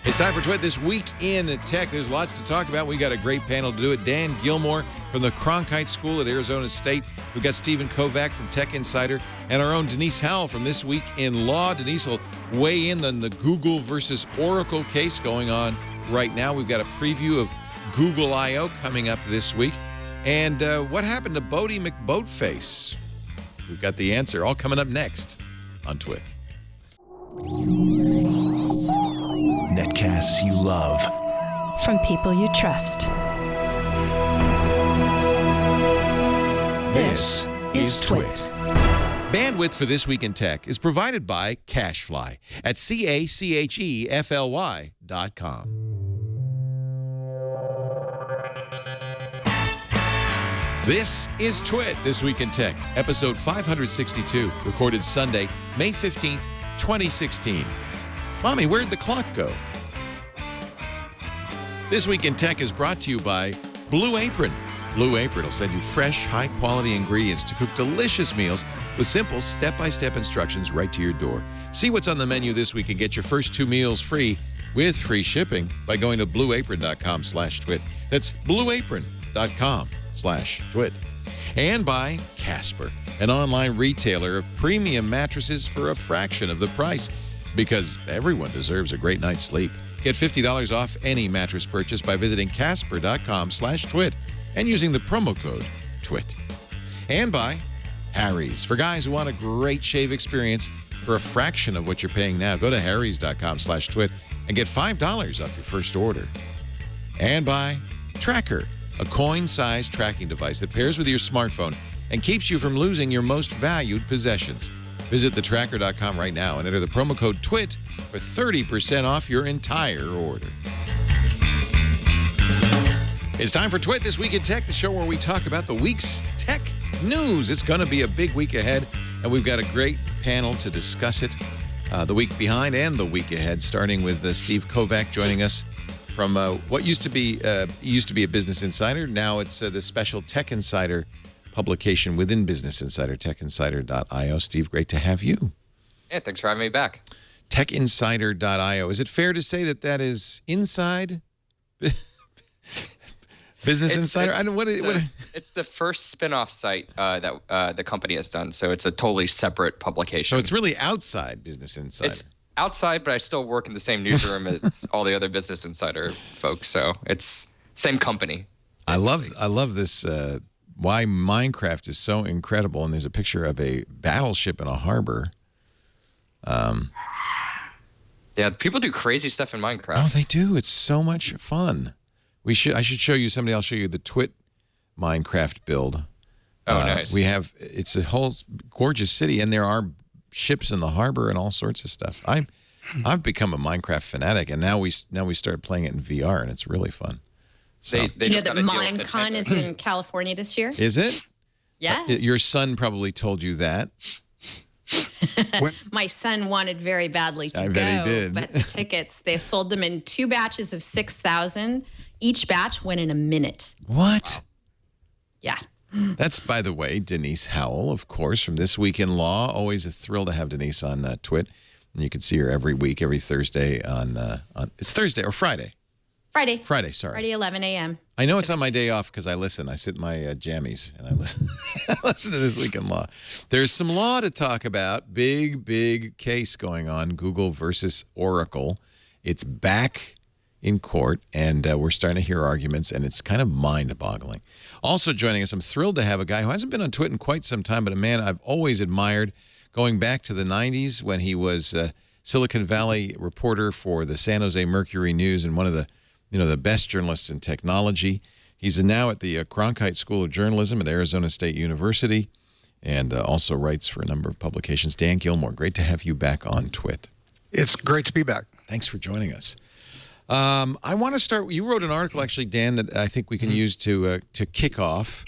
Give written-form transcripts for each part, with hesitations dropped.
It's time for Twit This Week in Tech. There's lots to talk about. We got a great panel to do it. Dan Gillmor from the Cronkite School at Arizona State. We've got Stephen Kovach from Tech Insider and our own Denise Howell from This Week in Law. Denise will weigh in on the Google versus Oracle case going on right now. We've got a preview of Google I.O. coming up this week. And what happened to Bodie McBoatface? We've got the answer all coming up next on Twit. Netcasts you love. From people you trust. This is Twit. Bandwidth for This Week in Tech is provided by CacheFly at CacheFly.com. This is Twit This Week in Tech, episode 562, recorded Sunday, May 15th, 2016. Mommy, where'd the clock go? This Week in Tech is brought to you by Blue Apron. Blue Apron will send you fresh, high-quality ingredients to cook delicious meals with simple step-by-step instructions right to your door. See what's on the menu this week and get your first 2 meals free with free shipping by going to blueapron.com/twit. That's blueapron.com/twit. And by Casper, an online retailer of premium mattresses for a fraction of the price. Because everyone deserves a great night's sleep. Get $50 off any mattress purchase by visiting casper.com/twit and using the promo code TWIT. And by Harry's. For guys who want a great shave experience for a fraction of what you're paying now, go to harrys.com/twit and get $5 off your first order. And by Tracker, a coin-sized tracking device that pairs with your smartphone and keeps you from losing your most valued possessions. Visit thetracker.com right now and enter the promo code TWIT for 30% off your entire order. It's time for Twit This Week in Tech, the show where we talk about the week's tech news. It's going to be a big week ahead, and we've got a great panel to discuss it. The week behind and the week ahead, starting with Steve Kovach joining us from what used to be a Business Insider. Now it's the special Tech Insider publication within Business Insider, techinsider.io. Steve, great to have you. Yeah, thanks for having me back. Techinsider.io. Is it fair to say that that is inside Business Insider? It's the first spin-off site that the company has done, so it's a totally separate publication. So it's really outside Business Insider. It's outside, but I still work in the same newsroom as all the other Business Insider folks, so it's same company. Basically. I love this. Why Minecraft is so incredible, and there's a picture of a battleship in a harbor. Yeah, people do crazy stuff in Minecraft. Oh, they do. It's so much fun. I should show you. Somebody else show you the Twit Minecraft build. Oh, nice. It's a whole gorgeous city, and there are ships in the harbor and all sorts of stuff. I've become a Minecraft fanatic, and now we start playing it in VR, and it's really fun. So. You know that Minecon is in California this year? Is it? Yes. Your son probably told you that. My son wanted very badly to I go, bet he did. But the tickets, they sold them in 2 batches of 6,000. Each batch went in a minute. What? Yeah. That's, by the way, Denise Howell, of course, from This Week in Law. Always a thrill to have Denise on Twit. And you can see her every week, every Thursday on it's Thursday or Friday. Friday, sorry. Friday, 11 a.m. I know it's on my day off because I listen. I sit in my jammies and I listen. I listen to This Week in Law. There's some law to talk about. Big case going on. Google versus Oracle. It's back in court, and we're starting to hear arguments, and it's kind of mind-boggling. Also joining us, I'm thrilled to have a guy who hasn't been on Twit in quite some time, but a man I've always admired, going back to the 90s when he was Silicon Valley reporter for the San Jose Mercury News and one of the best journalists in technology. He's now at the Cronkite School of Journalism at Arizona State University and also writes for a number of publications. Dan Gillmor, great to have you back on Twit. It's great to be back. Thanks for joining us. I want to start. You wrote an article, actually, Dan, that I think we can use to kick off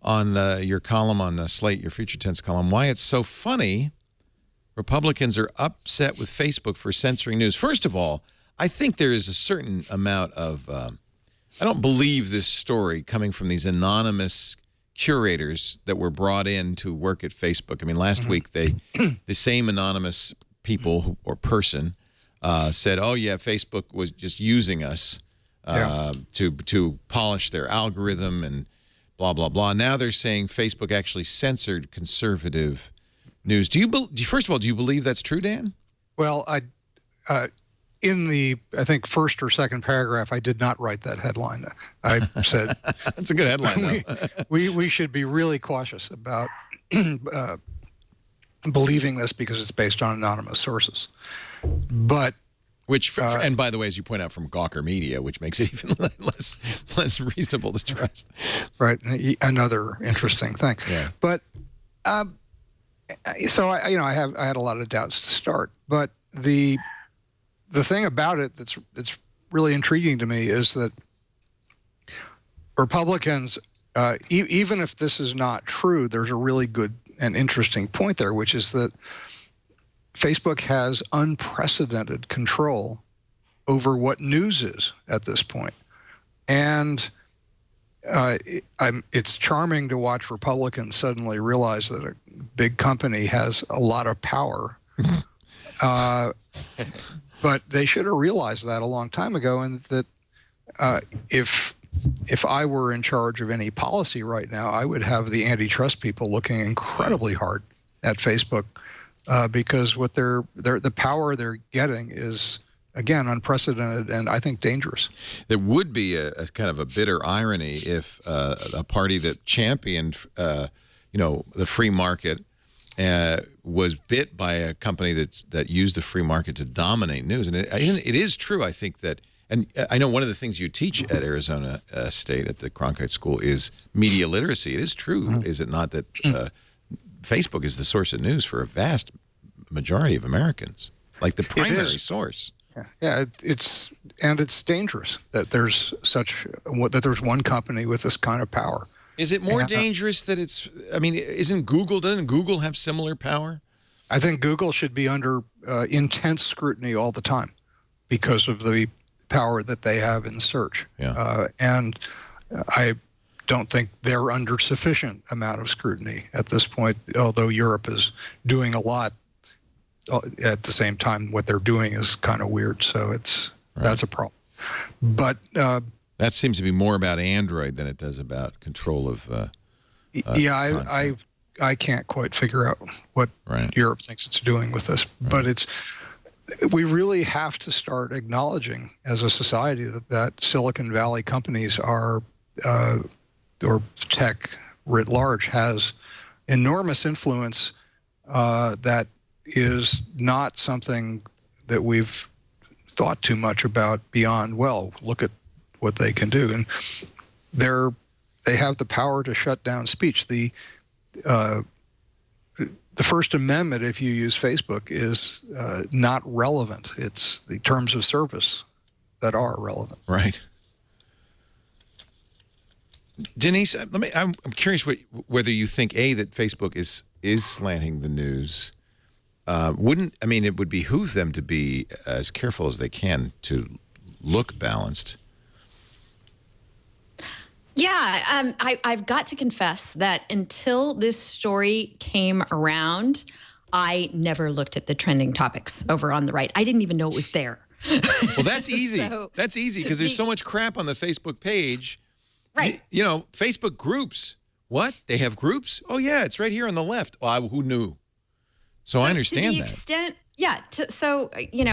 on your column on Slate, your future tense column, why it's so funny Republicans are upset with Facebook for censoring news. First of all, I think there is a certain amount of, I don't believe this story coming from these anonymous curators that were brought in to work at Facebook. I mean, last week, the same anonymous people or person said, "Oh yeah, Facebook was just using us to polish their algorithm and blah blah blah." Now they're saying Facebook actually censored conservative news. First of all, do you believe that's true, Dan? Well, in the, I think, first or second paragraph, I did not write that headline. I said that's a good headline. we should be really cautious about believing this because it's based on anonymous sources. But and by the way, as you point out, from Gawker Media, which makes it even less reasonable to trust. Right, another interesting thing. Yeah. But so I had a lot of doubts to start. But the thing about it that's really intriguing to me is that Republicans, even if this is not true, there's a really good and interesting point there, which is that Facebook has unprecedented control over what news is at this point. And it's charming to watch Republicans suddenly realize that a big company has a lot of power. But they should have realized that a long time ago, and that if I were in charge of any policy right now, I would have the antitrust people looking incredibly hard at Facebook because what the power they're getting is, again, unprecedented and I think dangerous. There would be a kind of a bitter irony if a party that championed, the free market was bit by a company that used the free market to dominate news. And it is true, I think, that, and I know one of the things you teach at Arizona State at the Cronkite School is media literacy. It is true, is it not, that Facebook is the source of news for a vast majority of Americans, like the primary source. Yeah, it's dangerous that there's there's one company with this kind of power. Is it more dangerous that doesn't Google have similar power? I think Google should be under intense scrutiny all the time because of the power that they have in search. Yeah. And I don't think they're under sufficient amount of scrutiny at this point, although Europe is doing a lot. At the same time, what they're doing is kind of weird, so that's a problem. But that seems to be more about Android than it does about control of. I can't quite figure out what Europe thinks it's doing with this, but we really have to start acknowledging as a society that Silicon Valley companies are, or tech writ large, has enormous influence that is not something that we've thought too much about beyond, well, look at what they can do. And they have the power to shut down speech. The First Amendment, if you use Facebook, is not relevant. It's the terms of service that are relevant. Right. Denise, I'm curious whether you think, A, that Facebook is slanting the news. It would behoove them to be as careful as they can to look balanced. Yeah, I've got to confess that until this story came around, I never looked at the trending topics over on the right. I didn't even know it was there. Well, that's easy. That's easy because there's so much crap on the Facebook page. Right. Facebook groups. What? They have groups? Oh, yeah, it's right here on the left. Well, who knew? So I understand that. To the extent,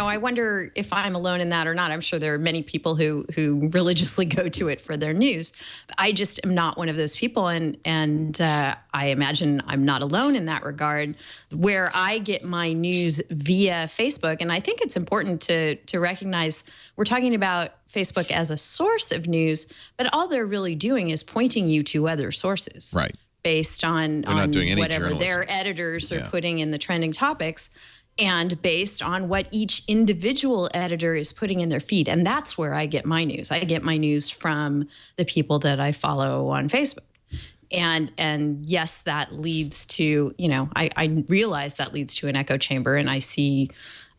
I wonder if I'm alone in that or not. I'm sure there are many people who religiously go to it for their news. I just am not one of those people, and I imagine I'm not alone in that regard. Where I get my news via Facebook, and I think it's important to recognize we're talking about Facebook as a source of news, but all they're really doing is pointing you to other sources. Right. Based on whatever their editors are putting in the trending topics, and based on what each individual editor is putting in their feed. And that's where I get my news. I get my news from the people that I follow on Facebook. And yes, that leads to, I realize that leads to an echo chamber, and I see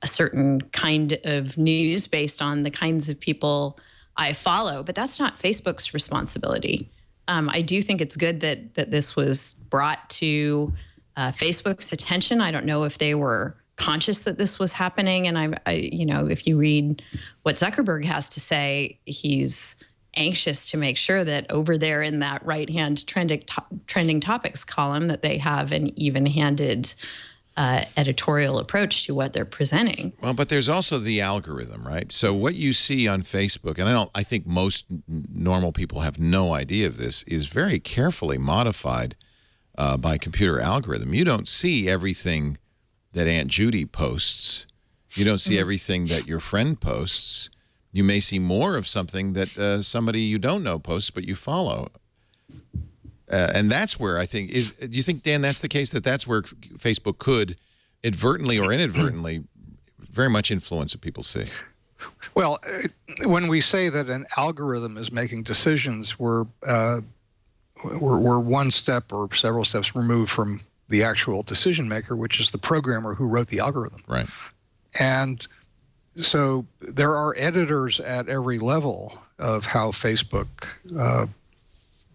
a certain kind of news based on the kinds of people I follow, but that's not Facebook's responsibility. I do think it's good that this was brought to Facebook's attention. I don't know if they were conscious that this was happening. And if you read what Zuckerberg has to say, he's anxious to make sure that over there in that right-hand trending topics column that they have an even-handed editorial approach to what they're presenting. Well, but there's also the algorithm, right? So what you see on Facebook, and I think most normal people have no idea of this, is very carefully modified by computer algorithm. You don't see everything that Aunt Judy posts. You don't see everything that your friend posts. You may see more of something that somebody you don't know posts, but you follow. And that's where I think do you think, Dan, that's the case, that's where Facebook could advertently or inadvertently very much influence what people see? Well, when we say that an algorithm is making decisions, we're one step or several steps removed from the actual decision maker, which is the programmer who wrote the algorithm. Right. And so there are editors at every level of how Facebook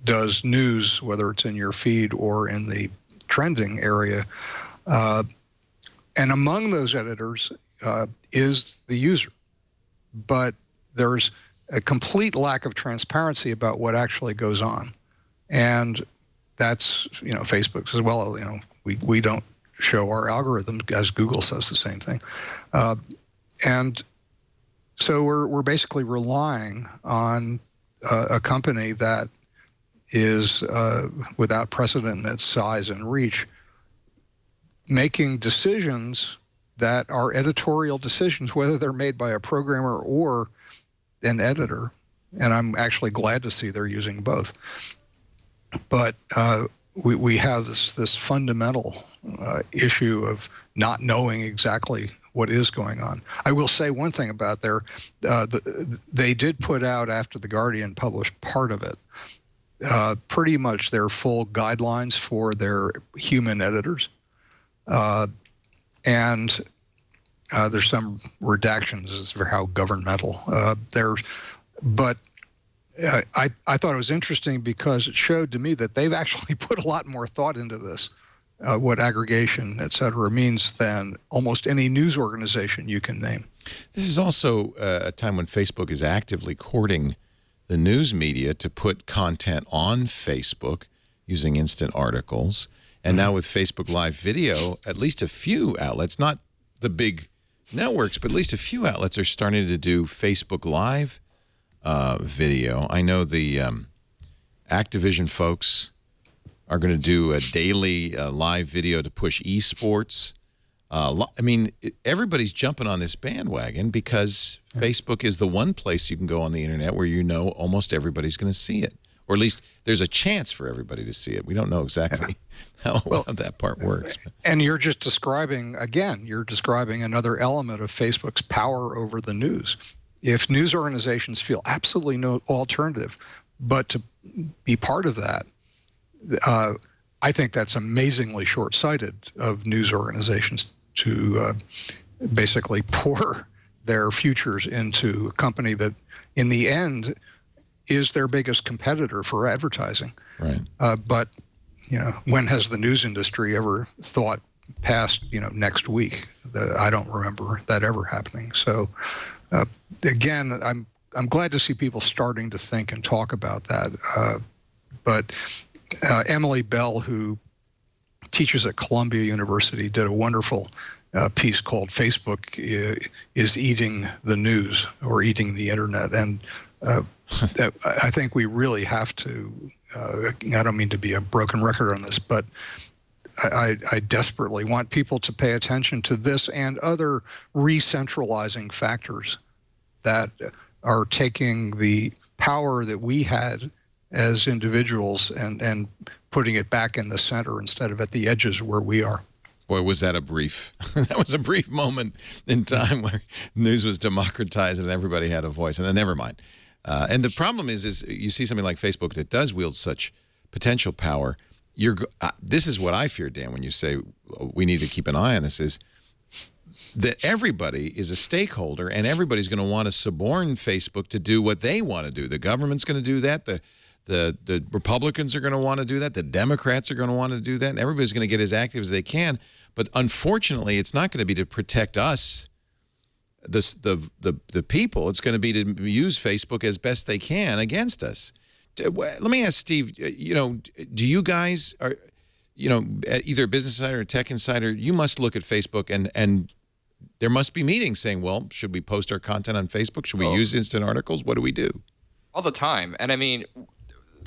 does news, whether it's in your feed or in the trending area. And among those editors is the user. But there's a complete lack of transparency about what actually goes on. And that's, Facebook says, well, we don't show our algorithm, as Google says the same thing. And so we're basically relying on a company that is without precedent in its size and reach, making decisions that are editorial decisions, whether they're made by a programmer or an editor. And I'm actually glad to see they're using both. But we have this fundamental issue of not knowing exactly what is going on. I will say one thing about they did put out, after The Guardian published part of it, pretty much their full guidelines for their human editors. And there's some redactions as for how governmental but I thought it was interesting because it showed to me that they've actually put a lot more thought into this, what aggregation, et cetera, means than almost any news organization you can name. This is also a time when Facebook is actively courting the news media to put content on Facebook using instant articles. And now with Facebook Live video, at least a few outlets, not the big networks, but at least a few outlets are starting to do Facebook Live video. I know the Activision folks are going to do a daily live video to push esports. I mean, everybody's jumping on this bandwagon because Facebook is the one place you can go on the internet where almost everybody's going to see it. Or at least there's a chance for everybody to see it. We don't know exactly how that part works. And you're just describing another element of Facebook's power over the news. If news organizations feel absolutely no alternative but to be part of that, I think that's amazingly short-sighted of news organizations to basically pour their futures into a company that, in the end, is their biggest competitor for advertising. Right. But when has the news industry ever thought past next week? I don't remember that ever happening. So again, I'm glad to see people starting to think and talk about that. But Emily Bell, who teaches at Columbia University, did a wonderful piece called "Facebook is Eating the News" or "Eating the Internet," and I think we really have to. I don't mean to be a broken record on this, but I desperately want people to pay attention to this and other re-centralizing factors that are taking the power that we had as individuals and putting it back in the center instead of at the edges where we are. Boy, was that that was a brief moment in time where news was democratized and everybody had a voice. And then never mind. And the problem is you see something like Facebook that does wield such potential power. This is what I fear, Dan, when you say we need to keep an eye on this, is that everybody is a stakeholder and everybody's going to want to suborn Facebook to do what they want to do. The government's going to do that. The The Republicans are going to want to do that. The Democrats are going to want to do that. And everybody's going to get as active as they can. But unfortunately, it's not going to be to protect us, the people. It's going to be to use Facebook as best they can against us. Let me ask Steve, do you guys, at either Business Insider or Tech Insider, you must look at Facebook and there must be meetings saying, well, should we post our content on Facebook? Should we use instant articles? What do we do? All the time. And I mean,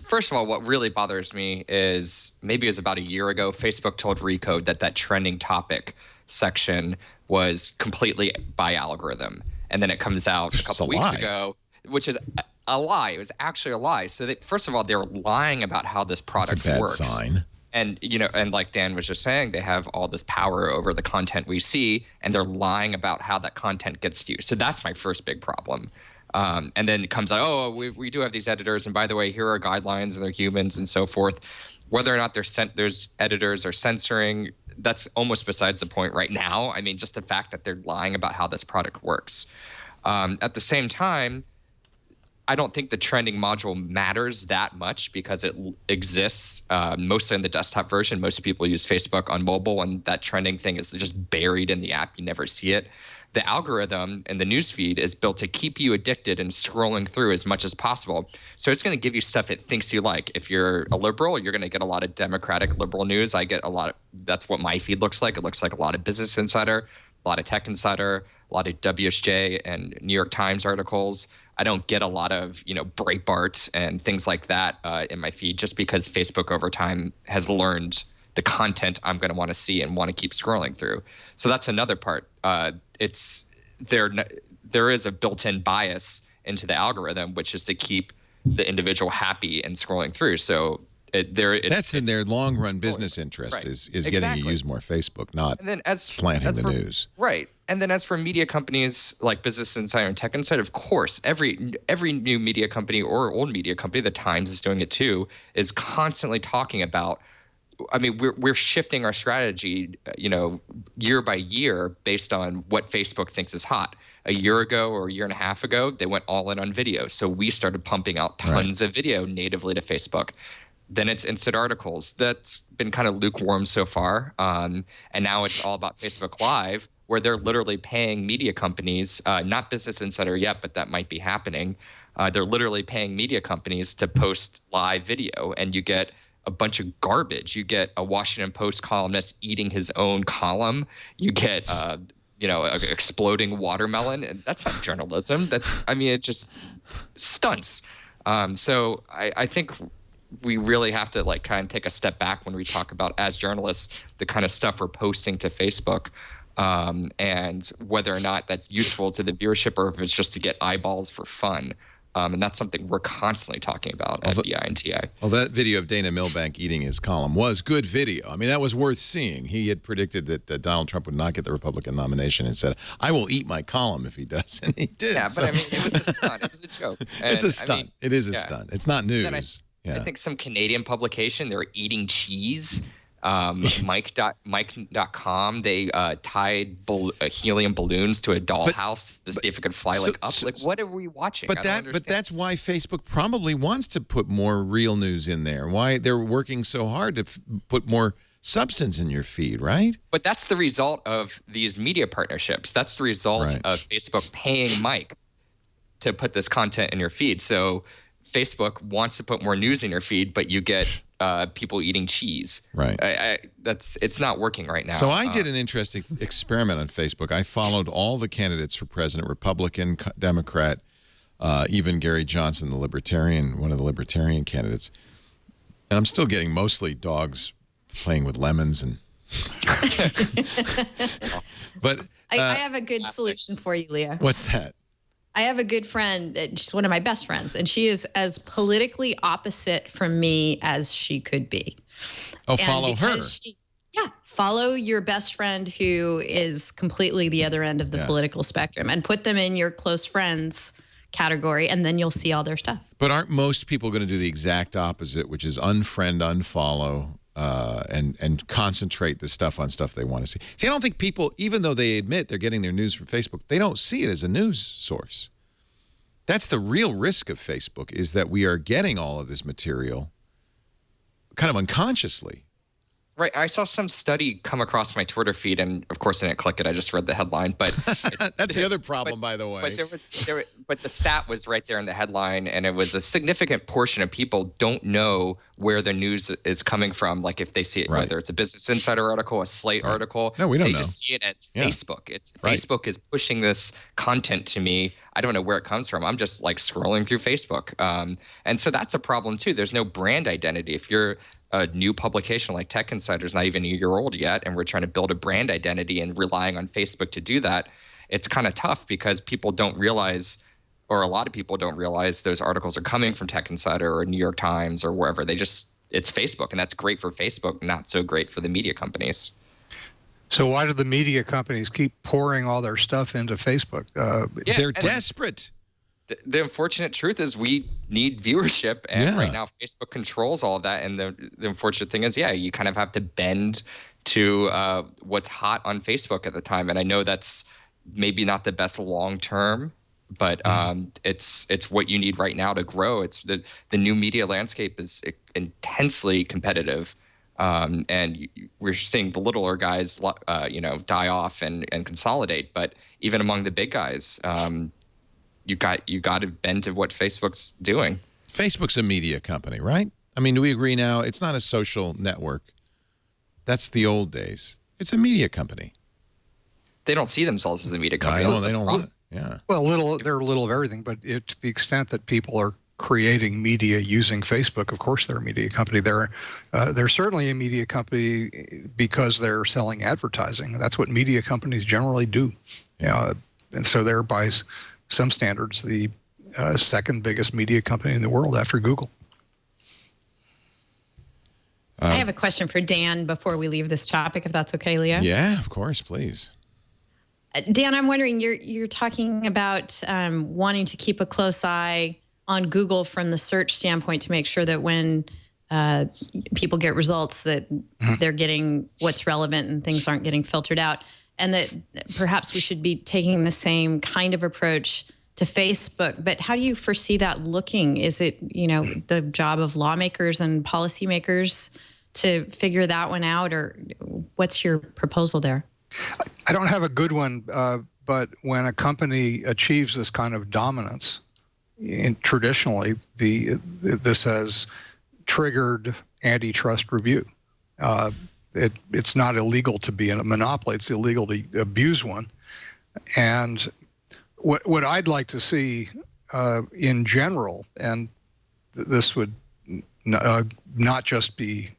first of all, what really bothers me is maybe it was about a year ago, Facebook told Recode that trending topic section was completely by algorithm. And then it comes out a couple weeks ago, which is a lie. It was actually a lie. So first of all, they were lying about how this product works. That's a bad sign. And, and like Dan was just saying, they have all this power over the content we see, and they're lying about how that content gets to you. So that's my first big problem. And then it comes out, we do have these editors, and by the way, here are guidelines, and they're humans and so forth. Whether or not there's editors are censoring, that's almost besides the point right now. I mean, just the fact that they're lying about how this product works. At the same time, I don't think the trending module matters that much because it exists mostly in the desktop version. Most people use Facebook on mobile, and that trending thing is just buried in the app. You never see it. The algorithm and the newsfeed is built to keep you addicted and scrolling through as much as possible. So it's going to give you stuff it thinks you like. If you're a liberal, you're going to get a lot of Democratic liberal news. I get a lot of – that's what my feed looks like. It looks like a lot of Business Insider, a lot of Tech Insider, a lot of WSJ and New York Times articles. I don't get a lot of, Breitbart and things like that in my feed just because Facebook over time has learned the content I'm going to want to see and want to keep scrolling through. So that's another part. There is a built-in bias into the algorithm, which is to keep the individual happy and scrolling through. So that's in their long-run business interest, right. is getting you to use more Facebook, not slanting the news. Right. And then as for media companies like Business Insider and Tech Insider, of course, every new media company or old media company, the Times is doing it too, is constantly talking about, I mean, we're shifting our strategy, year by year based on what Facebook thinks is hot. A year ago or a year and a half ago, they went all in on video. So we started pumping out tons of video natively to Facebook. Then it's instant articles. That's been kind of lukewarm so far. And now it's all about Facebook Live, where they're literally paying media companies, not Business Insider yet, but that might be happening. They're literally paying media companies to post live video, and you get a bunch of garbage. You get a Washington Post columnist eating his own column. You get, an exploding watermelon. And that's not journalism. It just stunts. So I think we really have to kind of take a step back when we talk about, as journalists, the kind of stuff we're posting to Facebook, and whether or not that's useful to the viewership or if it's just to get eyeballs for fun. And that's something we're constantly talking about at BI and TI. Well, that video of Dana Milbank eating his column was good video. I mean, that was worth seeing. He had predicted that Donald Trump would not get the Republican nomination and said, I will eat my column if he does. And he did. Yeah, but it was a stunt. It was a joke. And, it's a stunt. It is a stunt. It's not news. I think some Canadian publication, they were eating cheese. Mike.com, they tied helium balloons to a dollhouse to see if it could fly up. What are we watching? But that's why Facebook probably wants to put more real news in there. Why they're working so hard to put more substance in your feed, right? But that's the result of these media partnerships. That's the result of Facebook paying Mike to put this content in your feed. So Facebook wants to put more news in your feed, but you get people eating cheese. Right. It's not working right now. So I did an interesting experiment on Facebook. I followed all the candidates for president, Republican, Democrat, even Gary Johnson, one of the libertarian candidates. And I'm still getting mostly dogs playing with lemons and. But I have a good solution for you, Leah. What's that? I have a good friend, she's one of my best friends, and she is as politically opposite from me as she could be. Oh, follow her. Follow your best friend who is completely the other end of the political spectrum and put them in your close friends category, and then you'll see all their stuff. But aren't most people going to do the exact opposite, which is unfriend, unfollow, and concentrate the stuff on stuff they want to see? See, I don't think people, even though they admit they're getting their news from Facebook, they don't see it as a news source. That's the real risk of Facebook, is that we are getting all of this material kind of unconsciously. Right. I saw some study come across my Twitter feed, and of course I didn't click it. I just read the headline. But that's the other problem, by the way. But the stat was right there in the headline, and it was a significant portion of people don't know where the news is coming from. Like if they see it, whether it's a Business Insider article, a Slate article, no, we don't know. They just see it as Facebook. Facebook is pushing this content to me. I don't know where it comes from. I'm just like scrolling through Facebook, and so that's a problem too. There's no brand identity. If you're a new publication like Tech Insider's not even a year old yet, and we're trying to build a brand identity and relying on Facebook to do that, it's kind of tough because people don't realize, or a lot of people don't realize, those articles are coming from Tech Insider or New York Times or wherever. It's Facebook, and that's great for Facebook, not so great for the media companies. So why do the media companies keep pouring all their stuff into Facebook? They're desperate. The unfortunate truth is we need viewership, and right now Facebook controls all of that. And the unfortunate thing is, you kind of have to bend to what's hot on Facebook at the time. And I know that's maybe not the best long term, but it's what you need right now to grow. It's the new media landscape is intensely competitive, and we're seeing the littler guys, die off and consolidate. But even among the big guys, you got to bend to what Facebook's doing. Facebook's a media company, right? I mean, do we agree now? It's not a social network. That's the old days. It's a media company. They don't see themselves as a media company. No, they don't want it. Yeah. Well, they're a little of everything, but to the extent that people are creating media using Facebook, of course they're a media company. They're certainly a media company because they're selling advertising. That's what media companies generally do. And so they're by some standards the second biggest media company in the world after Google. I have a question for Dan before we leave this topic, if that's okay, Leo. Yeah, of course, please. Dan, I'm wondering, you're talking about wanting to keep a close eye on Google from the search standpoint to make sure that when people get results that they're getting what's relevant and things aren't getting filtered out, and that perhaps we should be taking the same kind of approach to Facebook. But how do you foresee that looking? Is it, the job of lawmakers and policymakers to figure that one out, or what's your proposal there? I don't have a good one, but when a company achieves this kind of dominance, traditionally, this has triggered antitrust review. It's not illegal to be in a monopoly. It's illegal to abuse one. And what I'd like to see in general, and this would not just be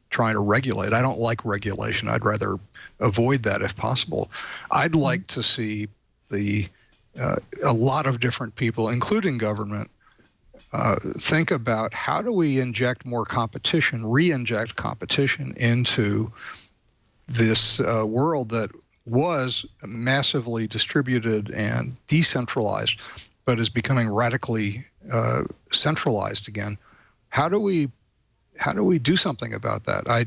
trying to regulate. I don't like regulation. I'd rather avoid that if possible. I'd like to see a lot of different people, including government, think about how do we inject more competition, re-inject competition into this world that was massively distributed and decentralized, but is becoming radically centralized again. How do we do something about that? I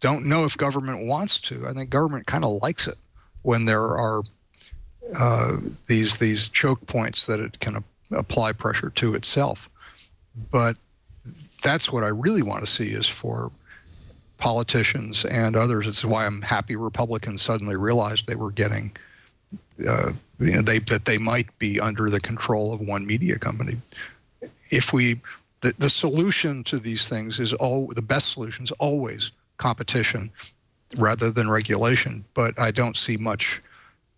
don't know if government wants to. I think government kind of likes it when there are these choke points that it can apply pressure to itself. But that's what I really want to see, is for politicians and others. It's why I'm happy Republicans suddenly realized they were getting, that they might be under the control of one media company. The solution to these things is the best solution is always competition rather than regulation. But I don't see much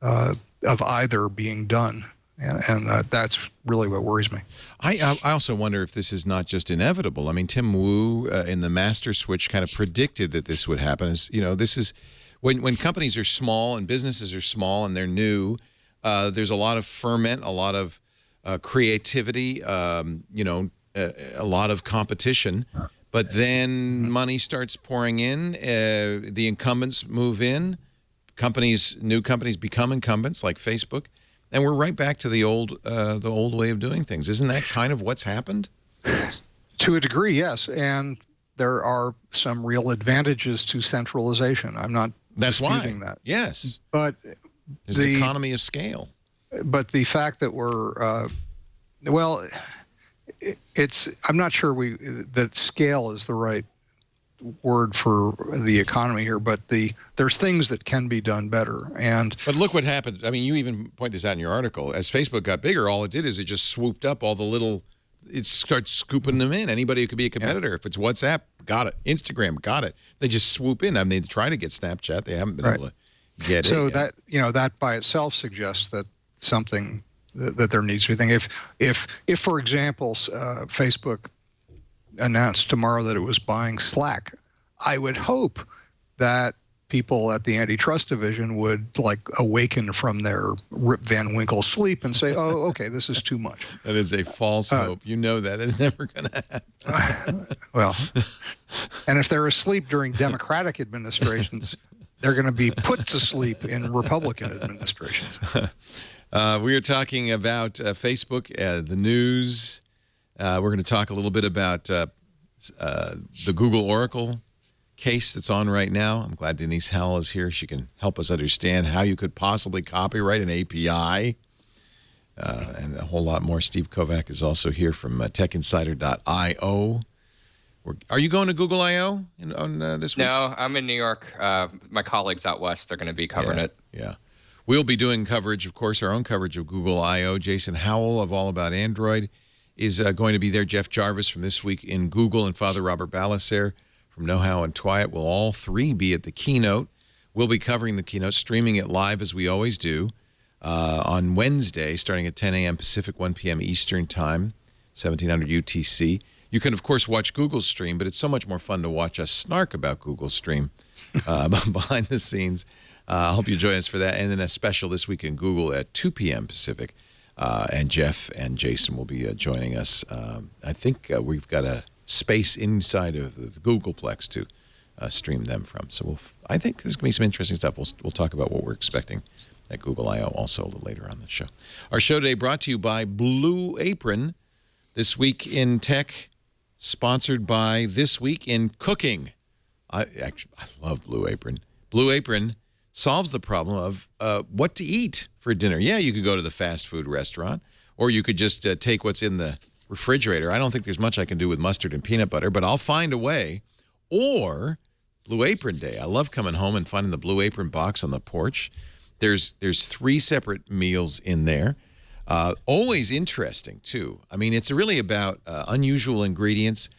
of either being done. And that's really what worries me. I also wonder if this is not just inevitable. I mean, Tim Wu in the Master Switch kind of predicted that this would happen. This is when companies are small and businesses are small and they're new, there's a lot of ferment, a lot of creativity, a lot of competition. But then money starts pouring in, the incumbents move in, new companies become incumbents like Facebook. And we're right back to the old way of doing things. Isn't that kind of what's happened? To a degree, yes. And there are some real advantages to centralization. I'm not disputing that. Yes. But there's the economy of scale. But the fact that we're Well, I'm not sure that scale is the right word for the economy here, but there's things that can be done better. But look what happened. I mean, you even point this out in your article. As Facebook got bigger, all it did is it just swooped up all the little. It starts scooping them in. Anybody who could be a competitor. Yeah. If it's WhatsApp, got it. Instagram, got it. They just swoop in. I mean, they try to get Snapchat. They haven't been able to get it. So that by itself suggests that something that there needs to be thinking. If for example, Facebook announced tomorrow that it was buying Slack, I would hope that people at the antitrust division would awaken from their Rip Van Winkle sleep and say, "Oh, okay, this is too much." That is a false hope. You know that is never going to happen. Well, and if they're asleep during Democratic administrations, they're going to be put to sleep in Republican administrations. We are talking about Facebook, the news. We're going to talk a little bit about the Google Oracle case that's on right now. I'm glad Denise Howell is here. She can help us understand how you could possibly copyright an API and a whole lot more. Steve Kovach is also here from techinsider.io. Are you going to Google I.O. on this week? No, I'm in New York. My colleagues out west are going to be covering it. Yeah. We'll be doing coverage, of course, our own coverage of Google I.O. Jason Howell of All About Android is going to be there. Jeff Jarvis from This Week in Google and Father Robert Balaser from Know How and Twyat will all three be at the keynote. We'll be covering the keynote, streaming it live as we always do on Wednesday, starting at 10 a.m. Pacific, 1 p.m. Eastern Time, 1700 UTC. You can, of course, watch Google's stream, but it's so much more fun to watch us snark about Google's stream behind the scenes. I hope you join us for that. And then a special This Week in Google at 2 p.m. Pacific. And Jeff and Jason will be joining us. I think we've got a space inside of the Googleplex to stream them from. So I think there's going to be some interesting stuff. We'll talk about what we're expecting at Google I.O. also a little later on the show. Our show today brought to you by Blue Apron. This Week in Tech, sponsored by This Week in Cooking. I love Blue Apron. Blue Apron solves the problem of what to eat for dinner. Yeah, you could go to the fast food restaurant, or you could just take what's in the refrigerator. I don't think there's much I can do with mustard and peanut butter, but I'll find a way. Or Blue Apron Day. I love coming home and finding the Blue Apron box on the porch. There's 3 separate meals in there. Always interesting, too. I mean, it's really about unusual ingredients,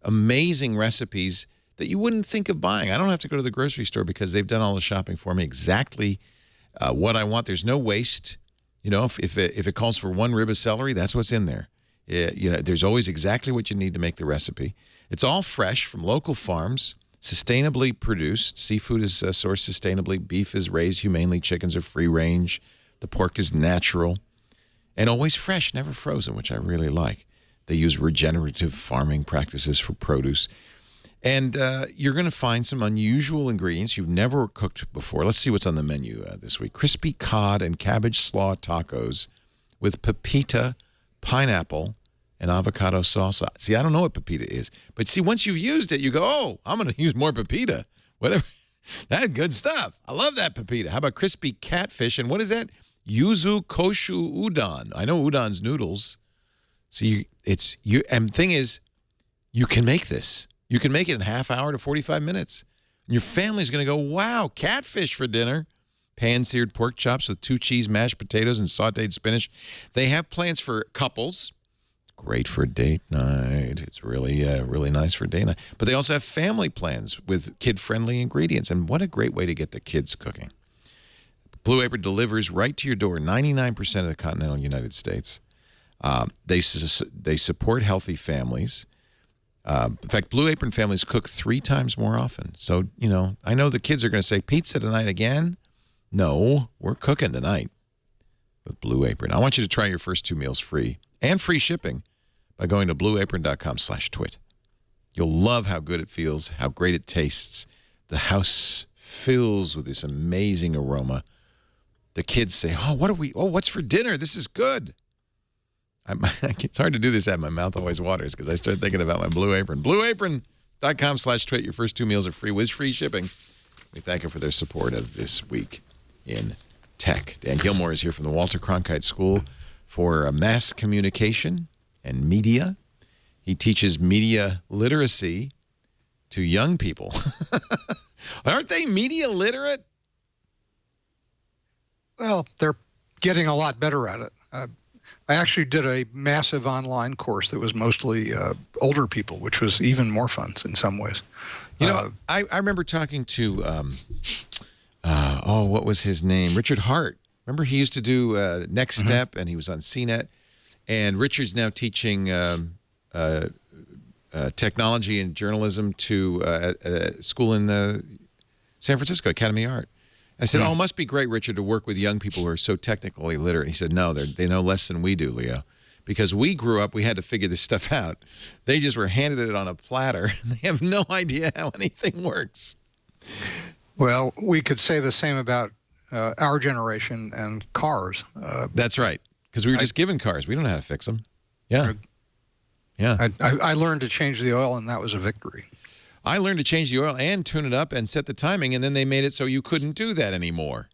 amazing recipes that you wouldn't think of buying. I don't have to go to the grocery store because they've done all the shopping for me, exactly what I want. There's no waste. You know, if it calls for 1 rib of celery, that's what's in there. There's always exactly what you need to make the recipe. It's all fresh from local farms, sustainably produced. Seafood is sourced sustainably. Beef is raised humanely. Chickens are free range. The pork is natural. And always fresh, never frozen, which I really like. They use regenerative farming practices for produce. And you're going to find some unusual ingredients you've never cooked before. Let's see what's on the menu this week. Crispy cod and cabbage slaw tacos with pepita, pineapple, and avocado salsa. See, I don't know what pepita is. But see, once you've used it, you go, oh, I'm going to use more pepita. Whatever. That's good stuff. I love that pepita. How about crispy catfish? And what is that? Yuzu koshu udon. I know udon's noodles. See, and the thing is, you can make this. You can make it in half hour to 45 minutes. And your family's going to go, wow, catfish for dinner. Pan-seared pork chops with 2 cheese, mashed potatoes, and sautéed spinach. They have plans for couples. Great for date night. It's really, really nice for date night. But they also have family plans with kid-friendly ingredients. And what a great way to get the kids cooking. Blue Apron delivers right to your door 99% of the continental United States. They support healthy families. In fact, Blue Apron families cook 3 times more often. So, I know the kids are going to say, pizza tonight again? No, we're cooking tonight with Blue Apron. I want you to try your first 2 meals free and free shipping by going to blueapron.com/twit. You'll love how good it feels, how great it tastes. The house fills with this amazing aroma. The kids say, what's for dinner? This is good. It's hard to do this at my mouth always waters because I start thinking about my Blue Apron. Blueapron.com/twit. Your first 2 meals are free with free shipping. We thank them for their support of This Week in Tech. Dan Gillmor is here from the Walter Cronkite School for mass communication and media. He teaches media literacy to young people. Aren't they media literate? Well, they're getting a lot better at it. I actually did a massive online course that was mostly older people, which was even more fun in some ways. You know, I remember talking to, what was his name? Richard Hart. Remember he used to do Next Step, and he was on CNET. And Richard's now teaching technology and journalism to a school in San Francisco, Academy of Art. I said, it must be great, Richard, to work with young people who are so technically literate. He said, no, they know less than we do, Leo. Because we grew up, we had to figure this stuff out. They just were handed it on a platter. And they have no idea how anything works. Well, we could say the same about our generation and cars. That's right. Because we were just given cars. We don't know how to fix them. Yeah. Yeah. I learned to change the oil, and that was a victory. I learned to change the oil and tune it up and set the timing, and then they made it so you couldn't do that anymore.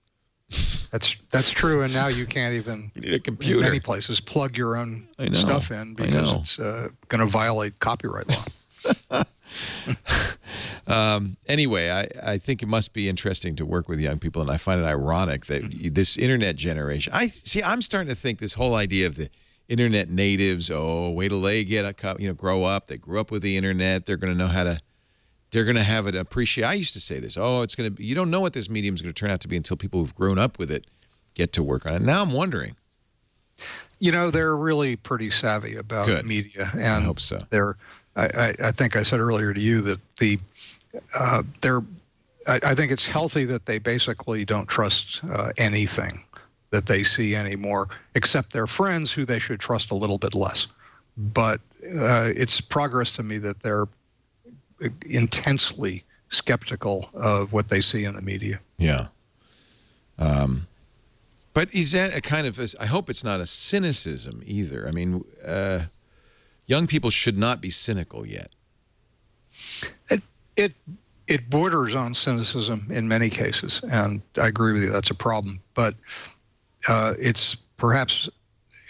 That's true, and now you can't even, you need a computer. in many places, plug your own stuff in because it's going to violate copyright law. Anyway, I think it must be interesting to work with young people, and I find it ironic that this internet generation. I'm starting to think this whole idea of the internet natives. Oh, wait till they grow up. They grew up with the internet. They're going to know how to. They're going to have it appreciate. I used to say this. Oh, it's going to be. You don't know what this medium is going to turn out to be until people who've grown up with it get to work on it. Now I'm wondering. You know, they're really pretty savvy about media, and I hope so. I think I said earlier to you that I think it's healthy that they basically don't trust anything that they see anymore, except their friends who they should trust a little bit less. But it's progress to me that they're intensely skeptical of what they see in the media. Yeah. But is that a kind of, I hope it's not a cynicism either. I mean, young people should not be cynical yet. It borders on cynicism in many cases, and I agree with you, that's a problem. But it's perhaps,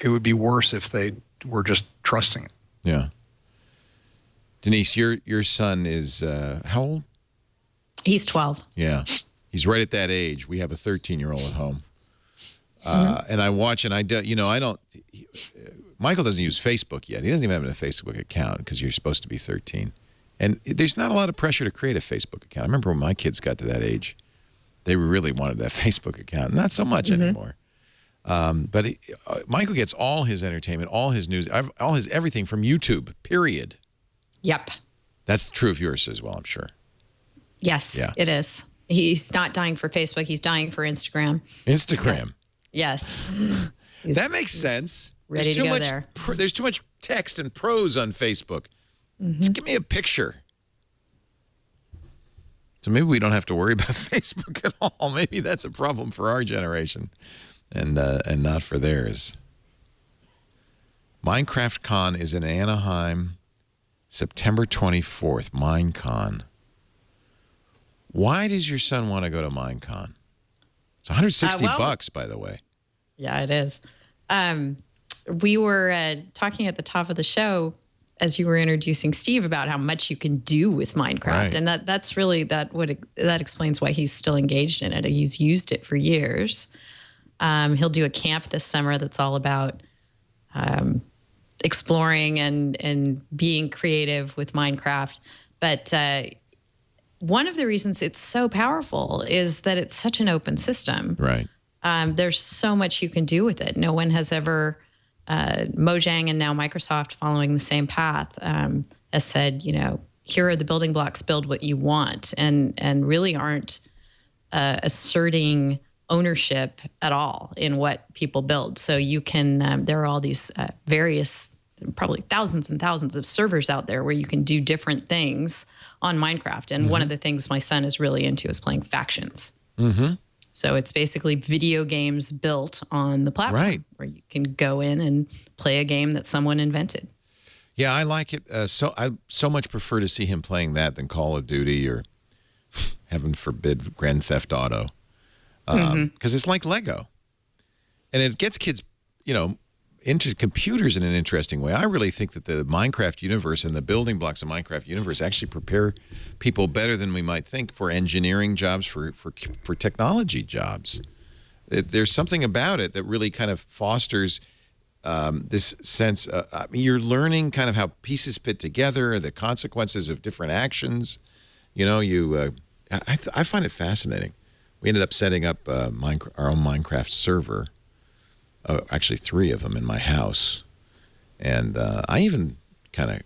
it would be worse if they were just trusting it. Yeah. Denise, your son is how old? He's 12. Yeah. He's right at that age. We have a 13-year-old at home. And I watch, and Michael doesn't use Facebook yet. He doesn't even have a Facebook account because you're supposed to be 13. And there's not a lot of pressure to create a Facebook account. I remember when my kids got to that age, they really wanted that Facebook account. Not so much anymore. But Michael gets all his entertainment, all his news, all his everything from YouTube, period. Yep. That's true of yours as well, I'm sure. Yes, it is. He's not dying for Facebook. He's dying for Instagram. Instagram. Yes. That makes sense. Ready to go there. There's too much text and prose on Facebook. Just give me a picture. So maybe we don't have to worry about Facebook at all. Maybe that's a problem for our generation and not for theirs. Minecraft Con is in Anaheim, September 24th, Minecon. Why does your son want to go to Minecon? It's $160, by the way. Yeah, it is. We were talking at the top of the show as you were introducing Steve about how much you can do with Minecraft, right. And that's really that explains why he's still engaged in it. He's used it for years. He'll do a camp this summer that's all about exploring and being creative with Minecraft. But one of the reasons it's so powerful is that it's such an open system. Right. There's so much you can do with it. No one has ever, Mojang and now Microsoft following the same path, has said, here are the building blocks, build what you want, and really aren't asserting ownership at all in what people build. So you can, there are all these various, probably thousands and thousands of servers out there where you can do different things on Minecraft. And one of the things my son is really into is playing factions. So it's basically video games built on the platform where you can go in and play a game that someone invented. Yeah, I like it. I so much prefer to see him playing that than Call of Duty or, heaven forbid, Grand Theft Auto. Because it's like Lego. And it gets kids, into computers in an interesting way. I really think that the Minecraft universe and the building blocks of Minecraft universe actually prepare people better than we might think for engineering jobs, for technology jobs. There's something about it that really kind of fosters this sense. You're learning kind of how pieces fit together, the consequences of different actions. You know, I find it fascinating. We ended up setting up our own Minecraft server. Actually, 3 of them in my house. And I even kind of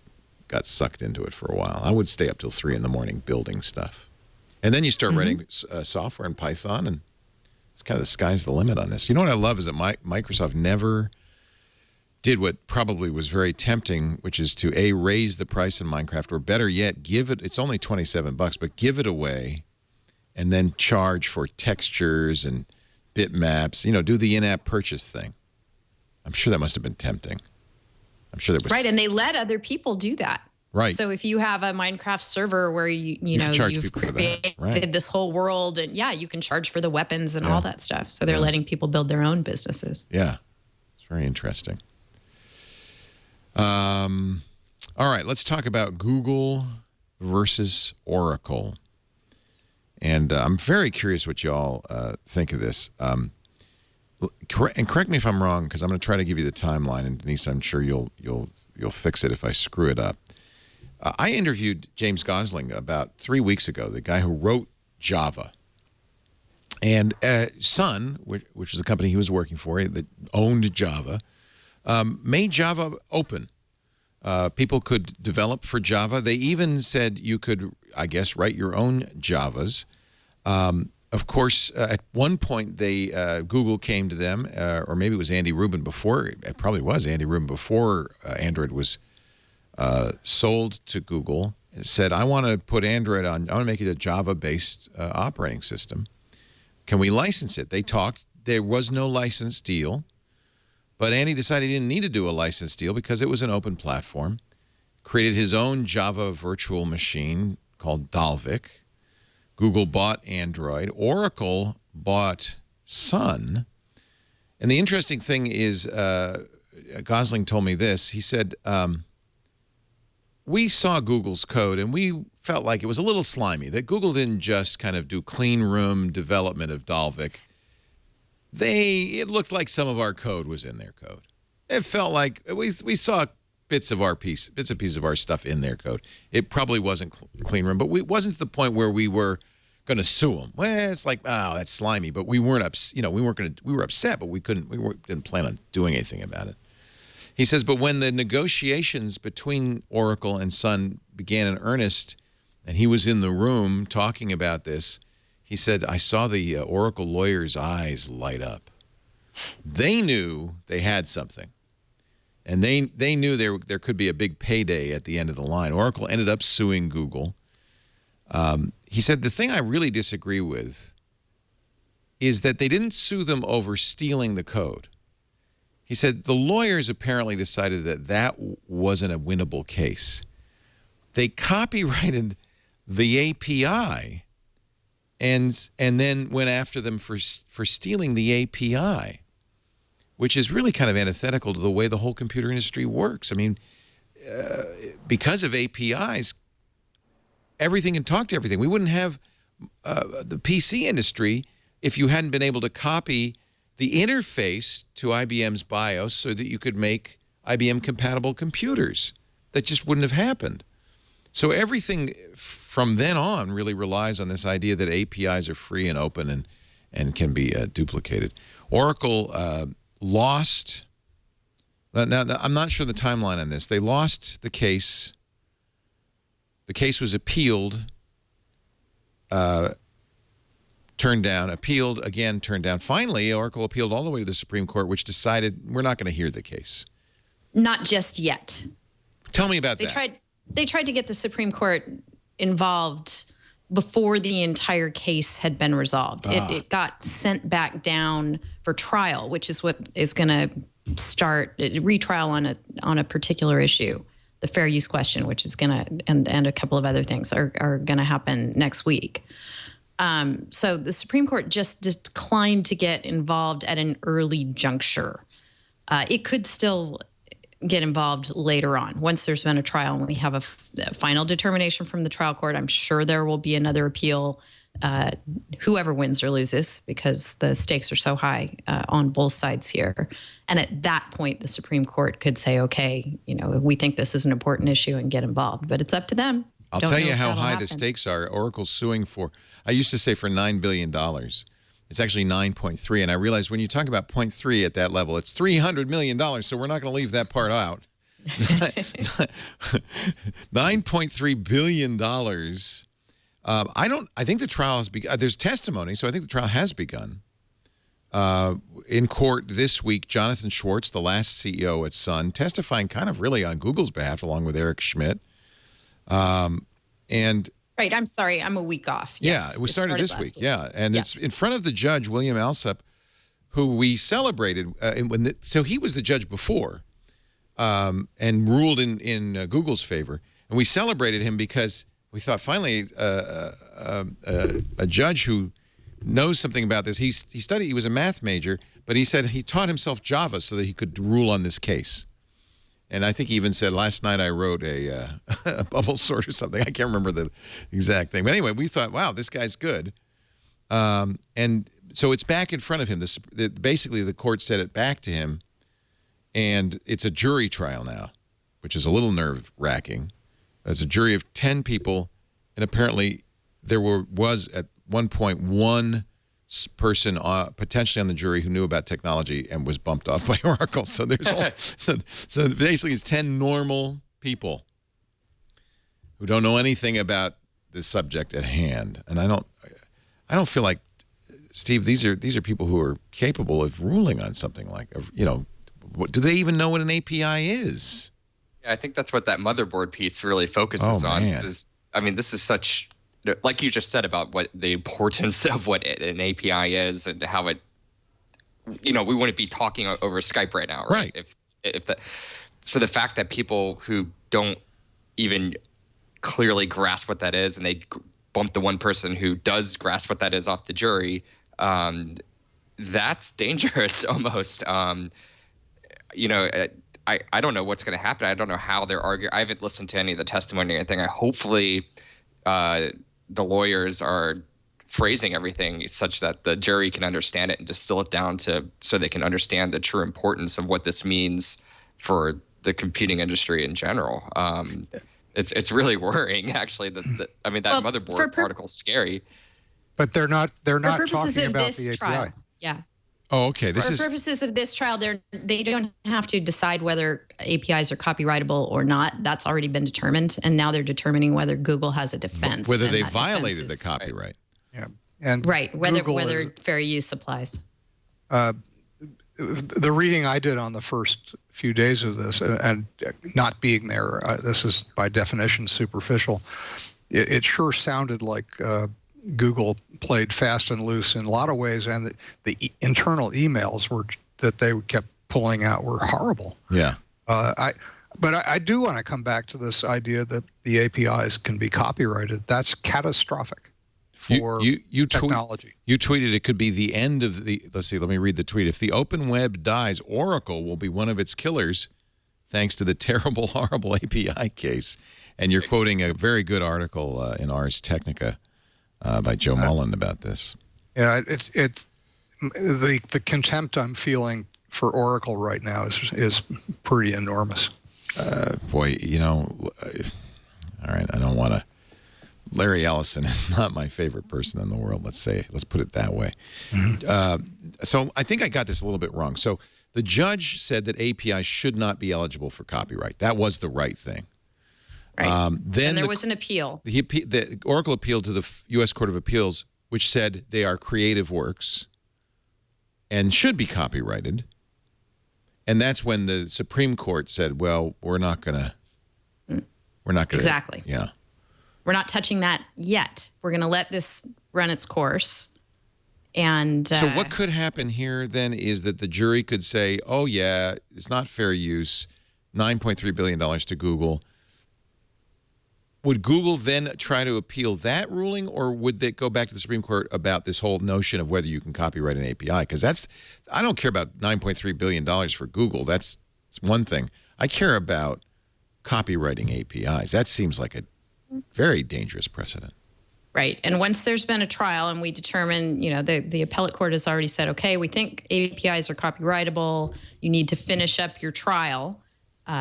got sucked into it for a while. I would stay up till 3 in the morning building stuff. And then you start writing software in Python, and it's kind of the sky's the limit on this. You know what I love is that Microsoft never did what probably was very tempting, which is to raise the price in Minecraft, or better yet, it's only $27, but give it away and then charge for textures and bitmaps, do the in-app purchase thing. I'm sure that must have been tempting. I'm sure there was. Right, and they let other people do that. Right. So if you have a Minecraft server where you've created this whole world, and you can charge for the weapons and all that stuff. So they're letting people build their own businesses. Yeah, it's very interesting. All right, let's talk about Google versus Oracle. And I'm very curious what y'all think of this. And correct me if I'm wrong, because I'm going to try to give you the timeline. And Denise, I'm sure you'll fix it if I screw it up. I interviewed James Gosling about 3 weeks ago, the guy who wrote Java. And Sun, which was the company he was working for that owned Java, made Java open. People could develop for Java. They even said you could, I guess, write your own Javas. Of course, at one point, Google came to them, or maybe it was Andy Rubin before. It probably was Andy Rubin before Android was sold to Google. And said, I want to put Android on. I want to make it a Java-based operating system. Can we license it? They talked. There was no license deal. But Andy decided he didn't need to do a license deal because it was an open platform. Created his own Java virtual machine called Dalvik. Google bought Android. Oracle bought Sun. And the interesting thing is, Gosling told me this. He said, we saw Google's code and we felt like it was a little slimy, that Google didn't just kind of do clean room development of Dalvik. It looked like some of our code was in their code. It felt like we saw bits and pieces of our stuff in their code. It probably wasn't clean room, but it wasn't to the point where we were going to sue them. Well, it's like, oh, that's slimy, but we weren't we were upset, but we didn't plan on doing anything about it. He says, but when the negotiations between Oracle and Sun began in earnest, and he was in the room talking about this, he said, I saw the Oracle lawyers' eyes light up. They knew they had something. And they knew there could be a big payday at the end of the line. Oracle ended up suing Google. He said, the thing I really disagree with is that they didn't sue them over stealing the code. He said, the lawyers apparently decided that wasn't a winnable case. They copyrighted the API and then went after them for stealing the API, which is really kind of antithetical to the way the whole computer industry works. I mean, because of APIs, everything can talk to everything. We wouldn't have the PC industry if you hadn't been able to copy the interface to IBM's BIOS so that you could make IBM-compatible computers. That just wouldn't have happened. So everything from then on really relies on this idea that APIs are free and open and can be duplicated. Oracle lost. Now, I'm not sure the timeline on this. They lost the case. The case was appealed, turned down, appealed, again, turned down. Finally, Oracle appealed all the way to the Supreme Court, which decided we're not going to hear the case. Not just yet. Tell me about that. They tried to get the Supreme Court involved before the entire case had been resolved. It got sent back down for trial, which is what is going to start a retrial on a particular issue, the fair use question, which is going to, and a couple of other things are going to happen next week. So the Supreme Court just declined to get involved at an early juncture. It could still get involved later on. Once there's been a trial and we have a final determination from the trial court, I'm sure there will be another appeal, whoever wins or loses, because the stakes are so high on both sides here. And at that point, the Supreme Court could say, okay, we think this is an important issue and get involved. But it's up to them. I'll tell you how high the stakes are. Oracle's suing for, I used to say for $9 billion. It's actually 9.3. And I realized when you talk about 0.3 at that level, it's $300 million. So we're not going to leave that part out. $9.3 billion. I think the trial has begun. There's testimony, so I think the trial has begun. In court this week, Jonathan Schwartz, the last CEO at Sun, testifying kind of really on Google's behalf, along with Eric Schmidt. Right, I'm sorry, I'm a week off. Yes, yeah, we started this week. Yeah, and it's in front of the judge, William Alsup, who we celebrated. So he was the judge before and ruled in Google's favor. And we celebrated him because we thought finally a judge who knows something about this. He was a math major, but he said he taught himself Java so that he could rule on this case. And I think he even said, last night I wrote a bubble sort or something. I can't remember the exact thing. But anyway, we thought, wow, this guy's good. And so it's back in front of him. Basically, the court said it back to him. And it's a jury trial now, which is a little nerve-wracking. There's a jury of 10 people. And apparently there was at one point one person potentially on the jury who knew about technology and was bumped off by Oracle. So there's so basically it's 10 normal people who don't know anything about the subject at hand. And I don't feel like, Steve, these are people who are capable of ruling on something like, do they even know what an API is? Yeah, I think that's what that motherboard piece really focuses on. This is such, like you just said about what the importance of what an API is and how it, we wouldn't be talking over Skype right now, right? So the fact that people who don't even clearly grasp what that is and they bump the one person who does grasp what that is off the jury, that's dangerous almost. I don't know what's going to happen. I don't know how they're arguing. I haven't listened to any of the testimony or anything. Hopefully the lawyers are phrasing everything such that the jury can understand it and distill it down so they can understand the true importance of what this means for the computing industry in general. It's really worrying, actually. That motherboard article's scary. But they're not talking about the API. Trial. Yeah. Oh, okay. For purposes of this trial, they don't have to decide whether APIs are copyrightable or not. That's already been determined, and now they're determining whether Google has a defense. Whether they violated the copyright. Yeah, and whether fair use applies. The reading I did on the first few days of this, and not being there, this is by definition superficial. It sure sounded like Google played fast and loose in a lot of ways, and the internal emails that they kept pulling out were horrible. Yeah. But I do want to come back to this idea that the APIs can be copyrighted. That's catastrophic for technology. You tweeted it could be the end of the. Let's see. Let me read the tweet. If the open web dies, Oracle will be one of its killers, thanks to the terrible, horrible API case. And you're quoting a very good article in Ars Technica. By Joe Mullen about this. Yeah, it's the contempt I'm feeling for Oracle right now is pretty enormous. Boy, all right, I don't want to. Larry Ellison is not my favorite person in the world. Let's put it that way. Mm-hmm. So I think I got this a little bit wrong. So the judge said that APIs should not be eligible for copyright. That was the right thing. Right. Then there was an appeal. The Oracle appealed to the U.S. Court of Appeals, which said they are creative works and should be copyrighted. And that's when the Supreme Court said, well, we're not going to. Exactly. Yeah. We're not touching that yet. We're going to let this run its course. And so what could happen here then is that the jury could say, oh, yeah, it's not fair use, $9.3 billion to Google. would Google then try to appeal that ruling, or would they go back to the Supreme Court about this whole notion of whether you can copyright an API? Because I don't care about $9.3 billion for Google. That's one thing. I care about copywriting APIs. That seems like a very dangerous precedent. Right. And once there's been a trial and we determine, the appellate court has already said, okay, we think APIs are copyrightable. You need to finish up your trial,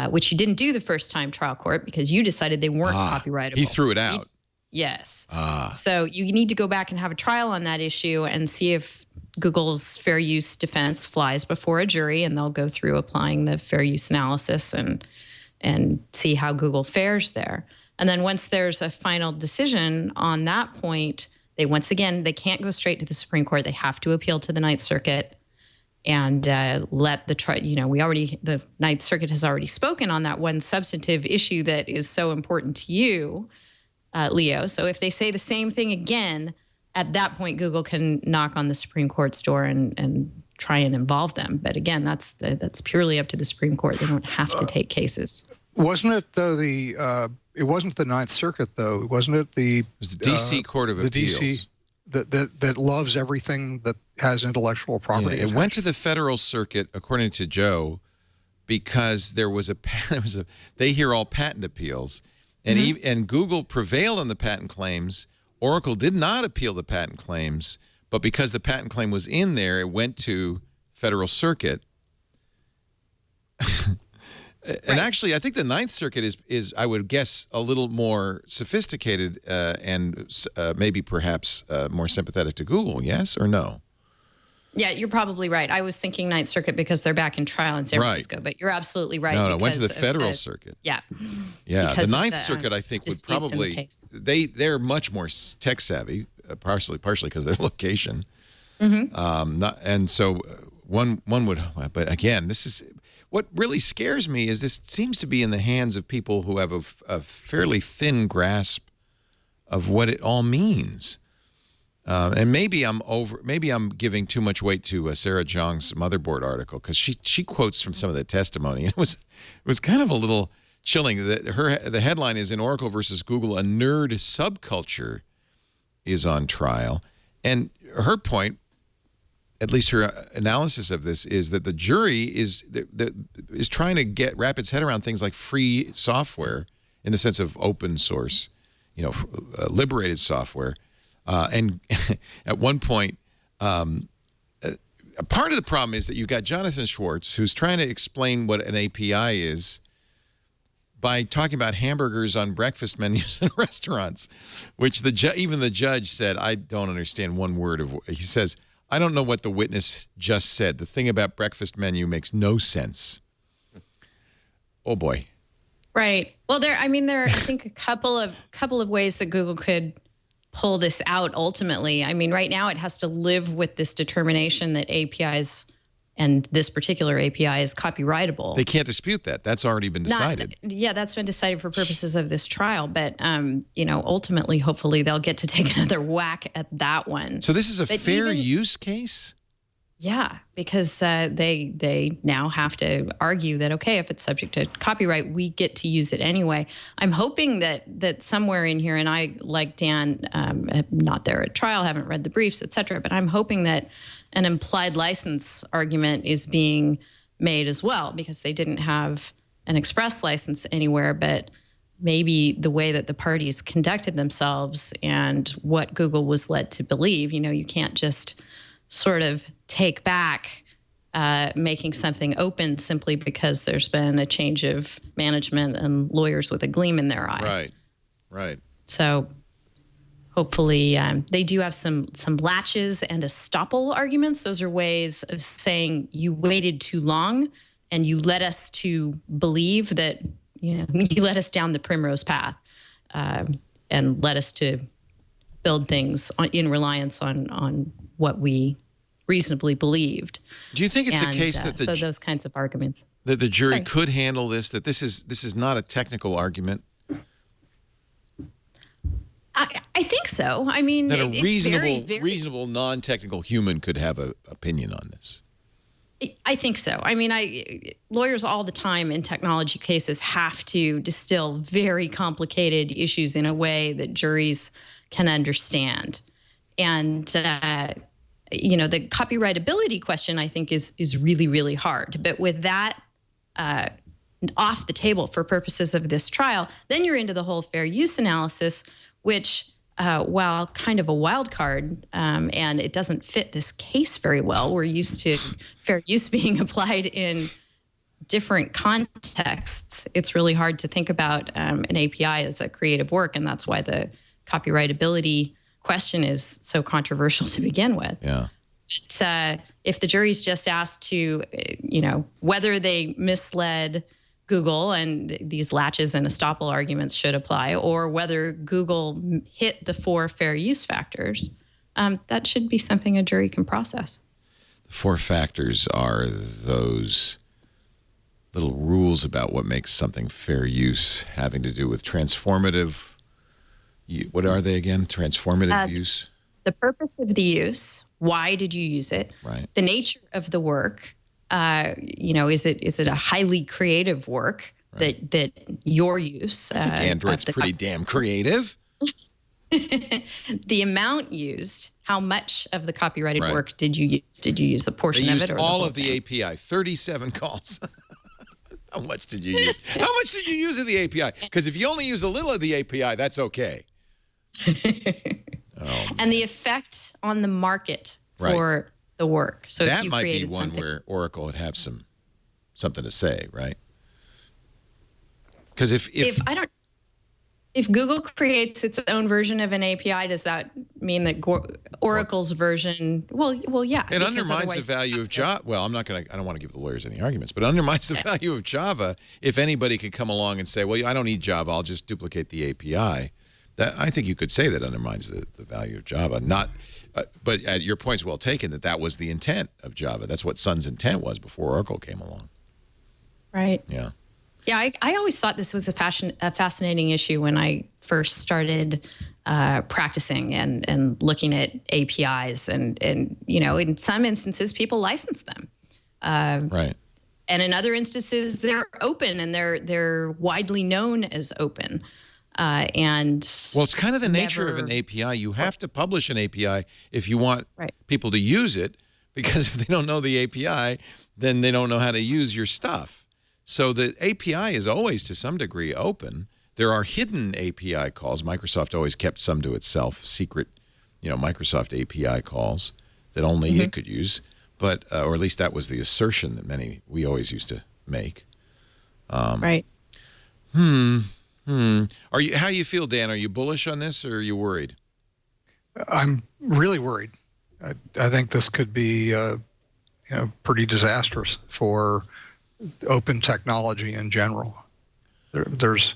which you didn't do the first time trial court because you decided they weren't copyrightable. He threw it out. Yes. So you need to go back and have a trial on that issue and see if Google's fair use defense flies before a jury, and they'll go through applying the fair use analysis and see how Google fares there. And then once there's a final decision on that point, they can't go straight to the Supreme Court. They have to appeal to the Ninth Circuit and let the Ninth Circuit has already spoken on that one substantive issue that is so important to you, Leo. So if they say the same thing again, at that point, Google can knock on the Supreme Court's door and try and involve them. But again, that's purely up to the Supreme Court. They don't have to take cases. Wasn't it though it wasn't the Ninth Circuit though? Wasn't it it was the D.C. Court of Appeals? DC that loves everything that has intellectual property. Yeah, it went to the Federal Circuit, according to Joe, because they hear all patent appeals, and and Google prevailed on the patent claims. Oracle did not appeal the patent claims, but because the patent claim was in there, it went to Federal Circuit. And actually, I think the Ninth Circuit is I would guess, a little more sophisticated and maybe perhaps more sympathetic to Google, yes or no? Yeah, you're probably right. I was thinking Ninth Circuit because they're back in trial in San Francisco, but you're absolutely right. No, went to the Federal Circuit. Yeah. Yeah, the Ninth Circuit, I think, would probably, they're much more tech savvy, partially because of their location. And so one would, but again, this is, what really scares me is this seems to be in the hands of people who have a fairly thin grasp of what it all means. And maybe I'm giving too much weight to Sarah Zhang's Motherboard article, because she quotes from some of the testimony, and it was kind of a little chilling. The headline is, "In Oracle versus Google, a nerd subculture is on trial," and her point, at least her analysis of this, is that the jury is trying to wrap its head around things like free software in the sense of open source, liberated software. And at one point, part of the problem is that you've got Jonathan Schwartz, who's trying to explain what an API is by talking about hamburgers on breakfast menus in restaurants, which even the judge said, I don't understand one word of. He says, I don't know what the witness just said. The thing about breakfast menu makes no sense. Oh boy. Right. Well, there are, I think, a couple of ways that Google could pull this out ultimately. I mean, right now it has to live with this determination that APIs and this particular API is copyrightable. They can't dispute that. That's already been decided. That's been decided for purposes of this trial. But, ultimately, hopefully, they'll get to take another whack at that one. So this is a fair use case? Yeah, because they now have to argue that, okay, if it's subject to copyright, we get to use it anyway. I'm hoping that somewhere in here, and I, like Dan, am not there at trial, haven't read the briefs, et cetera, but I'm hoping that an implied license argument is being made as well, because they didn't have an express license anywhere, but maybe the way that the parties conducted themselves and what Google was led to believe, you can't just sort of take back making something open simply because there's been a change of management and lawyers with a gleam in their eye. Right. So hopefully they do have some latches and estoppel arguments. Those are ways of saying you waited too long and you led us to believe that, you let us down the primrose path and led us to build things in reliance on what we reasonably believed. Do you think it's a case that so those kinds of arguments that the jury could handle this? That this is not a technical argument? I think so. I mean, that a reasonable non-technical human could have an opinion on this. I think so. I mean, lawyers all the time in technology cases have to distill very complicated issues in a way that juries can understand. And, the copyrightability question, I think, is really, really hard. But with that off the table for purposes of this trial, then you're into the whole fair use analysis, which, while kind of a wild card, and it doesn't fit this case very well, we're used to fair use being applied in different contexts. It's really hard to think about an API as a creative work, and that's why the copyrightability question is so controversial to begin with. Yeah. But if the jury's just asked to, whether they misled Google and these latches and estoppel arguments should apply, or whether Google hit the 4 fair use factors, that should be something a jury can process. The 4 factors are those little rules about what makes something fair use, having to do with transformative. What are they again? Transformative use? The purpose of the use. Why did you use it? Right. The nature of the work. Is it a highly creative work that your use? I think Android's pretty damn creative. The amount used. How much of the copyrighted work did you use? Did you use a portion of it, or all of the API? 37 calls. How much did you use? How much did you use of the API? Because if you only use a little of the API, that's okay. And the effect on the market for the work. So that if you might be one something where Oracle would have something to say, right? Because if Google creates its own version of an API, does that mean that Oracle's version? Well, yeah. It undermines the value of Java. Well, I don't want to give the lawyers any arguments, but it undermines the value of Java if anybody could come along and say, well, I don't need Java, I'll just duplicate the API. I think you could say that undermines the value of Java. But your point's well taken that was the intent of Java. That's what Sun's intent was before Oracle came along. Right. Yeah. Yeah, I always thought this was a fascinating issue when I first started practicing and looking at APIs. And in some instances, people license them. Right. And in other instances, they're open and they're widely known as open. Well, it's kind of the nature of an API. You have to publish an API if you want people to use it, because if they don't know the API, then they don't know how to use your stuff. So the API is always, to some degree, open. There are hidden API calls. Microsoft always kept some to itself, secret, Microsoft API calls that only it could use. But, or at least that was the assertion that we always used to make. Right. How do you feel, Dan? Are you bullish on this, or are you worried? I'm really worried. I think this could be, pretty disastrous for open technology in general. There's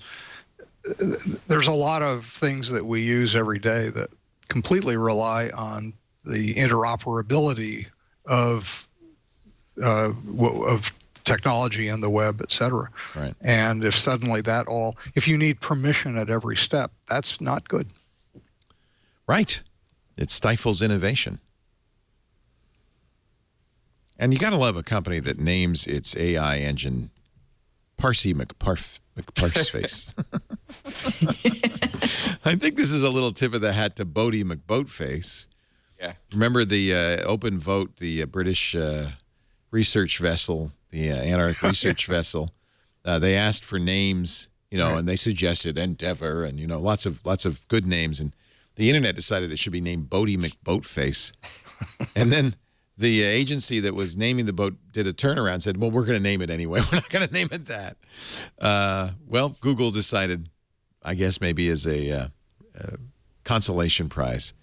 a lot of things that we use every day that completely rely on the interoperability of technology and the web, et cetera. Right. And if suddenly if you need permission at every step, that's not good. Right. It stifles innovation. And you got to love a company that names its AI engine Parsi McParseface. I think this is a little tip of the hat to Bodie McBoatface. Yeah. Remember the Open Vote, the British research vessel, the Antarctic research vessel? They asked for names, and they suggested Endeavor and, lots of good names. And the internet decided it should be named Bodie McBoatface. And then the agency that was naming the boat did a turnaround and said, well, we're going to name it anyway. We're not going to name it that. Well, Google decided, I guess maybe as a consolation prize,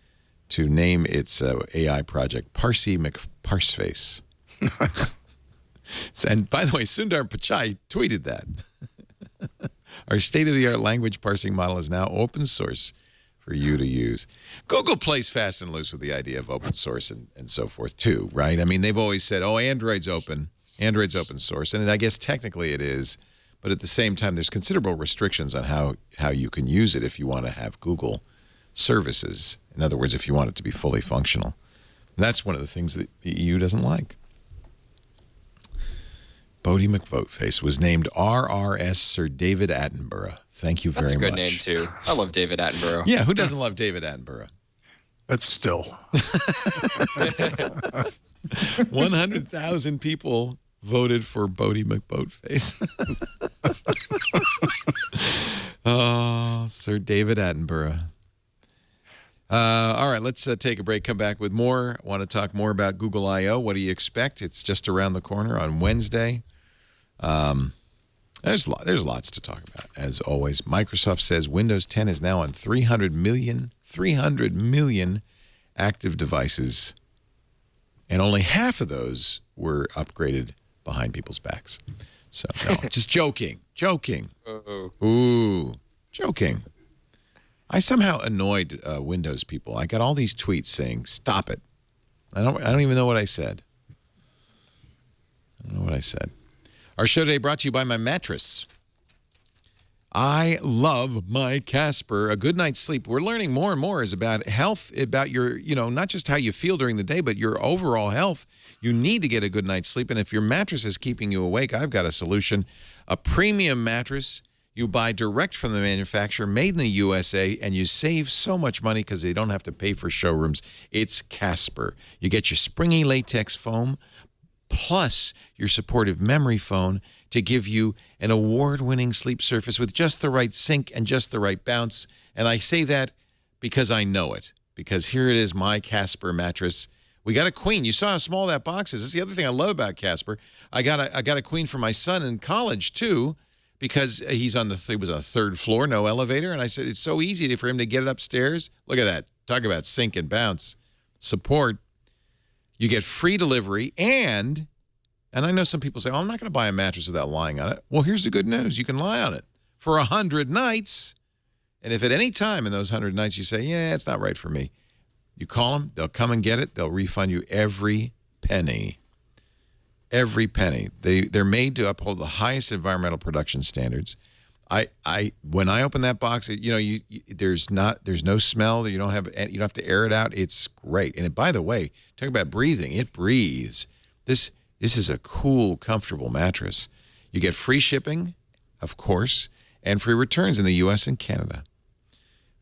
to name its AI project Parsi McParseface. And by the way, Sundar Pichai tweeted that. Our state-of-the-art language parsing model is now open source for you to use. Google plays fast and loose with the idea of open source and so forth too, right? I mean, they've always said, Android's open source, and I guess technically it is, but at the same time, there's considerable restrictions on how you can use it if you want to have Google services. In other words, if you want it to be fully functional. And that's one of the things that the EU doesn't like. Bodie McVoteface was named RRS Sir David Attenborough. Thank you very much. That's a good name, too. I love David Attenborough. Yeah, who doesn't love David Attenborough? That's still. 100,000 people voted for Bodie McVoteface. Oh, Sir David Attenborough. All right, let's take a break, come back with more. I want to talk more about Google I/O. What do you expect? It's just around the corner on Wednesday. There's lots to talk about, as always. Microsoft says Windows 10 is now on 300 million active devices, and only half of those were upgraded behind people's backs. So, no, just joking. Ooh, joking. I somehow annoyed Windows people. I got all these tweets saying, "Stop it." I don't even know what I said. Our show today brought to you by my mattress. I love my Casper. A good night's sleep. We're learning more and more is about health, about your, not just how you feel during the day, but your overall health. You need to get a good night's sleep. And if your mattress is keeping you awake, I've got a solution. A premium mattress you buy direct from the manufacturer, made in the USA, and you save so much money because they don't have to pay for showrooms. It's Casper. You get your springy latex foam, plus your supportive memory foam to give you an award-winning sleep surface with just the right sink and just the right bounce. And I say that because I know it, because here it is, my Casper mattress. We got a queen. You saw how small that box is. This is the other thing I love about Casper. I got a queen for my son in college, too, because he was on the third floor, no elevator. And I said, it's so easy for him to get it upstairs. Look at that. Talk about sink and bounce. Support. You get free delivery, and I know some people say, I'm not going to buy a mattress without lying on it. Well, here's the good news. You can lie on it for 100 nights. And if at any time in those 100 nights you say, yeah, it's not right for me, you call them, they'll come and get it. They'll refund you every penny. Every penny. They're made to uphold the highest environmental production standards. When I open that box, there's no smell. You don't have to air it out. It's great. And by the way, talk about breathing. It breathes. This is a cool, comfortable mattress. You get free shipping, of course, and free returns in the U.S. and Canada.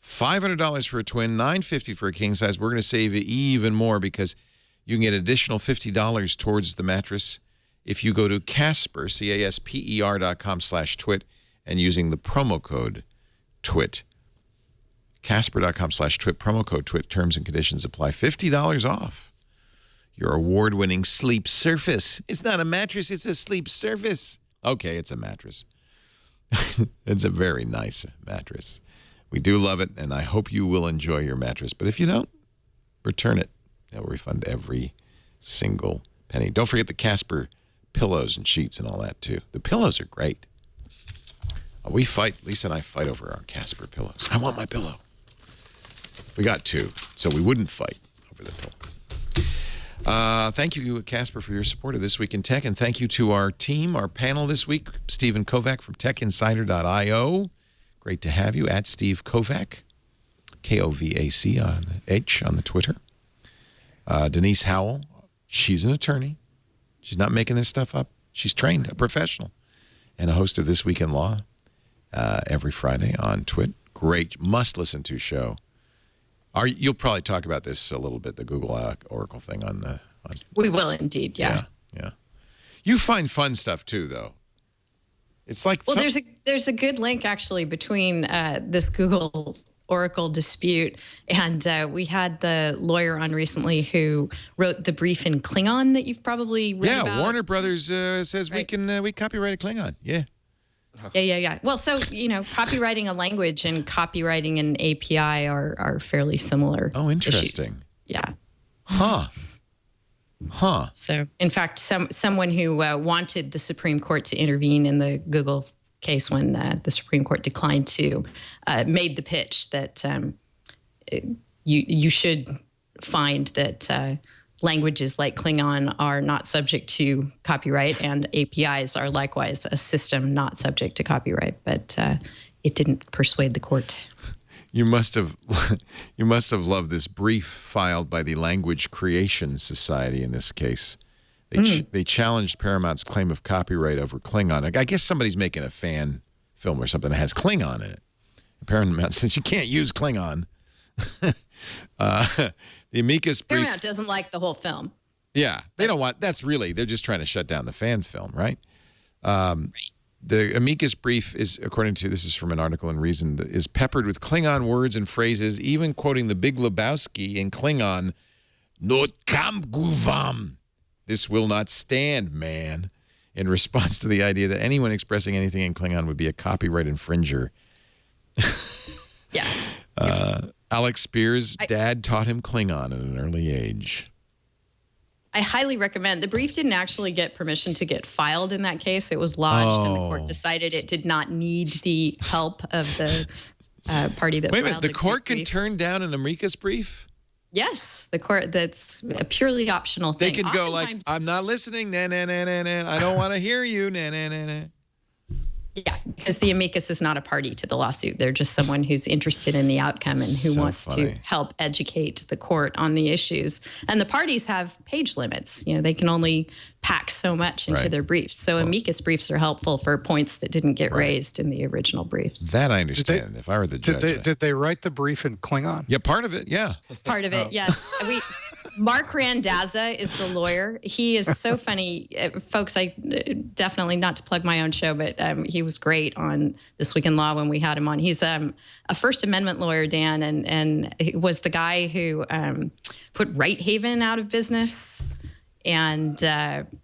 $500 for a twin, $950 for a king size. We're going to save you even more because you can get additional $50 towards the mattress if you go to Casper, CASPER.com/twit, and using the promo code TWIT. Casper.com/twit, promo code TWIT. Terms and conditions apply. $50 off your award-winning sleep surface. It's not a mattress, it's a sleep surface. Okay, it's a mattress. It's a very nice mattress. We do love it, and I hope you will enjoy your mattress. But if you don't, return it. They'll refund every single penny. Don't forget the Casper pillows and sheets and all that, too. The pillows are great. We fight. Lisa and I fight over our Casper pillows. I want my pillow. We got two, so we wouldn't fight over the pillow. Thank you, Casper, for your support of This Week in Tech, and thank you to our team, our panel this week, Stephen Kovach from TechInsider.io. Great to have you, at Steve Kovach, K-O-V-A-C on the H on the Twitter. Denise Howell, she's an attorney. She's not making this stuff up. She's trained, a professional, and a host of This Week in Law every Friday on Twit. Great, must-listen-to show. You'll probably talk about this a little bit, the Google Oracle thing on. We will indeed, yeah. You find fun stuff too, though. It's like there's a good link actually between this Google Oracle dispute and we had the lawyer on recently who wrote the brief in Klingon that you've probably read about. Yeah, Warner Brothers says we copyrighted Klingon. Yeah. Yeah. Well, so, copywriting a language and copywriting an API are fairly similar. Oh, interesting. Issues. Yeah. Huh. So, in fact, someone who wanted the Supreme Court to intervene in the Google case when the Supreme Court declined to, made the pitch that you should find that languages like Klingon are not subject to copyright, and APIs are likewise a system not subject to copyright. But it didn't persuade the court. You must have loved this brief filed by the Language Creation Society in this case. They challenged Paramount's claim of copyright over Klingon. I guess somebody's making a fan film or something that has Klingon in it. Paramount says you can't use Klingon. The amicus brief. Paramount doesn't like the whole film. Yeah, they don't want. They're just trying to shut down the fan film, right? The amicus brief is, this is from an article in Reason, is peppered with Klingon words and phrases, even quoting the Big Lebowski in Klingon, "Not kam guvam." This will not stand, man. In response to the idea that anyone expressing anything in Klingon would be a copyright infringer. Yes. Alex Spears' dad taught him Klingon at an early age. I highly recommend. The brief didn't actually get permission to get filed in that case. It was lodged, and the court decided it did not need the help of the party that filed. Wait a minute, the court can turn down an amicus brief? Yes, the court. That's a purely optional thing. They could go like, "I'm not listening, nah, nah, nah, nah, nah. I don't want to hear you, nah, nah, nah, nah." Yeah, because the amicus is not a party to the lawsuit. They're just someone who's interested in the outcome and who wants to help educate the court on the issues. And the parties have page limits. They can only pack so much into their briefs. So amicus briefs are helpful for points that didn't get raised in the original briefs. That I understand. If I were the judge. Did they write the brief in Klingon? Yeah, part of it, yeah. Part of it, yes. Mark Randazza is the lawyer. He is so funny. Folks, I definitely, not to plug my own show, but he was great on This Week in Law when we had him on. He's a First Amendment lawyer, Dan, and he was the guy who put Right Haven out of business and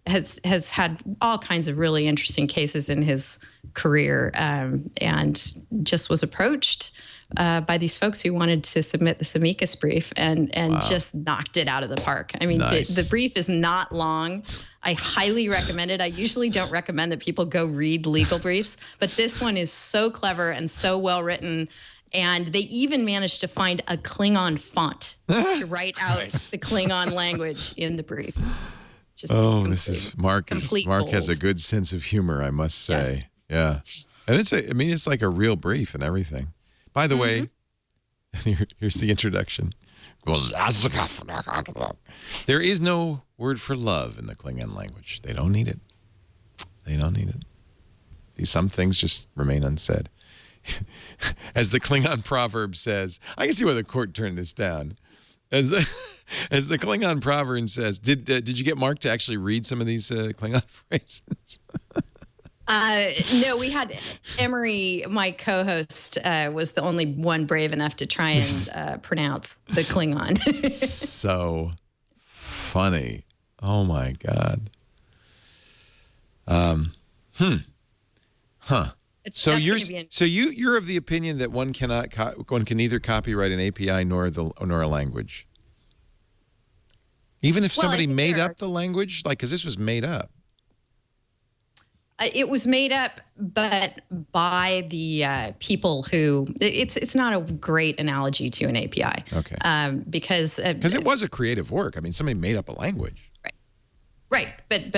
has had all kinds of really interesting cases in his career, and just was approached by these folks who wanted to submit this amicus brief and just knocked it out of the park. I mean, the brief is not long. I highly recommend it. I usually don't recommend that people go read legal briefs, but this one is so clever and so well written. And they even managed to find a Klingon font to write out the Klingon language in the brief. It's just this is Mark has a good sense of humor, I must say. Yes. Yeah. And it's like a real brief and everything. By the way, here's the introduction. There is no word for love in the Klingon language. They don't need it. Some things just remain unsaid. As the Klingon proverb says, I can see why the court turned this down. As the Klingon proverb says, did you get Mark to actually read some of these Klingon phrases? No, we had Emery, my co-host, was the only one brave enough to try and pronounce the Klingon. So funny. Oh, my God. So you're of the opinion that one can neither copyright an API nor a language, even if somebody made up the language, because this was made up. It was made up, but by the people who it's not a great analogy to an API. Okay. Because it was a creative work. I mean, somebody made up a language. Right, but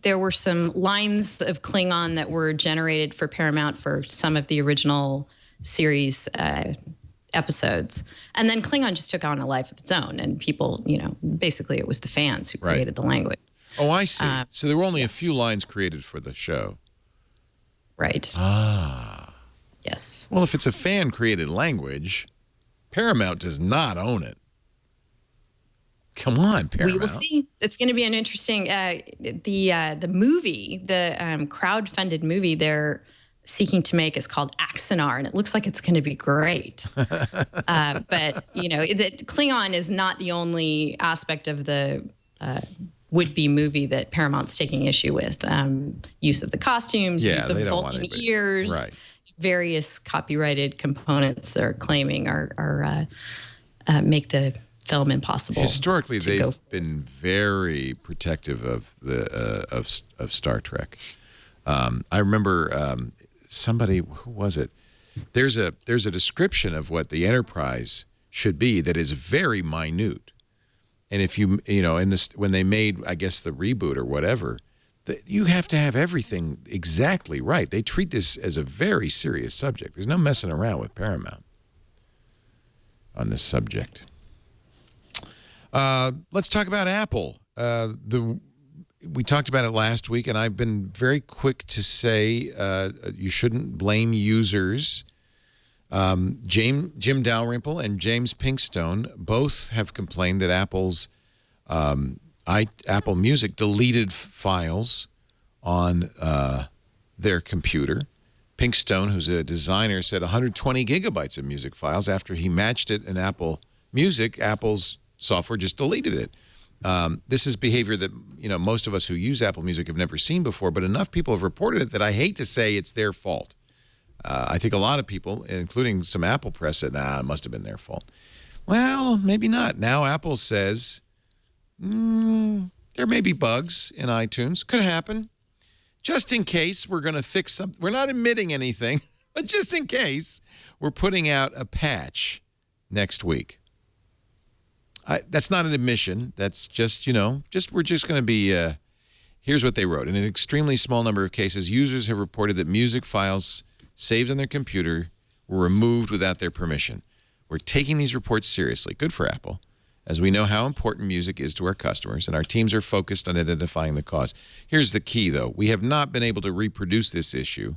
there were some lines of Klingon that were generated for Paramount for some of the original series episodes, and then Klingon just took on a life of its own, and people, basically it was the fans who created the language. Oh, I see. So there were only a few lines created for the show. Right. Ah. Yes. Well, if it's a fan-created language, Paramount does not own it. Come on, Paramount. We will see. It's going to be an interesting. The movie, the crowd-funded movie they're seeking to make is called Axanar, and it looks like it's going to be great. But the Klingon is not the only aspect of the would-be movie that Paramount's taking issue with. Use of the costumes, use of folding ears, various copyrighted components they're claiming are make the film impossible. Historically, they've been very protective of of Star Trek. I remember somebody, who was it? There's a description of what the Enterprise should be that is very minute. And if when they made, I guess, the reboot or whatever, you have to have everything exactly right. They treat this as a very serious subject. There's no messing around with Paramount on this subject. Let's talk about Apple. The we talked about it last week, and I've been very quick to say you shouldn't blame users. Jim Dalrymple and James Pinkstone both have complained that Apple's Apple Music deleted files on their computer. Pinkstone, who's a designer, said 120 gigabytes of music files. After he matched it in Apple Music, Apple's software just deleted it. This is behavior that most of us who use Apple Music have never seen before, but enough people have reported it that I hate to say it's their fault. I think a lot of people, including some Apple press, said, it must have been their fault. Well, maybe not. Now Apple says there may be bugs in iTunes. Could happen. Just in case, we're going to fix something. We're not admitting anything, but just in case, we're putting out a patch next week. That's not an admission. That's just, we're just going to be, here's what they wrote. In an extremely small number of cases, users have reported that music files saved on their computer were removed without their permission. We're taking these reports seriously. Good for Apple, as we know how important music is to our customers, and our teams are focused on identifying the cause. Here's the key, though. We have not been able to reproduce this issue,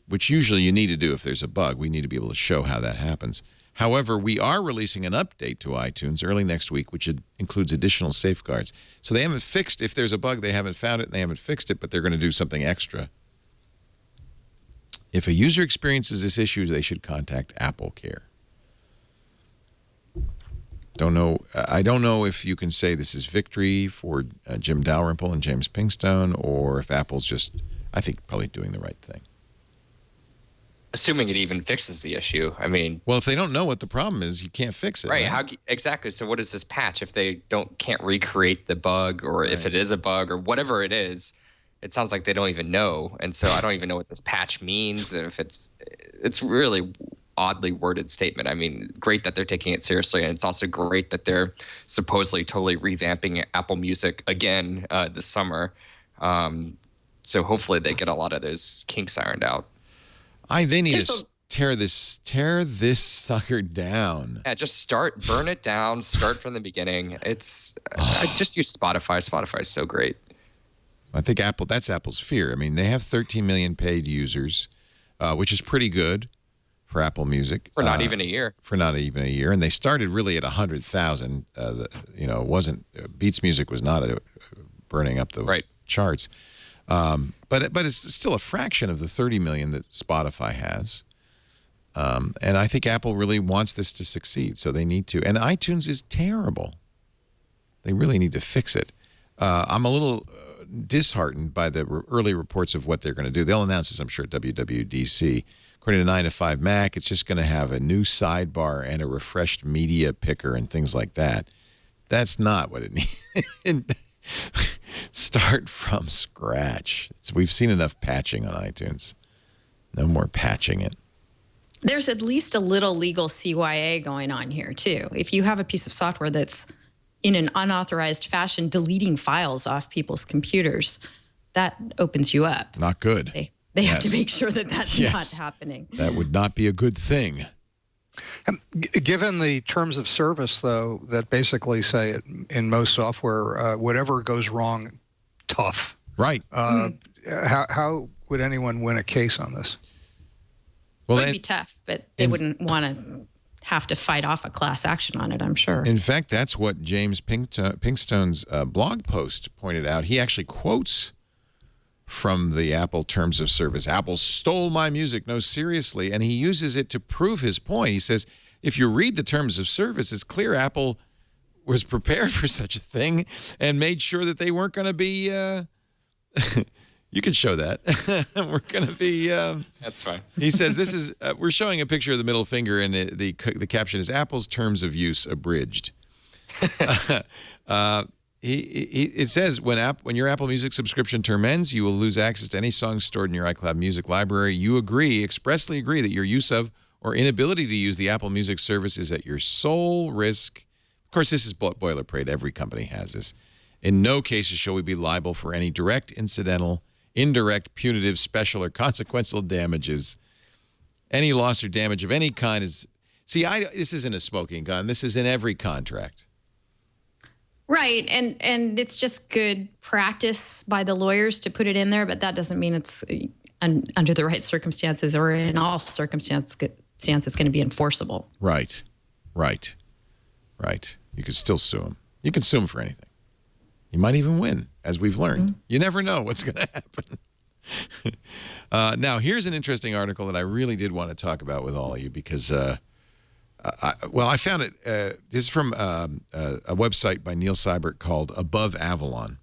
which usually you need to do if there's a bug. We need to be able to show how that happens. However, we are releasing an update to iTunes early next week, which includes additional safeguards. So they haven't fixed, if there's a bug, they haven't found it, and they haven't fixed it, but they're going to do something extra. If a user experiences this issue, they should contact Apple Care. I don't know if you can say this is victory for Jim Dalrymple and James Pinkstone, or if Apple's just, I think, probably doing the right thing. Assuming it even fixes the issue. I mean, well, if they don't know what the problem is, you can't fix it. Right. Exactly. So what is this patch if they can't recreate the bug, or if it is a bug, or whatever it is? It sounds like they don't even know, and so I don't even know what this patch means. If it's really oddly worded statement. I mean, great that they're taking it seriously, and it's also great that they're supposedly totally revamping Apple Music again this summer. So hopefully they get a lot of those kinks ironed out. They need to tear this sucker down. Yeah, just burn it down, start from the beginning. I just use Spotify. Spotify is so great. I think that's Apple's fear. I mean, they have 13 million paid users, which is pretty good for Apple Music. For not even a year. And they started really at 100,000. It wasn't, Beats Music was not burning up the charts. But it's still a fraction of the 30 million that Spotify has. And I think Apple really wants this to succeed, so they need to. And iTunes is terrible. They really need to fix it. I'm a little disheartened by the early reports of what they're going to do. They'll announce this, I'm sure, at WWDC. According to 9 to 5 Mac, it's just going to have a new sidebar and a refreshed media picker and things like that. That's not what it needs. Start from scratch. We've seen enough patching on iTunes. No more patching it. There's at least a little legal CYA going on here, too. If you have a piece of software that's in an unauthorized fashion deleting files off people's computers, that opens you up. Not good. They have to make sure that that's not happening. That would not be a good thing. Given the terms of service, though, that basically say in most software, whatever goes wrong, tough. Right. How would anyone win a case on this? Well, it would be tough, but they wouldn't want to have to fight off a class action on it, I'm sure. In fact, that's what James Pinkstone's blog post pointed out. He actually quotes from the Apple terms of service. Apple stole my music. No, seriously. And he uses it to prove his point. He says, if you read the terms of service, it's clear Apple was prepared for such a thing and made sure that they weren't going to be... You can show that. We're going to be... That's fine. He says, this is... we're showing a picture of the middle finger, and the caption is, Apple's terms of use abridged. It says, when your Apple Music subscription term ends, you will lose access to any songs stored in your iCloud Music library. You expressly agree that your use of or inability to use the Apple Music service is at your sole risk. Of course, this is boilerplate. Every company has this. In no cases shall we be liable for any direct, incidental, indirect, punitive, special, or consequential damages. Any loss or damage of any kind is... See, this isn't a smoking gun. This is in every contract. Right, and it's just good practice by the lawyers to put it in there, but that doesn't mean it's under the right circumstances or in all circumstances going to be enforceable. Right. You could still sue him. You can sue him for anything. You might even win, as we've learned. You never know what's going to happen. Now, here's an interesting article that I really did want to talk about with all of you because, I found it. This is from a website by Neil Seibert called Above Avalon.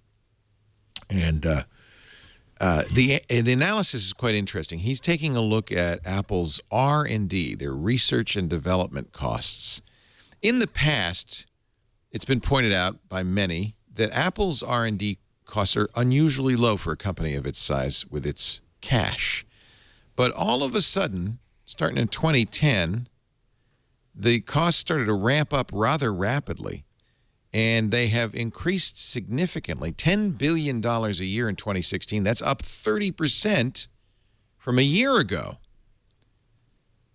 And the analysis is quite interesting. He's taking a look at Apple's R&D, their research and development costs. In the past, it's been pointed out by many that Apple's R&D costs are unusually low for a company of its size with its cash. But all of a sudden, starting in 2010, the costs started to ramp up rather rapidly, and they have increased significantly. $10 billion a year in 2016. That's up 30% from a year ago.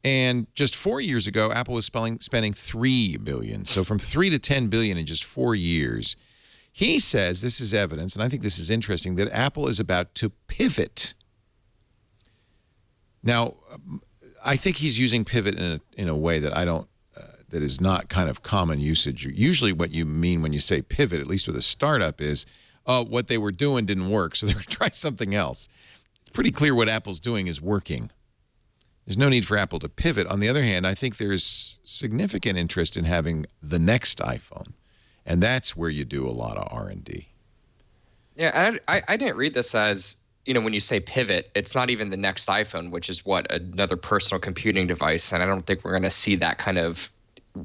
And just 4 years ago, Apple was spending $3 billion. So from $3 to $10 billion in just 4 years. He says this is evidence, and I think this is interesting, that Apple is about to pivot. Now, I think he's using pivot in a way that I don't, that is not kind of common usage. Usually what you mean when you say pivot, at least with a startup, is what they were doing didn't work, so they're going to try something else. It's pretty clear what Apple's doing is working. There's no need for Apple to pivot. On the other hand, I think there's significant interest in having the next iPhone, and that's where you do a lot of R&D. Yeah, I didn't read this as, when you say pivot, it's not even the next iPhone, which is another personal computing device, and I don't think we're going to see that kind of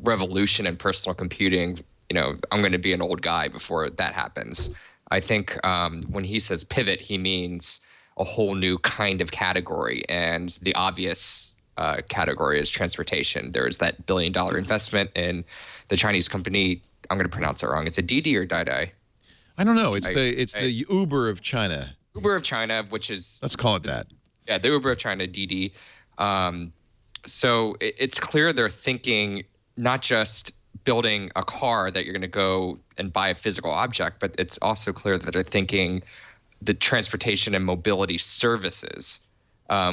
revolution in personal computing. I'm going to be an old guy before that happens. I think when he says pivot, he means a whole new kind of category, and the obvious category is transportation. There's that $1 billion investment in the Chinese company. I'm going to pronounce it wrong. Is it Didi or Didi? I don't know. It's the Uber of China. Uber of China, which is, let's call it that. Yeah, the Uber of China, Didi. So it's clear they're thinking not just building a car that you're going to go and buy a physical object, but it's also clear that they're thinking the transportation and mobility services,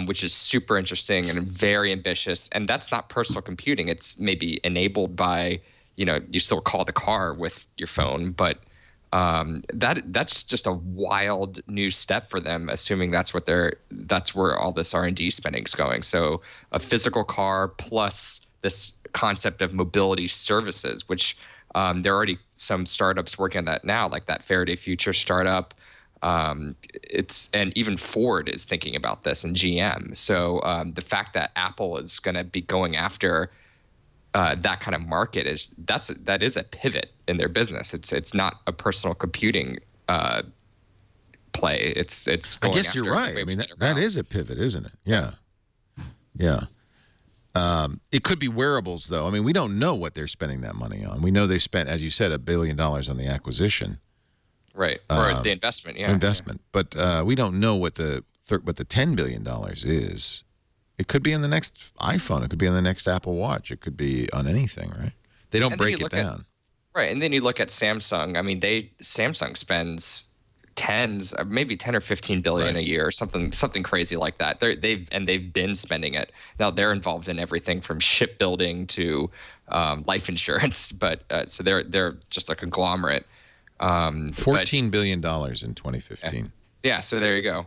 which is super interesting and very ambitious. And that's not personal computing. It's maybe enabled by, you still call the car with your phone, but that's just a wild new step for them, assuming that's where all this R&D spending is going. So a physical car plus this concept of mobility services, which there are already some startups working on that now, like that Faraday Future startup. And even Ford is thinking about this, and GM. So the fact that Apple is going to be going after that kind of market that is a pivot in their business. It's not a personal computing play. It's going I guess you're right. I mean, that is a pivot, isn't it? Yeah. It could be wearables, though. I mean, we don't know what they're spending that money on. We know they spent, as you said, $1 billion on the acquisition. Right, or the investment, yeah. Investment, but we don't know what the $10 billion is. It could be in the next iPhone. It could be on the next Apple Watch. It could be on anything, right? They don't break it down. Right, and then you look at Samsung. I mean, Samsung spends maybe 10 or 15 billion a year, something crazy like that. They've been spending it. Now they're involved in everything from shipbuilding to life insurance, but so they're just a conglomerate. $14 billion in 2015. Yeah, so there you go.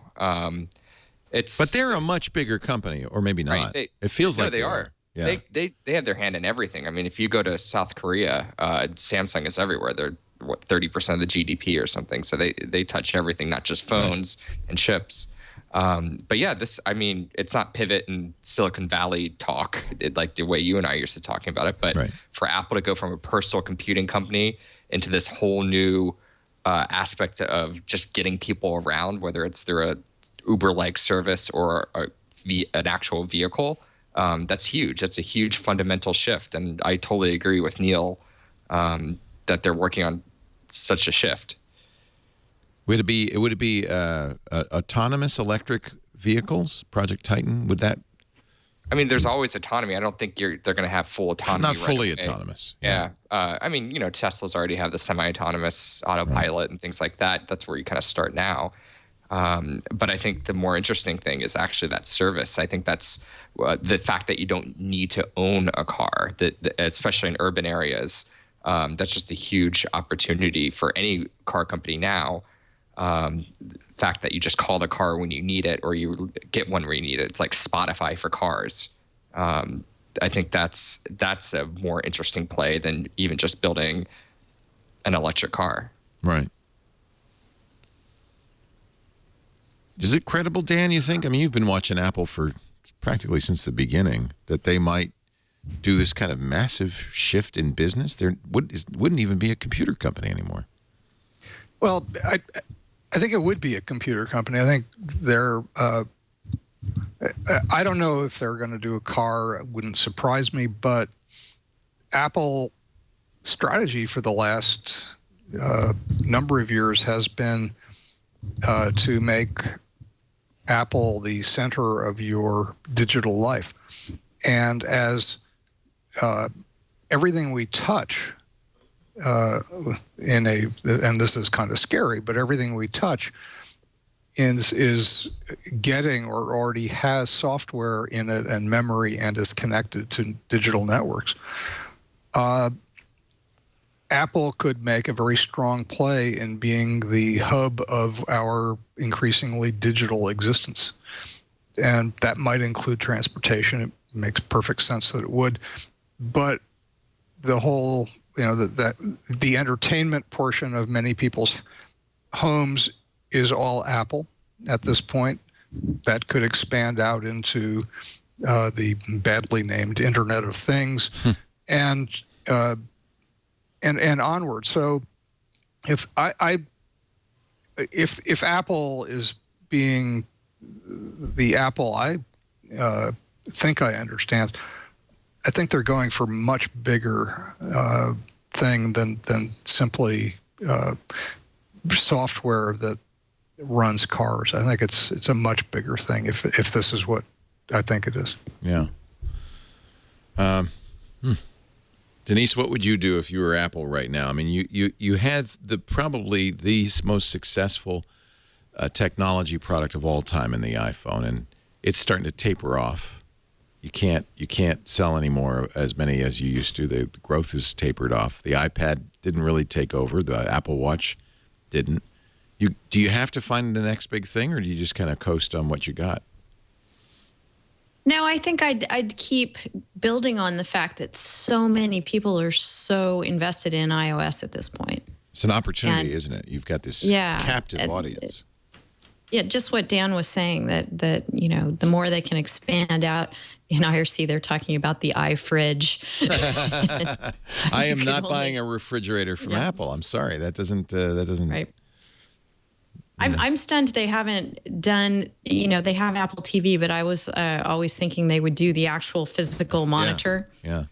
But they're a much bigger company, or maybe not. Right. It feels like they are. Yeah. They have their hand in everything. I mean, if you go to South Korea, Samsung is everywhere. They're 30% of the GDP or something. So they touch everything, not just phones and chips. But yeah, it's not pivot and Silicon Valley talk, like the way you and I used to talking about it. But for Apple to go from a personal computing company into this whole new aspect of just getting people around, whether it's through a Uber-like service or an actual vehicle, that's huge. That's a huge fundamental shift. And I totally agree with Neil that they're working on such a shift. Would it be autonomous electric vehicles, Project Titan? Would that I mean, there's always autonomy. I don't think they're going to have full autonomy. Not fully autonomous. Yeah. I mean, Tesla's already have the semi-autonomous autopilot and things like that. That's where you kind of start now. But I think the more interesting thing is actually that service. I think that's the fact that you don't need to own a car, that especially in urban areas. That's just a huge opportunity for any car company now. The fact that you just call the car when you need it, or you get one where you need it. It's like Spotify for cars. I think that's a more interesting play than even just building an electric car. Right. Is it credible, Dan, you think? I mean, you've been watching Apple for practically since the beginning, that they might do this kind of massive shift in business? There wouldn't even be a computer company anymore. Well, I think it would be a computer company. I think they're I don't know if they're going to do a car. It wouldn't surprise me, but Apple strategy for the last number of years has been to make Apple the center of your digital life. And as everything we touch and this is kind of scary, but everything we touch is getting or already has software in it and memory and is connected to digital networks. Apple could make a very strong play in being the hub of our increasingly digital existence. And that might include transportation. It makes perfect sense that it would. But the whole, the entertainment portion of many people's homes is all Apple at this point. That could expand out into the badly named Internet of Things and onward. So if if Apple is being the Apple I think I understand, I think they're going for much bigger thing than simply software that runs cars. I think it's a much bigger thing if this is what I think it is. Yeah. Denise, what would you do if you were Apple right now? I mean, you had probably the most successful technology product of all time in the iPhone, and it's starting to taper off. You can't sell anymore as many as you used to. The growth has tapered off. The iPad didn't really take over. The Apple Watch didn't. Do you have to find the next big thing, or do you just kind of coast on what you got? No, I think I'd keep building on the fact that so many people are so invested in iOS at this point. It's an opportunity, isn't it? You've got this captive audience. Yeah, just what Dan was saying, that the more they can expand out. In IRC, they're talking about the iFridge. I am not buying a refrigerator from Apple. I'm sorry, that doesn't. Right. I'm stunned they haven't done. They have Apple TV, but I was always thinking they would do the actual physical monitor. Yeah.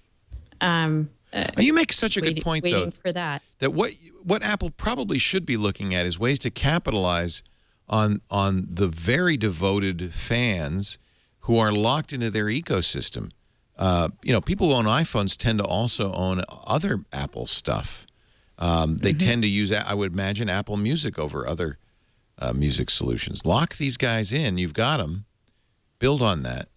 You make such a good point, waiting though. For that. That what Apple probably should be looking at is ways to capitalize on the very devoted fans who are locked into their ecosystem. People who own iPhones tend to also own other Apple stuff. They tend to use, I would imagine, Apple Music over other music solutions. Lock these guys in. You've got them. Build on that.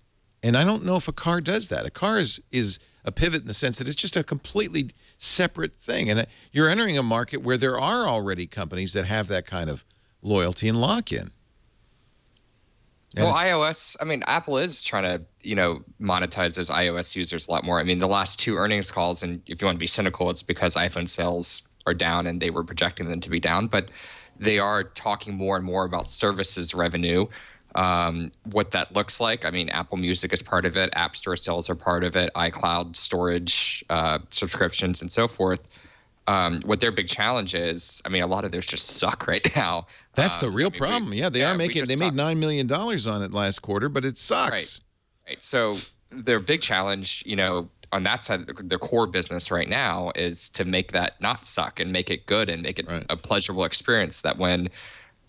And I don't know if a car does that. A car is a pivot in the sense that it's just a completely separate thing. And you're entering a market where there are already companies that have that kind of loyalty and lock-in. Well, iOS, I mean, Apple is trying to, monetize those iOS users a lot more. I mean, the last two earnings calls, and if you want to be cynical, it's because iPhone sales are down and they were projecting them to be down. But they are talking more and more about services revenue, what that looks like. I mean, Apple Music is part of it. App Store sales are part of it. iCloud storage, subscriptions, and so forth. What their big challenge is, I mean, a lot of those just suck right now. That's the real problem. They are making. They made $9 million on it last quarter, but it sucks. Right. So their big challenge, on that side, their core business right now is to make that not suck and make it good and make it a pleasurable experience. That when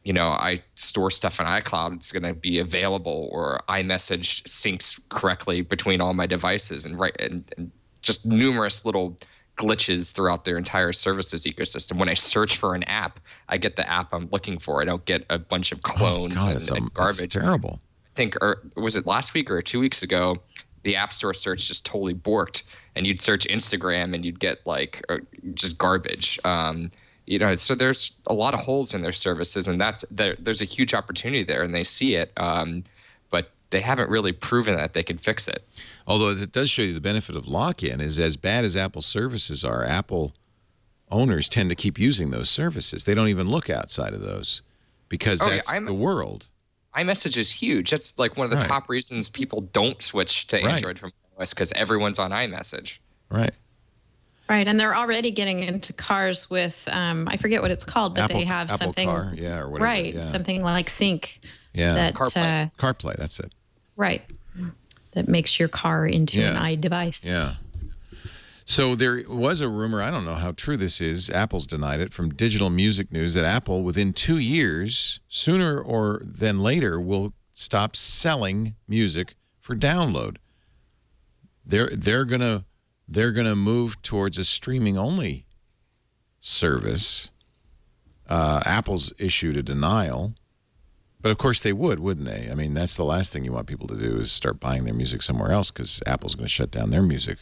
I store stuff in iCloud, it's going to be available, or iMessage syncs correctly between all my devices, and just numerous little glitches throughout their entire services ecosystem. When I search for an app, I get the app I'm looking for. I don't get a bunch of clones and garbage. That's terrible. I think, was it last week or 2 weeks ago, the App Store search just totally borked, and you'd search Instagram and you'd get just garbage. So there's a lot of holes in their services, and there's a huge opportunity there, and they see it, but they haven't really proven that they can fix it. Although it does show you the benefit of lock-in is, as bad as Apple services are, Apple owners tend to keep using those services. They don't even look outside of those because that's the world. iMessage is huge. That's like one of the top reasons people don't switch to Android from iOS, because everyone's on iMessage. Right. Right, and they're already getting into cars with, I forget what it's called, but they have something. Apple Car, or whatever. Right, something like Sync. Yeah, CarPlay. CarPlay, that's it. Right, that makes your car into an iDevice. Yeah. So there was a rumor, I don't know how true this is, Apple's denied it, from Digital Music News, that Apple, within 2 years, sooner or than later, will stop selling music for download. They're gonna move towards a streaming-only service. Apple's issued a denial, but of course they would, wouldn't they? I mean, that's the last thing you want people to do is start buying their music somewhere else, because Apple's going to shut down their music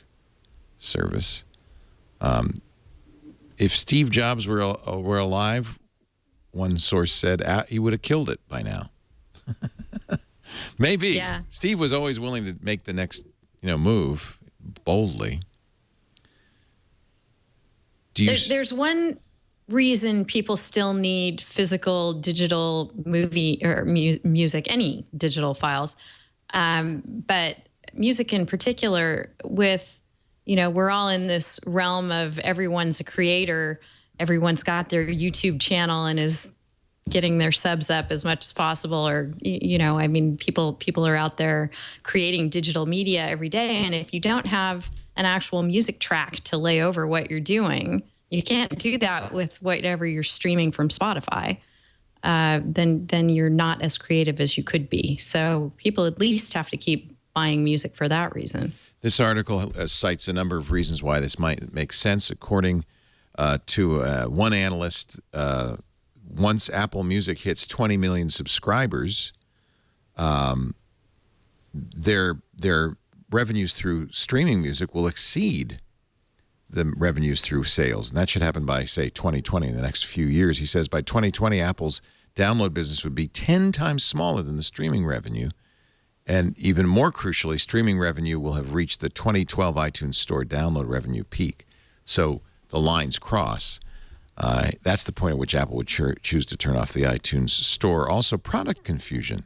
service. If Steve Jobs were alive, one source said he would have killed it by now. Maybe. Yeah. Steve was always willing to make the next, move boldly. There's one reason people still need physical, digital movie or music, any digital files, but music in particular. With we're all in this realm of everyone's a creator, everyone's got their YouTube channel and is getting their subs up as much as possible, or people are out there creating digital media every day, and if you don't have an actual music track to lay over what you're doing, you can't do that with whatever you're streaming from Spotify. Then you're not as creative as you could be. So people at least have to keep buying music for that reason. This article cites a number of reasons why this might make sense. According to one analyst, once Apple Music hits 20 million subscribers, their revenues through streaming music will exceed the revenues through sales. And that should happen by, say, 2020, in the next few years. He says by 2020, Apple's download business would be 10 times smaller than the streaming revenue. And even more crucially, streaming revenue will have reached the 2012 iTunes Store download revenue peak. So the lines cross. That's the point at which Apple would choose to turn off the iTunes Store. Also, product confusion.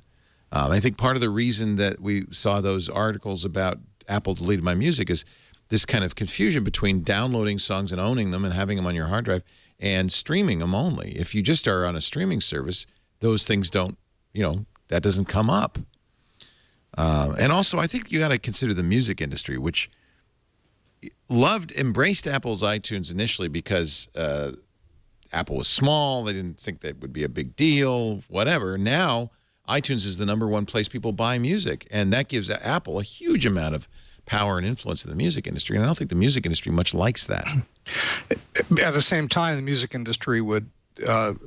I think part of the reason that we saw those articles about Apple deleted my music is this kind of confusion between downloading songs and owning them and having them on your hard drive and streaming them only. If you just are on a streaming service, those things don't, that doesn't come up. And also, I think you got to consider the music industry, which embraced Apple's iTunes initially because Apple was small. They didn't think that would be a big deal, whatever. Now, iTunes is the #1 place people buy music, and that gives Apple a huge amount of power and influence in the music industry, and I don't think the music industry much likes that. At the same time, the music industry would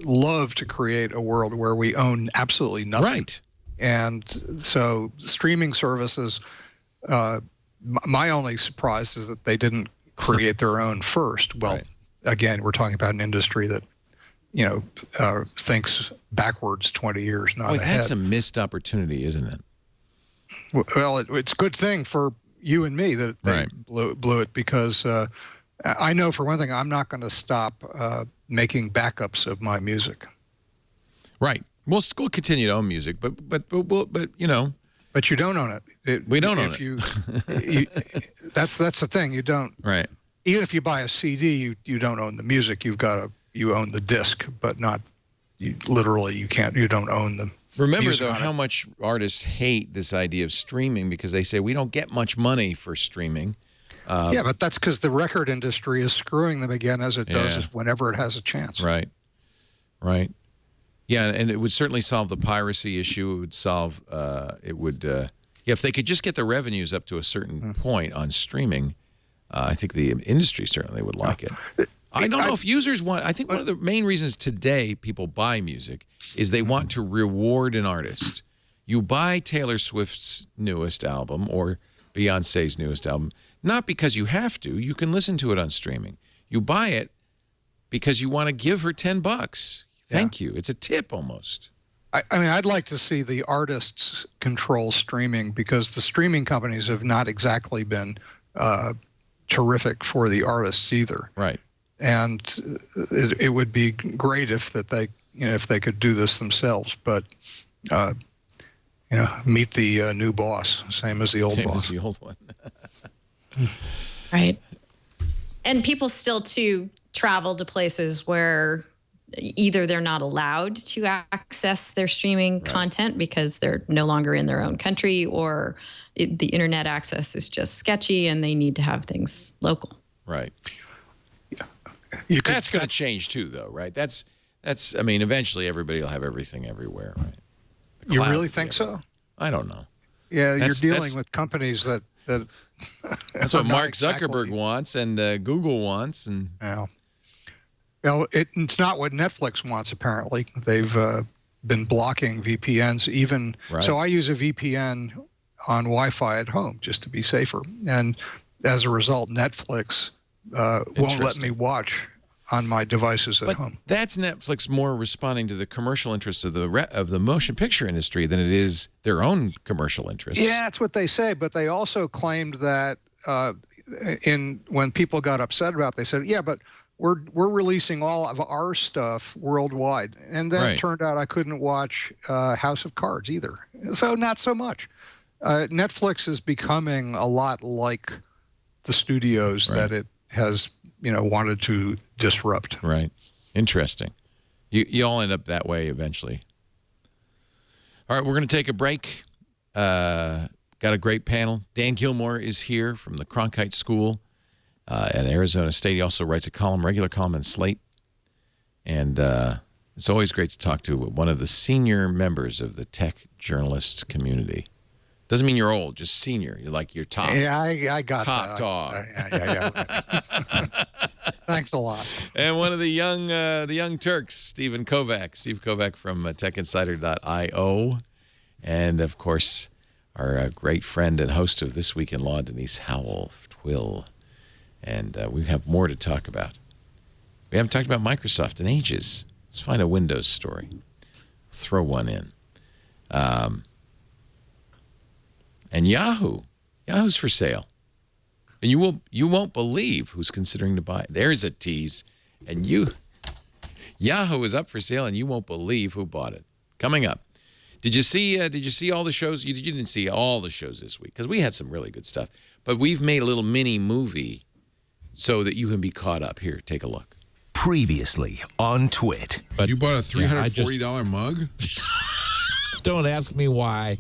love to create a world where we own absolutely nothing. Right. And so streaming services, my only surprise is that they didn't create their own first. Well, again, we're talking about an industry that, thinks backwards 20 years, not ahead. That's a missed opportunity, isn't it? Well, it's a good thing for you and me that they blew it, because I know for one thing, I'm not going to stop making backups of my music. Right. We'll continue to own music, but you know. But you don't own it. We don't own it. That's the thing. You don't. Right. Even if you buy a CD, you don't own the music. You own the disc, but not. You don't own them. Remember, though, how much artists hate this idea of streaming because they say we don't get much money for streaming. Yeah, but that's because the record industry is screwing them again, as it does whenever it has a chance. Right. Right. Yeah, and it would certainly solve the piracy issue. It would solve, if they could just get the revenues up to a certain point on streaming, I think the industry certainly would like it. I don't know if users want, I think one of the main reasons today people buy music is they want to reward an artist. You buy Taylor Swift's newest album or Beyonce's newest album, not because you have to, you can listen to it on streaming. You buy it because you want to give her $10. Thank you. It's a tip almost. I mean, I'd like to see the artists control streaming, because the streaming companies have not exactly been terrific for the artists either. Right. And it would be great if they could do this themselves. But meet the new boss, same as the old boss. Same as the old one. Right. And people still too travel to places where either they're not allowed to access their streaming content because they're no longer in their own country, or the internet access is just sketchy and they need to have things local. Right. Yeah. That's going to change too, though, right? That's. I mean, eventually everybody will have everything everywhere, right? You really think so? I don't know. Yeah, you're dealing with companies that that's what Mark Zuckerberg wants and Google wants, and it's not what Netflix wants. Apparently, they've been blocking VPNs. Even so, I use a VPN on Wi-Fi at home just to be safer, and as a result, Netflix won't let me watch on my devices at home. That's Netflix more responding to the commercial interests of the motion picture industry than it is their own commercial interests. Yeah, that's what they say. But they also claimed that when people got upset about it, they said, "Yeah, but we're releasing all of our stuff worldwide." And then it turned out I couldn't watch House of Cards either. So not so much. Netflix is becoming a lot like the studios that it has wanted to disrupt. Right. Interesting. You all end up that way eventually. All right, we're going to take a break. Got a great panel. Dan Gillmor is here from the Cronkite School at Arizona State. He also writes a regular column in Slate. And it's always great to talk to one of the senior members of the tech journalists community. Doesn't mean you're old, just senior. You're top. Yeah, I got top that. dog. Yeah. Thanks a lot. And one of the young Turks, Steve Kovach from TechInsider.io, and of course our great friend and host of This Week in Law, Denise Howell, Twill. And we have more to talk about. We haven't talked about Microsoft in ages. Let's find a Windows story. Throw one in. And Yahoo's for sale. And you won't believe who's considering to buy it. There's a tease. And Yahoo is up for sale, and you won't believe who bought it. Coming up. Did you see all the shows? You didn't see all the shows this week, because we had some really good stuff. But we've made a little mini movie so that you can be caught up. Here, take a look. Previously on Twit. But you bought a $340 mug? Don't ask me why.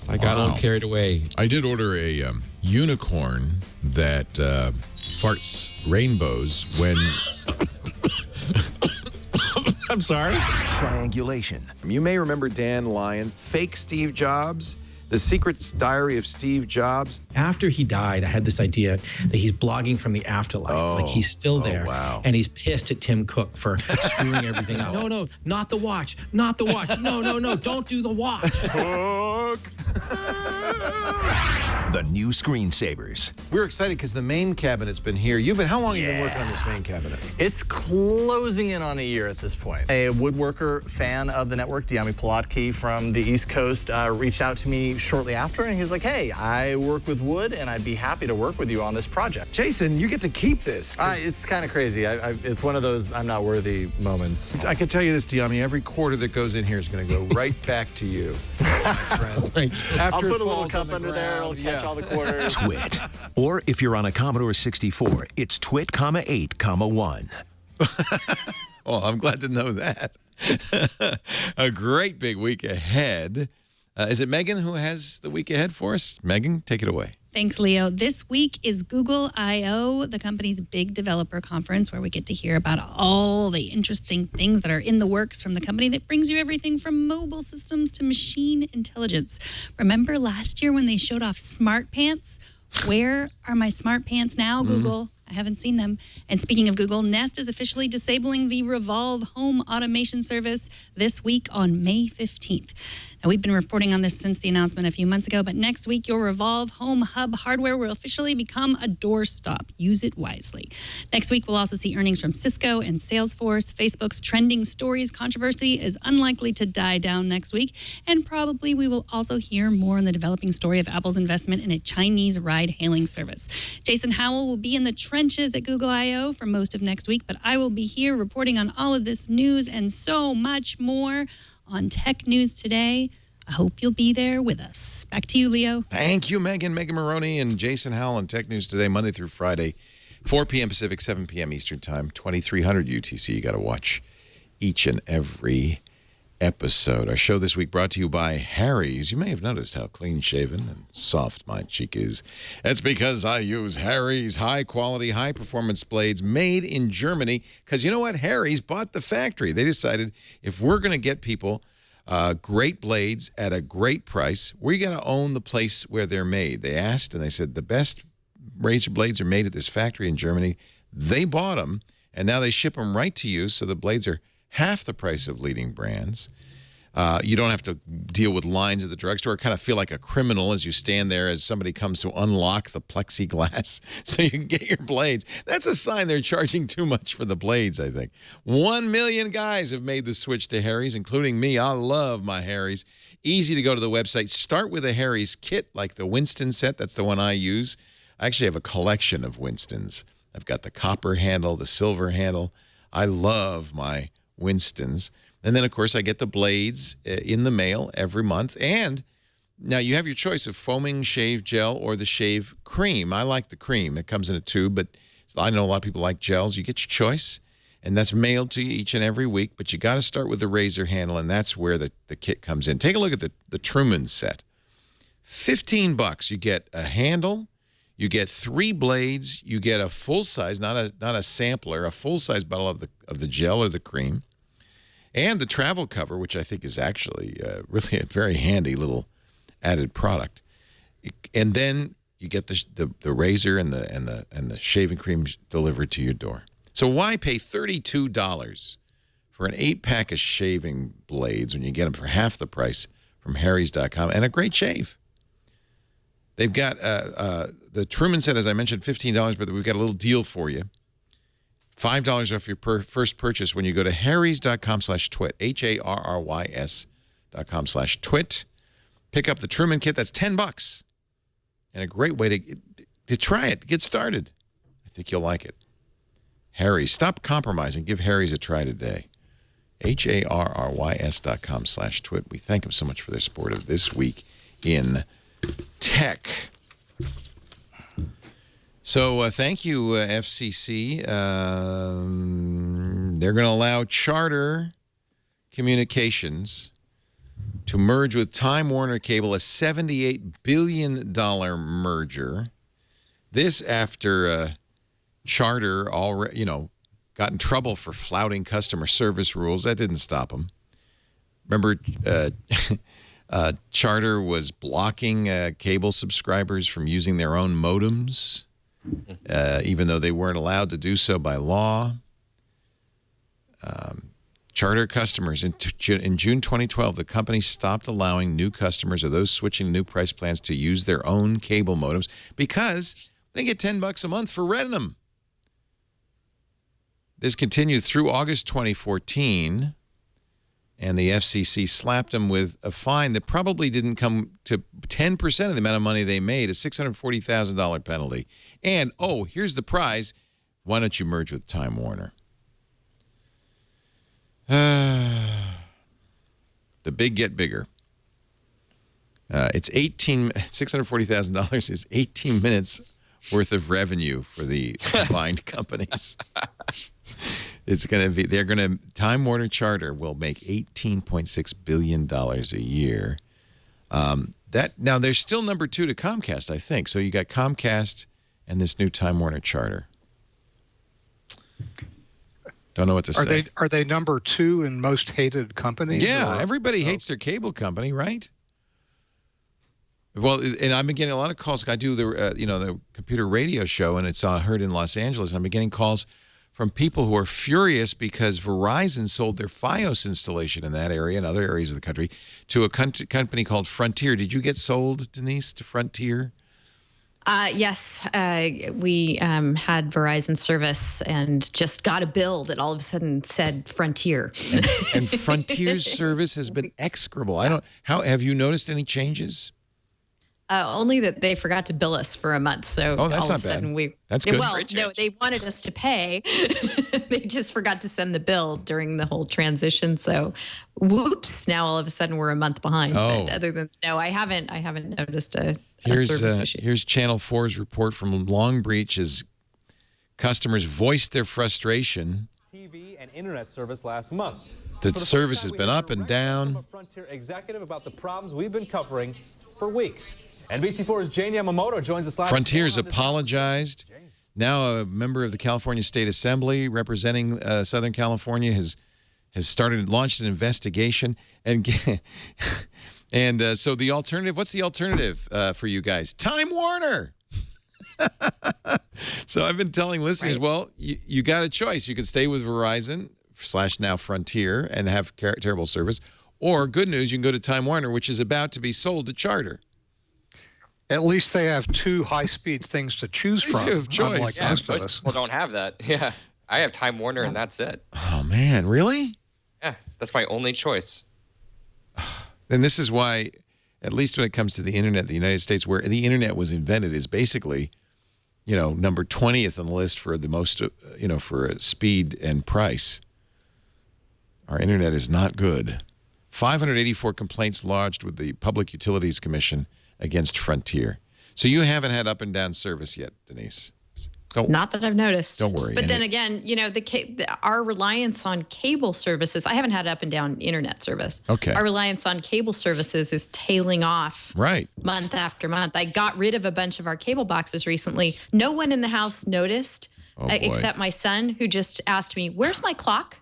I got a little carried away. I did order a unicorn that farts rainbows when... I'm sorry? Triangulation. You may remember Dan Lyons, fake Steve Jobs, The Secret Diary of Steve Jobs. After he died, I had this idea that he's blogging from the afterlife. Like he's still there. Wow. And he's pissed at Tim Cook for screwing everything up. No, not the watch. Not the watch. No, don't do the watch. Cook. The new screensavers. We're excited because the main cabinet's been here. How long have you been working on this main cabinet? It's closing in on a year at this point. A woodworker fan of the network, Diami Plotke from the East Coast, reached out to me shortly after, and he was like, "Hey, I work with wood, and I'd be happy to work with you on this project." Jason, you get to keep this. It's kind of crazy. It's one of those I'm not worthy moments. I can tell you this, Diami, every quarter that goes in here is going to go right back to you, my friend. I'll put a little cup under there. It'll catch all the quarters. Twit. Or if you're on a Commodore 64, it's Twit, 8, 1. Well, I'm glad to know that. A great big week ahead. Is it Megan who has the week ahead for us? Megan, take it away. Thanks, Leo. This week is Google I/O, the company's big developer conference, where we get to hear about all the interesting things that are in the works from the company that brings you everything from mobile systems to machine intelligence. Remember last year when they showed off smart pants? Where are my smart pants now, Google? I haven't seen them. And speaking of Google, Nest is officially disabling the Revolve home automation service this week on May 15th. Now, we've been reporting on this since the announcement a few months ago, but next week, your Revolve home hub hardware will officially become a doorstop. Use it wisely. Next week, we'll also see earnings from Cisco and Salesforce. Facebook's trending stories controversy is unlikely to die down next week. And probably we will also hear more on the developing story of Apple's investment in a Chinese ride-hailing service. Jason Howell will be in the trenches at Google I/O for most of next week, but I will be here reporting on all of this news and so much more on Tech News Today. I hope you'll be there with us. Back to you, Leo. Thank you, Megan Maroney and Jason Howell on Tech News Today, Monday through Friday, 4 p.m. Pacific, 7 p.m. Eastern Time, 2300 UTC. You got to watch each and every episode. Our show this week brought to you by Harry's. You may have noticed how clean-shaven and soft my cheek is. That's because I use Harry's high-quality, high-performance blades made in Germany. Because you know what? Harry's bought the factory. They decided if we're going to get people great blades at a great price, we got to own the place where they're made. They asked, and they said the best razor blades are made at this factory in Germany. They bought them, and now they ship them right to you, so the blades are half the price of leading brands. You don't have to deal with lines at the drugstore. Kind of feel like a criminal as you stand there as somebody comes to unlock the plexiglass so you can get your blades. That's a sign they're charging too much for the blades, I think. 1 million guys have made the switch to Harry's, including me. I love my Harry's. Easy to go to the website. Start with a Harry's kit, like the Winston set. That's the one I use. I actually have a collection of Winstons. I've got the copper handle, the silver handle. I love my Winstons. And then, of course, I get the blades in the mail every month. And now you have your choice of foaming shave gel or the shave cream. I like the cream. It comes in a tube, but I know a lot of people like gels. You get your choice, and that's mailed to you each and every week. But you got to start with the razor handle, and that's where the kit comes in. Take a look at the Truman set. $15. You get a handle. You get 3 blades. You get a full size, not a sampler, a full size bottle of the gel or the cream. And the travel cover, which I think is actually really a very handy little added product. And then you get the razor and the shaving cream delivered to your door. So why pay $32 for an 8-pack of shaving blades when you get them for half the price from Harrys.com and a great shave? They've got the Truman set, as I mentioned, $15, but we've got a little deal for you. $5 off your first purchase when you go to harrys.com/twit, HARRYS.com/twit. Pick up the Truman kit. That's $10. And a great way to try it, get started. I think you'll like it. Harry's. Stop compromising. Give Harry's a try today. HARRYS.com/twit. We thank them so much for their support of This Week in Tech. So thank you, FCC. They're going to allow Charter Communications to merge with Time Warner Cable, a $78 billion merger. This after Charter already, got in trouble for flouting customer service rules. That didn't stop them. Remember, Charter was blocking cable subscribers from using their own modems. Even though they weren't allowed to do so by law. Charter customers, in June 2012, the company stopped allowing new customers or those switching to new price plans to use their own cable modems because they get $10 a month for renting them. This continued through August 2014, and the FCC slapped them with a fine that probably didn't come to 10% of the amount of money they made, a $640,000 penalty. And, here's the prize. Why don't you merge with Time Warner? The big get bigger. It's $640,000 is 18 minutes worth of revenue for the combined companies. It's going to be, Time Warner Charter will make $18.6 billion a year. Now, they're still number 2 to Comcast, I think. So you got Comcast and this new Time Warner charter. Don't know what to say. Are they number 2 in most hated companies? Yeah, everybody hates their cable company, right? Well, and I've been getting a lot of calls. I do the computer radio show, and it's heard in Los Angeles. And I've been getting calls from people who are furious because Verizon sold their FiOS installation in that area and other areas of the country to a company called Frontier. Did you get sold, Denise, to Frontier? Yes, we had Verizon service and just got a bill that all of a sudden said Frontier. And Frontier's service has been execrable. Have you noticed any changes? Only that they forgot to bill us for a month. So that's all not of a sudden bad. That's good. Well, no, they wanted us to pay. They just forgot to send the bill during the whole transition. So, whoops! Now all of a sudden we're a month behind. Oh. But other than I haven't noticed a service issue. Here's Channel 4's report from Long Beach as customers voiced their frustration. TV and internet service last month. The service has been up and down. Frontier executive about the problems we've been covering for weeks. NBC4's Jane Yamamoto joins us live. Frontier's apologized. Now a member of the California State Assembly representing Southern California has launched an investigation. And so the alternative, what's the alternative for you guys? Time Warner. So I've been telling listeners, well, you got a choice. You can stay with Verizon / now Frontier and have terrible service. Or good news, you can go to Time Warner, which is about to be sold to Charter. At least they have 2 high-speed things to choose from. You have choice. Unlike most of us. People don't have that. Yeah, I have Time Warner and that's it. Oh man, really? Yeah, that's my only choice. And this is why, at least when it comes to the internet, the United States, where the internet was invented, is basically, number 20th on the list for the most, for speed and price. Our internet is not good. 584 complaints lodged with the Public Utilities Commission against Frontier. So you haven't had up and down service yet, Denise. Not that I've noticed. Don't worry. But then again, our reliance on cable services, I haven't had up and down internet service. Okay. Our reliance on cable services is tailing off month after month. I got rid of a bunch of our cable boxes recently. No one in the house noticed except my son, who just asked me, "Where's my clock?"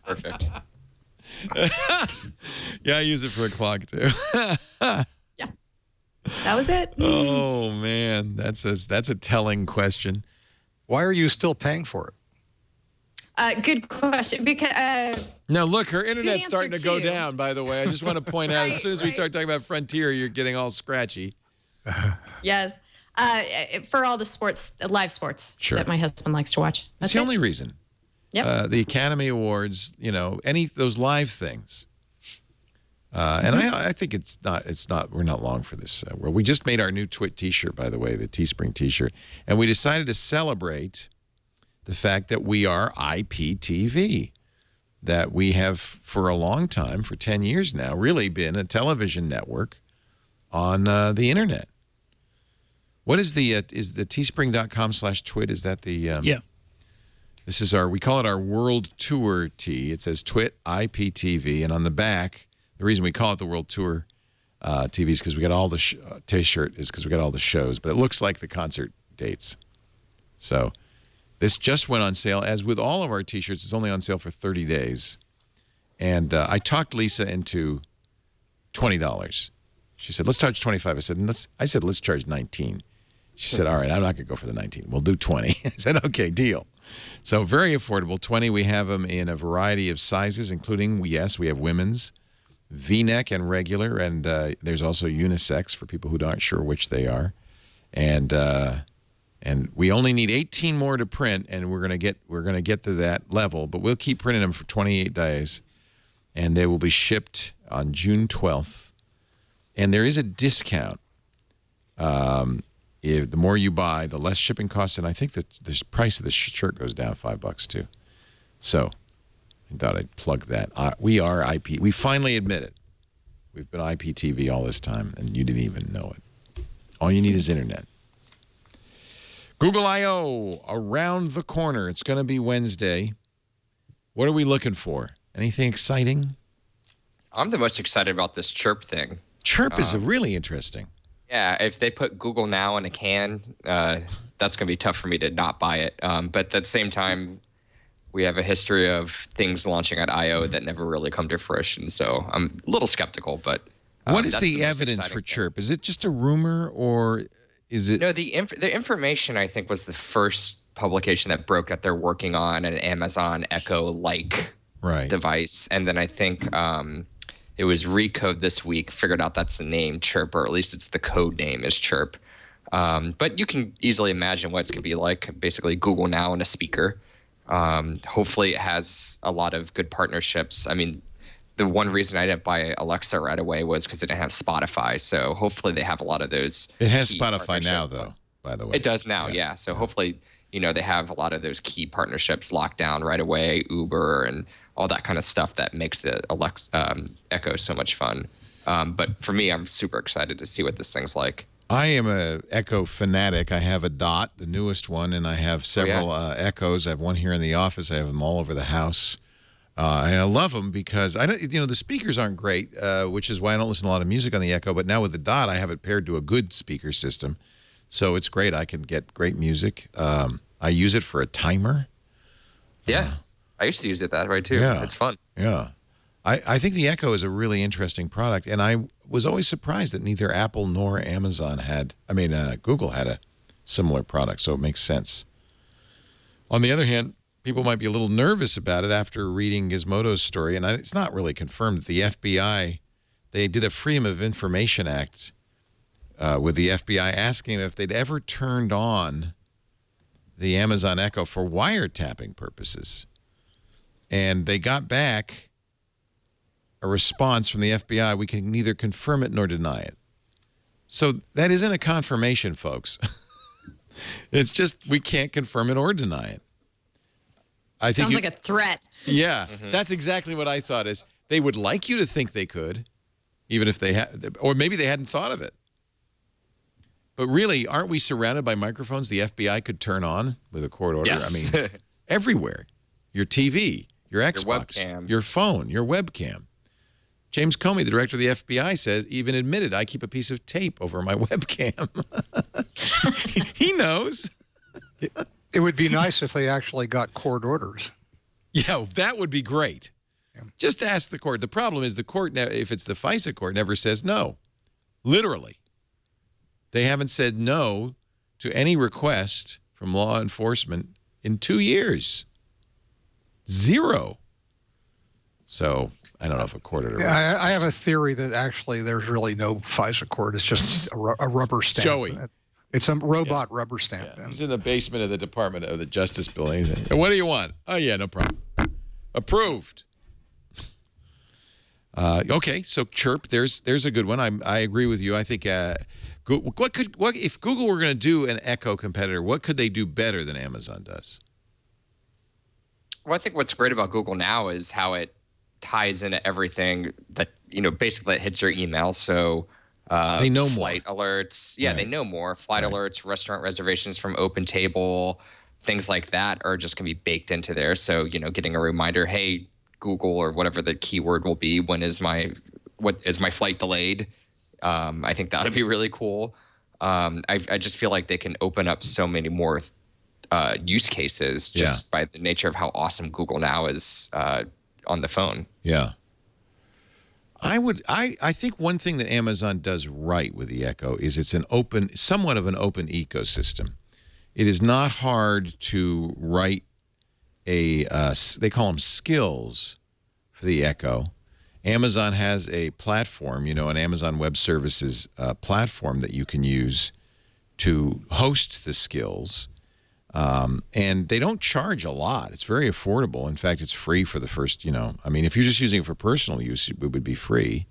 Perfect. Yeah, I use it for a clock too. Yeah, that was it. Oh man, that's a telling question. Why are you still paying for it? Good question. Because now look, her internet's starting to go down. By the way, I just want to point out, as soon as we start talking about Frontier, you're getting all scratchy. Yes. For all the live sports that my husband likes to watch. That's the only reason. Yep. The Academy Awards, those live things. And I think we're not long for this. We just made our new Twit t-shirt, by the way, the Teespring t-shirt. And we decided to celebrate the fact that we are IPTV, that we have for a long time, for 10 years now, really been a television network on the internet. What is the teespring.com/twit? Is that the yeah? This is we call it our World Tour tee. It says Twit IPTV, and on the back, the reason we call it the World Tour TV is because we got all the t-shirt is because we got all the shows, but it looks like the concert dates. So this just went on sale. As with all of our t-shirts, it's only on sale for 30 days. And I talked Lisa into $20. She said, "Let's charge $25." I said, "Let's charge $19." She said, "All right, I'm not going to go for the $19. We'll do $20." I said, "Okay, deal." So very affordable. $20. We have them in a variety of sizes, including, we have women's, V-neck and regular, and there's also unisex for people who aren't sure which they are. And we only need 18 more to print, and we're going to get to that level, but we'll keep printing them for 28 days, and they will be shipped on June 12th. And there is a discount. If the more you buy, the less shipping costs, and I think that the price of the shirt goes down $5 too. So I thought I'd plug that. We are IP. We finally admit it. We've been IPTV all this time, and you didn't even know it. All you need is internet. Google I/O around the corner. It's going to be Wednesday. What are we looking for? Anything exciting? I'm the most excited about this Chirp thing. Chirp is really interesting. Yeah, if they put Google Now in a can, that's going to be tough for me to not buy it. But at the same time, we have a history of things launching at I/O that never really come to fruition. So I'm a little skeptical. But what is the evidence for Chirp? Is it just a rumor, or is it? No, the information, I think, was the first publication that broke that they're working on an Amazon Echo-like device. And then I think it was Recode this week figured out that's the name, Chirp, or at least it's the code name is Chirp. But you can easily imagine what it's going to be like, basically Google Now and a speaker. Hopefully it has a lot of good partnerships. I mean, the one reason I didn't buy Alexa right away was because it didn't have Spotify. So hopefully they have a lot of those. It has Spotify now, though, by the way. It does now, yeah. So hopefully, they have a lot of those key partnerships locked down right away, Uber and all that kind of stuff that makes the Echo so much fun. But for me, I'm super excited to see what this thing's like. I am a Echo fanatic. I have a Dot, the newest one, and I have several Echoes. I have one here in the office. I have them all over the house. And I love them because the speakers aren't great, which is why I don't listen to a lot of music on the Echo. But now with the Dot, I have it paired to a good speaker system. So it's great. I can get great music. I use it for a timer. Yeah. I used to use it that way, too. Yeah. It's fun. Yeah. I think the Echo is a really interesting product, and I was always surprised that neither Apple nor Amazon Google had a similar product, so it makes sense. On the other hand, people might be a little nervous about it after reading Gizmodo's story, and it's not really confirmed that the FBI, they did a Freedom of Information Act with the FBI asking if they'd ever turned on the Amazon Echo for wiretapping purposes. And they got back a response from the FBI, we can neither confirm it nor deny it. So that isn't a confirmation, folks. It's just we can't confirm it or deny it. I think sounds like a threat. Yeah, that's exactly what I thought is they would like you to think they could, even if they had, or maybe they hadn't thought of it. But really, aren't we surrounded by microphones the FBI could turn on with a court order? Yes. I mean, everywhere. Your TV, your Xbox, your webcam, your phone, your webcam. James Comey, the director of the FBI, even admitted, I keep a piece of tape over my webcam. He knows. It would be nice if they actually got court orders. Yeah, that would be great. Yeah. Just ask the court. The problem is the court, if it's the FISA court, never says no. Literally. They haven't said no to any request from law enforcement in 2 years. Zero. So I don't know if a court order. Yeah, I have a theory that actually there's really no FISA court. It's just a rubber stamp. Joey. It's a robot rubber stamp. Yeah. He's in the basement of the Department of the Justice Building. Hey, what do you want? Oh, yeah, no problem. Approved. Okay, so Chirp, there's a good one. I agree with you. I think if Google were going to do an Echo competitor, what could they do better than Amazon does? Well, I think what's great about Google Now is how it ties into everything that, basically it hits your email. So they know flight more. Alerts. Yeah, they know more. Flight alerts, restaurant reservations from OpenTable, things like that are just going to be baked into there. So, getting a reminder, hey, Google or whatever the keyword will be, what is my flight delayed? I think that would be really cool. I just feel like they can open up so many more use cases just by the nature of how awesome Google Now is on the phone. Yeah. I think one thing that Amazon does right with the Echo is it's somewhat of an open ecosystem. It is not hard to write they call them skills for the Echo. Amazon has a platform, an Amazon Web Services platform that you can use to host the skills. And they don't charge a lot. It's very affordable. In fact, it's free for the first, if you're just using it for personal use, it would be free.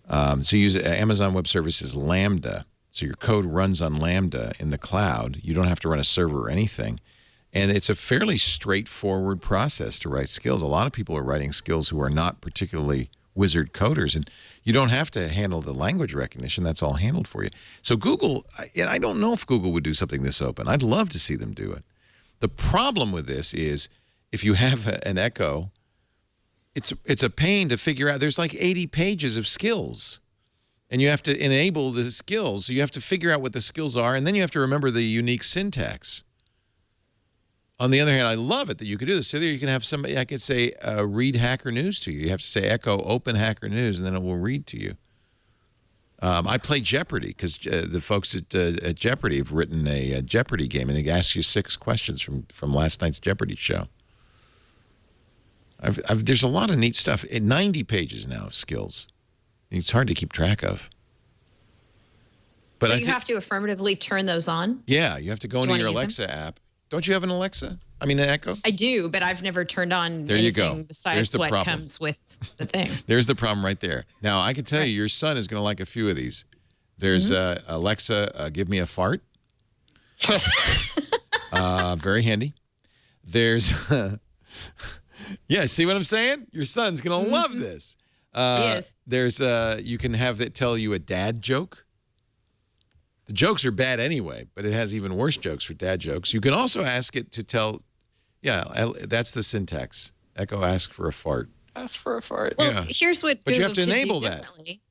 So you use Amazon Web Services Lambda. So your code runs on Lambda in the cloud. You don't have to run a server or anything. And it's a fairly straightforward process to write skills. A lot of people are writing skills who are not particularly wizard coders, and you don't have to handle the language recognition. That's all handled for you. So Google, I don't know if Google would do something this open. I'd love to see them do it. The problem with this is if you have an Echo, it's a pain to figure out. There's like 80 pages of skills, and you have to enable the skills. So you have to figure out what the skills are, and then you have to remember the unique syntax. On the other hand, I love it that you could do this. So there you can have somebody, I could say, read Hacker News to you. You have to say, echo open Hacker News, and then it will read to you. I play Jeopardy because the folks at Jeopardy have written a Jeopardy game, and they ask you 6 questions from last night's Jeopardy show. There's a lot of neat stuff. 90 pages now of skills. It's hard to keep track of. But so you have to affirmatively turn those on? Yeah, you have to go into your Alexa app. Don't you have an Alexa? I mean, an Echo? I do, but I've never turned on anything besides what comes with the thing. There's the problem right there. Now, I can tell you, your son is going to like a few of these. There's Alexa, give me a fart. Very handy. There's, yeah, see what I'm saying? Your son's going to love this. He is. There's, you can have it tell you a dad joke. The jokes are bad anyway, but it has even worse jokes for dad jokes. You can also ask it to tell, that's the syntax. Echo, ask for a fart. Ask for a fart. Well, here's what But Google you have to should enable do that. differently.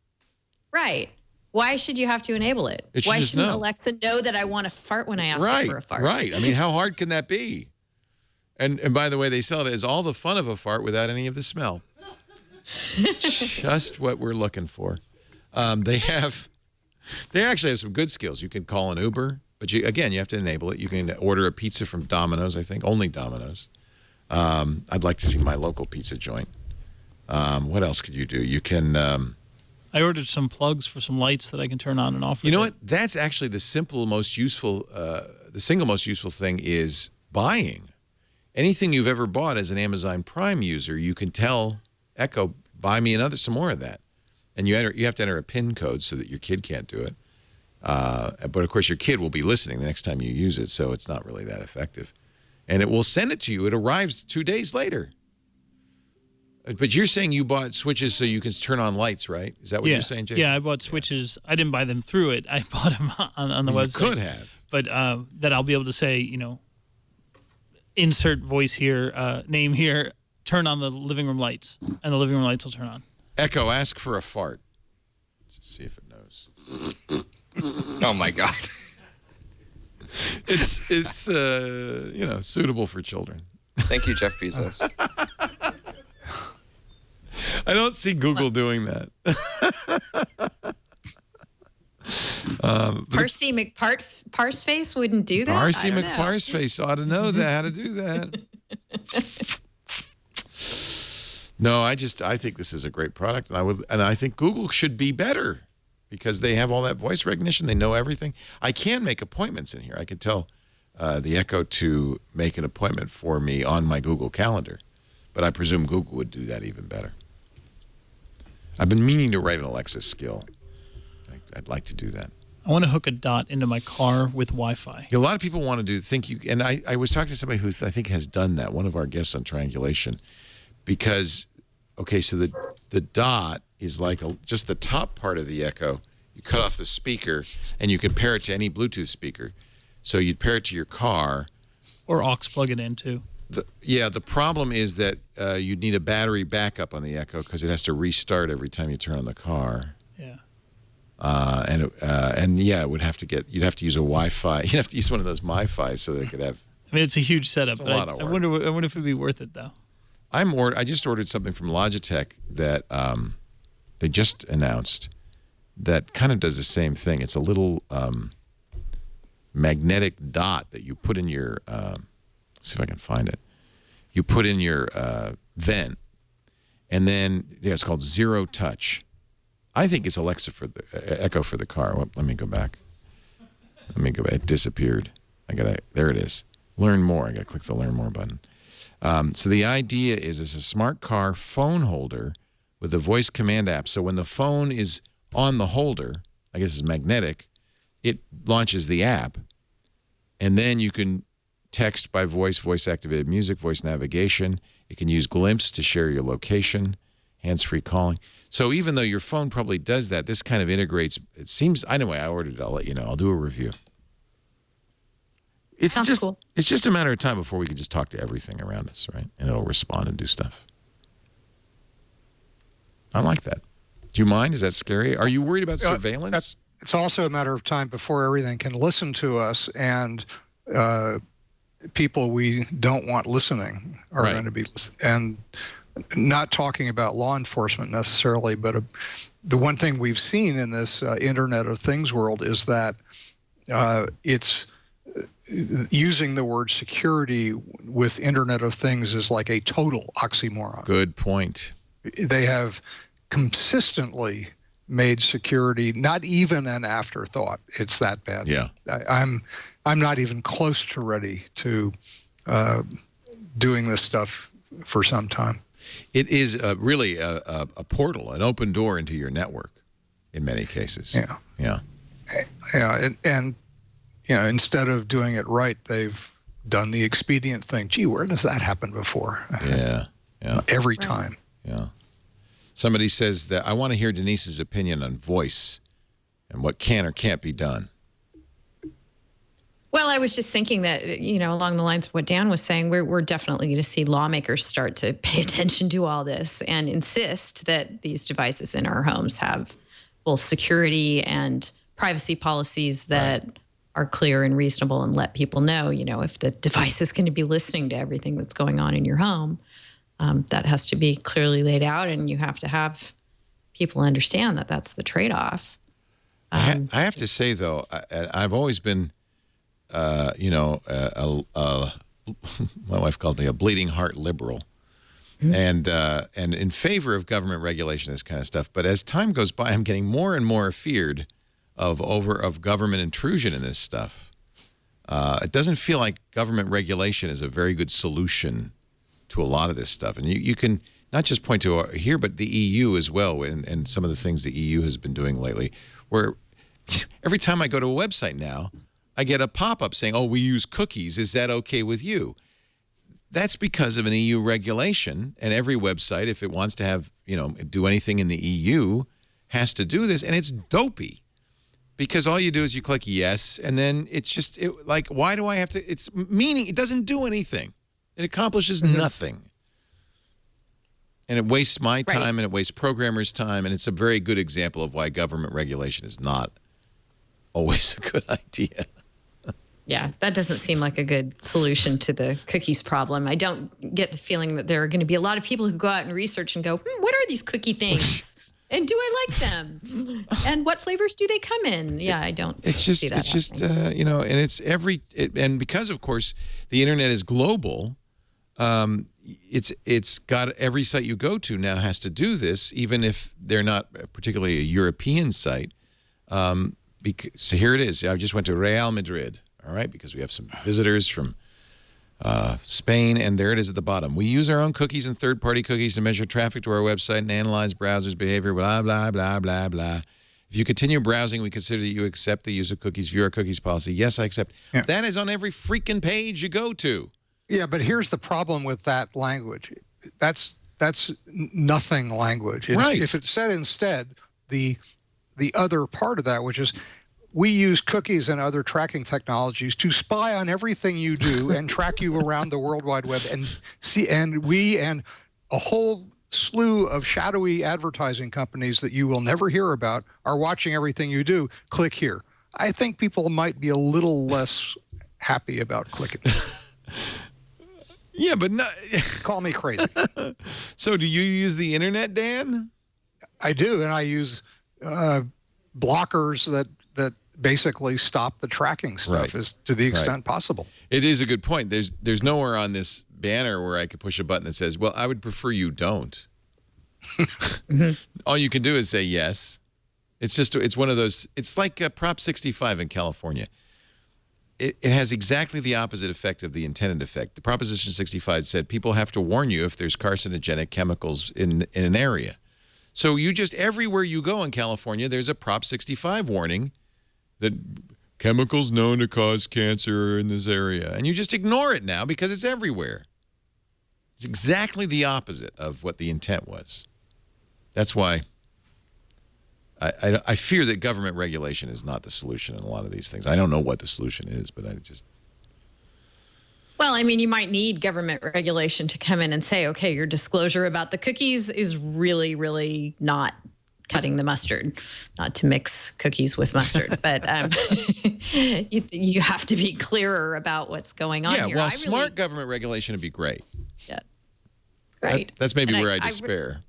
Right. Why should you have to enable it? It should Why just shouldn't know. Alexa know that I want to fart when I ask her for a fart? Right. I mean, how hard can that be? And by the way, they sell it as all the fun of a fart without any of the smell. Just what we're looking for. They actually have some good skills. You can call an Uber, but you have to enable it. You can order a pizza from Domino's, I think, only Domino's. I'd like to see my local pizza joint. What else could you do? You can... I ordered some plugs for some lights that I can turn on and off. You know what? That's actually the single most useful thing is buying. Anything you've ever bought as an Amazon Prime user, you can tell Echo, buy me some more of that. And you have to enter a PIN code so that your kid can't do it. But, of course, your kid will be listening the next time you use it, so it's not really that effective. And it will send it to you. It arrives 2 days later. But you're saying you bought switches so you can turn on lights, right? Is that what you're saying, Jason? Yeah, I bought switches. I didn't buy them through it. I bought them on the website. You could have. But that I'll be able to say, insert voice here, name here, turn on the living room lights, and the living room lights will turn on. Echo, ask for a fart. Let's see if it knows. Oh my God. It's suitable for children. Thank you, Jeff Bezos. I don't see Google doing that. Parsi McParseface wouldn't do that? Parsi McParseface ought to know that, how to do that. No, I think this is a great product, and I think Google should be better because they have all that voice recognition. They know everything. I can make appointments in here. I could tell the Echo to make an appointment for me on my Google Calendar, but I presume Google would do that even better. I've been meaning to write an Alexa skill. I'd like to do that. I want to hook a Dot into my car with Wi-Fi. A lot of people want to and I was talking to somebody who I think has done that, one of our guests on Triangulation, because, so the Dot is like just the top part of the Echo. You cut off the speaker, and you can pair it to any Bluetooth speaker. So you'd pair it to your car. Or aux plug it in, too. The problem is that you'd need a battery backup on the Echo because it has to restart every time you turn on the car. Yeah. It would have to you'd have to use a Wi-Fi. You'd have to use one of those MiFi so they could have. I mean, it's a huge setup. It's a lot of work. I wonder if it'd be worth it though. I just ordered something from Logitech that they just announced that kind of does the same thing. It's a little magnetic dot that you put in your. See if I can find it. You put in your vent, and then it's called Zero Touch. I think it's Alexa for the Echo for the car. Well, let me go back. It disappeared. There it is. Learn more. I got to click the Learn More button. So the idea is it's a smart car phone holder with a voice command app. So when the phone is on the holder, I guess it's magnetic, it launches the app, and then you can text by voice-activated music, voice navigation. It can use Glimpse to share your location, hands-free calling. So even though your phone probably does that, this kind of integrates. It seems. Anyway, I ordered it. I'll let you know. I'll do a review. Sounds cool. It's just a matter of time before we can just talk to everything around us, right? And it'll respond and do stuff. I like that. Do you mind? Is that scary? Are you worried about surveillance? It's also a matter of time before everything can listen to us, and people we don't want listening are going to be, and not talking about law enforcement necessarily, but the one thing we've seen in this Internet of Things world is that it's using the word security with Internet of Things is like a total oxymoron. Good point. They have consistently made security not even an afterthought. It's that bad. Yeah. I'm not even close to ready to doing this stuff for some time. It is really a portal, an open door into your network in many cases. Yeah. Yeah. Yeah, and you know, instead of doing it right, they've done the expedient thing. Gee, where does that happen before? Yeah. Yeah. Every time. Yeah. Somebody says that I want to hear Denise's opinion on voice and what can or can't be done. Well, I was just thinking that, you know, along the lines of what Dan was saying, we're definitely going to see lawmakers start to pay attention to all this and insist that these devices in our homes have both security and privacy policies that are clear and reasonable, and let people know, you know, if the device is going to be listening to everything that's going on in your home, that has to be clearly laid out, and you have to have people understand that that's the trade-off. I have to say, though, I've always been, you know, my wife called me a bleeding heart liberal, and in favor of government regulation, this kind of stuff. But as time goes by, I'm getting more and more afeared of government intrusion in this stuff. It doesn't feel like government regulation is a very good solution to a lot of this stuff. And you can not just point to here, but the EU as well, and some of the things the EU has been doing lately, where every time I go to a website now, I get a pop-up saying, oh, we use cookies. Is that okay with you? That's because of an EU regulation, and every website, if it wants to have, you know, do anything in the EU, has to do this, and it's dopey. Because all you do is you click yes, and then it's just, like, why do I have to, it's meaning, it doesn't do anything. It accomplishes nothing. And it wastes my time, and it wastes programmers' time, and it's a very good example of why government regulation is not always a good idea. Yeah, that doesn't seem like a good solution to the cookies problem. I don't get the feeling that there are going to be a lot of people who go out and research and go, what are these cookie things? And do I like them? And what flavors do they come in? Yeah, I don't see that. It's just, you know, and it's and because, of course, the internet is global, it's got every site you go to now has to do this, even if they're not particularly a European site. So here it is. I just went to Real Madrid, all right, because we have some visitors from Spain, and there it is at the bottom. We use our own cookies and third-party cookies to measure traffic to our website and analyze browsers' behavior, blah, blah, blah, blah, blah. If you continue browsing, we consider that you accept the use of cookies, view our cookies policy. Yes, I accept. Yeah. That is on every freaking page you go to. Yeah, but here's the problem with that language. That's nothing language. Right. If it said instead the other part of that, which is we use cookies and other tracking technologies to spy on everything you do and track you around the World Wide Web, and we and a whole slew of shadowy advertising companies that you will never hear about are watching everything you do. Click here. I think people might be a little less happy about clicking. Yeah, but not. Call me crazy. So do you use the internet, Dan? I do, and I use blockers that basically stop the tracking stuff as to the extent possible. It is a good point. There's nowhere on this banner where I could push a button that says, well, I would prefer you don't. All you can do is say yes. It's one of those, it's like Prop 65 in California. It has exactly the opposite effect of the intended effect. The Proposition 65 said people have to warn you if there's carcinogenic chemicals in an area. So you just, everywhere you go in California, there's a Prop 65 warning that chemicals known to cause cancer are in this area. And you just ignore it now because it's everywhere. It's exactly the opposite of what the intent was. That's why I fear that government regulation is not the solution in a lot of these things. I don't know what the solution is, but I just... Well, I mean, you might need government regulation to come in and say, okay, your disclosure about the cookies is really, really not cutting the mustard, not to mix cookies with mustard, but you have to be clearer about what's going on here. Yeah, well, smart government regulation would be great. Yes. Right. That's maybe where I despair.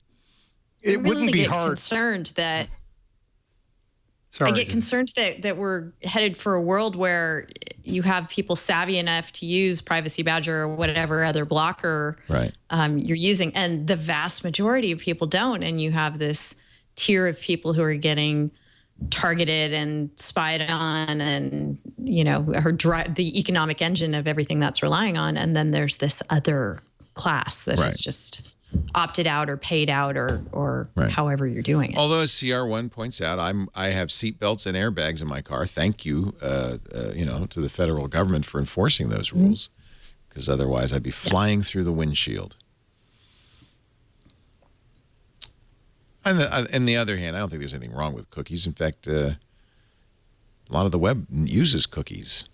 It wouldn't be hard. Concerned that Sorry, I get concerned that we're headed for a world where you have people savvy enough to use Privacy Badger or whatever other blocker you're using, and the vast majority of people don't, and you have this tier of people who are getting targeted and spied on, and the economic engine of everything that's relying on, and then there's this other class that is just opted out or paid out or however you're doing it. Although, as CR1 points out, I have seatbelts and airbags in my car. Thank you, to the federal government for enforcing those rules, because otherwise I'd be flying through the windshield. On the other hand, I don't think there's anything wrong with cookies. In fact, a lot of the web uses cookies.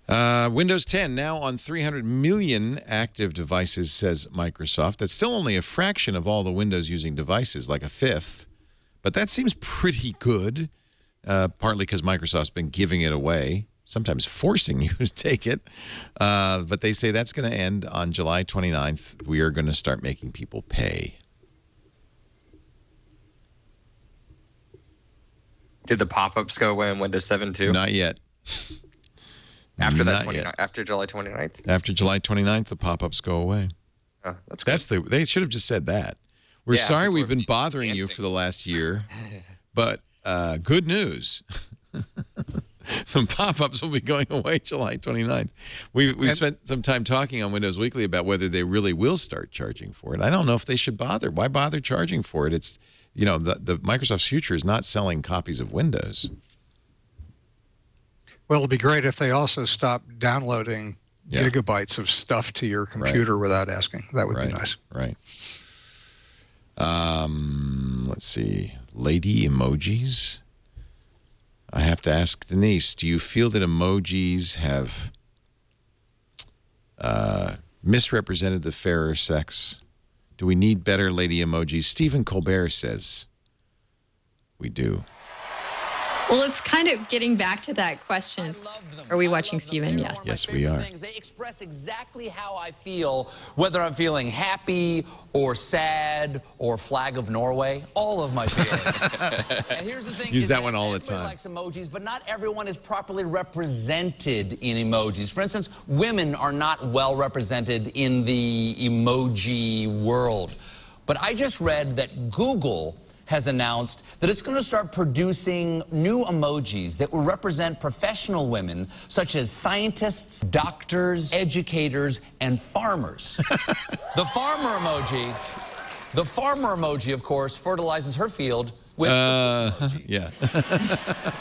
Windows 10 now on 300 million active devices, says Microsoft. That's still only a fraction of all the Windows-using devices, like a fifth. But that seems pretty good, partly because Microsoft's been giving it away, sometimes forcing you to take it. But they say that's going to end on July 29th. We are going to start making people pay. Did the pop-ups go away in Windows 7 too? Not yet. After after July 29th? After July 29th, the pop-ups go away. Oh, that's good. They should have just said that. We're sorry we've been bothering you for the last year, but good news. The pop-ups will be going away July 29th. We've spent some time talking on Windows Weekly about whether they really will start charging for it. I don't know if they should bother. Why bother charging for it? It's, the Microsoft's future is not selling copies of Windows. Well, it'd be great if they also stopped downloading gigabytes of stuff to your computer without asking. That would be nice. Right. Let's see. Lady emojis. I have to ask Denise, do you feel that emojis have misrepresented the fairer sex? Do we need better lady emojis? Stephen Colbert says we do. Well, it's kind of getting back to that question. Are we watching Stephen? Yes. Yes, we are. They express exactly how I feel, whether I'm feeling happy or sad or flag of Norway, all of my feelings. And here's the thing. Use that one all the time. Everybody likes emojis, but not everyone is properly represented in emojis. For instance, women are not well represented in the emoji world. But I just read that Google has announced that it's going to start producing new emojis that will represent professional women such as scientists, doctors, educators, and farmers. The farmer emoji, of course, fertilizes her field with emoji. Yeah.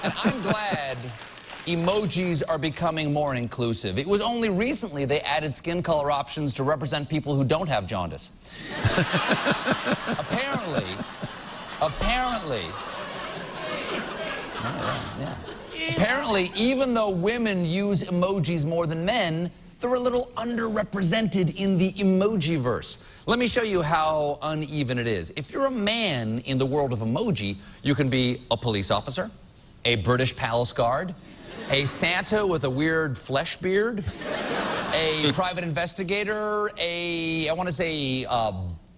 And I'm glad emojis are becoming more inclusive. It was only recently they added skin color options to represent people who don't have jaundice. Apparently, even though women use emojis more than men, they're a little underrepresented in the emojiverse. Let me show you how uneven it is. If you're a man in the world of emoji, you can be a police officer, a British palace guard, a Santa with a weird flesh beard, a private investigator, I want to say,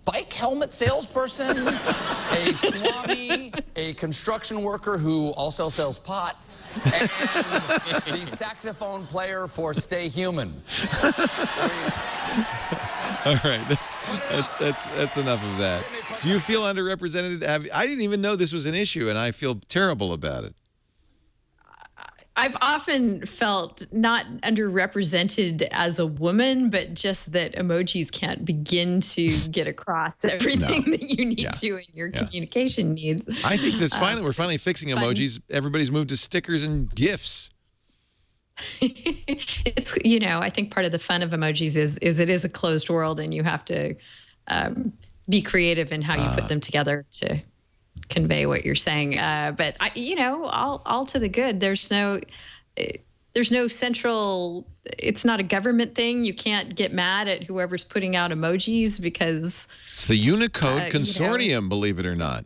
bike helmet salesperson, a swami, a construction worker who also sells pot, and the saxophone player for Stay Human. All right, that's enough of that. Do you feel underrepresented? I didn't even know this was an issue, and I feel terrible about it. I've often felt not underrepresented as a woman, but just that emojis can't begin to get across everything that you need to in your communication needs. I think that's we're finally fixing emojis. Everybody's moved to stickers and GIFs. It's, I think part of the fun of emojis is it is a closed world, and you have to be creative in how you put them together to convey what you're saying. But all to the good. There's no, there's no central, it's not a government thing. You can't get mad at whoever's putting out emojis because it's the Unicode Consortium, believe it or not.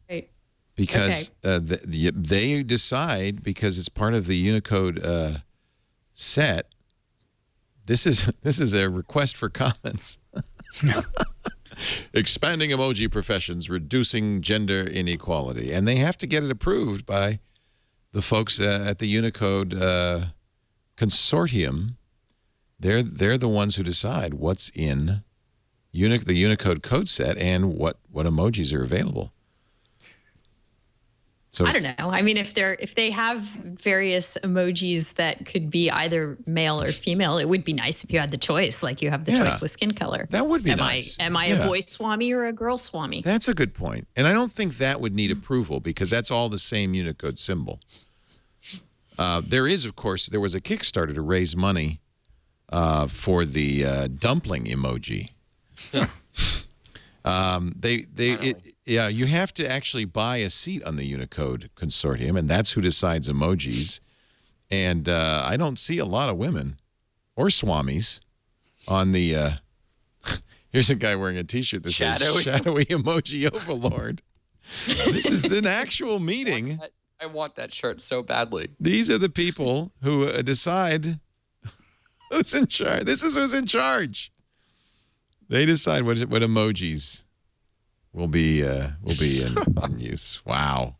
Right. Because they decide, because it's part of the Unicode set. This is a request for comments. Expanding emoji professions, reducing gender inequality. And they have to get it approved by the folks at the Unicode Consortium. They're the ones who decide what's in the Unicode code set and what emojis are available. So I don't know. I mean, if they have various emojis that could be either male or female, it would be nice if you had the choice, like you have the choice with skin color. That would be nice. Am I a boy swami or a girl swami? That's a good point. And I don't think that would need approval because that's all the same Unicode symbol. There was a Kickstarter to raise money for the dumpling emoji. You have to actually buy a seat on the Unicode Consortium, and that's who decides emojis. And I don't see a lot of women or swamis on the. Here's a guy wearing a T-shirt that says "Shadowy Emoji Overlord." This is an actual meeting. I want that shirt so badly. These are the people who decide who's in charge. This is who's in charge. They decide what emojis will be in use. Wow.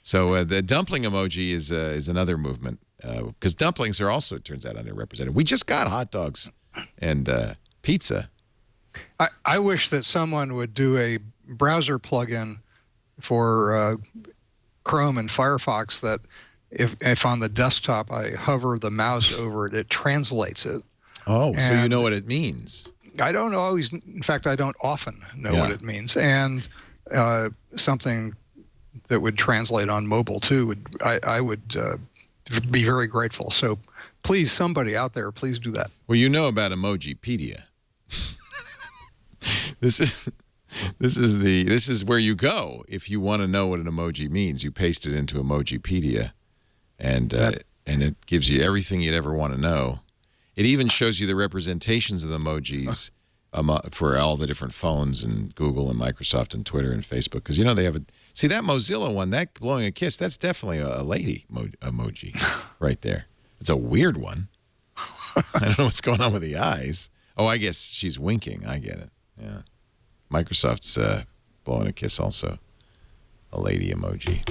So the dumpling emoji is another movement because dumplings are also, it turns out, underrepresented. We just got hot dogs and pizza. I wish that someone would do a browser plugin for Chrome and Firefox that if on the desktop I hover the mouse over it, it translates it. Oh, so you know what it means. I don't always, in fact, I don't often know what it means. And something that would translate on mobile too, I would be very grateful. So please, somebody out there, please do that. Well, you know about Emojipedia. This is where you go if you want to know what an emoji means. You paste it into Emojipedia, and it gives you everything you'd ever want to know. It even shows you the representations of the emojis for all the different phones and Google and Microsoft and Twitter and Facebook. Because, you know, they have see that Mozilla one, that blowing a kiss, that's definitely a lady emoji right there. It's a weird one. I don't know what's going on with the eyes. Oh, I guess she's winking. I get it. Yeah. Microsoft's blowing a kiss also. A lady emoji.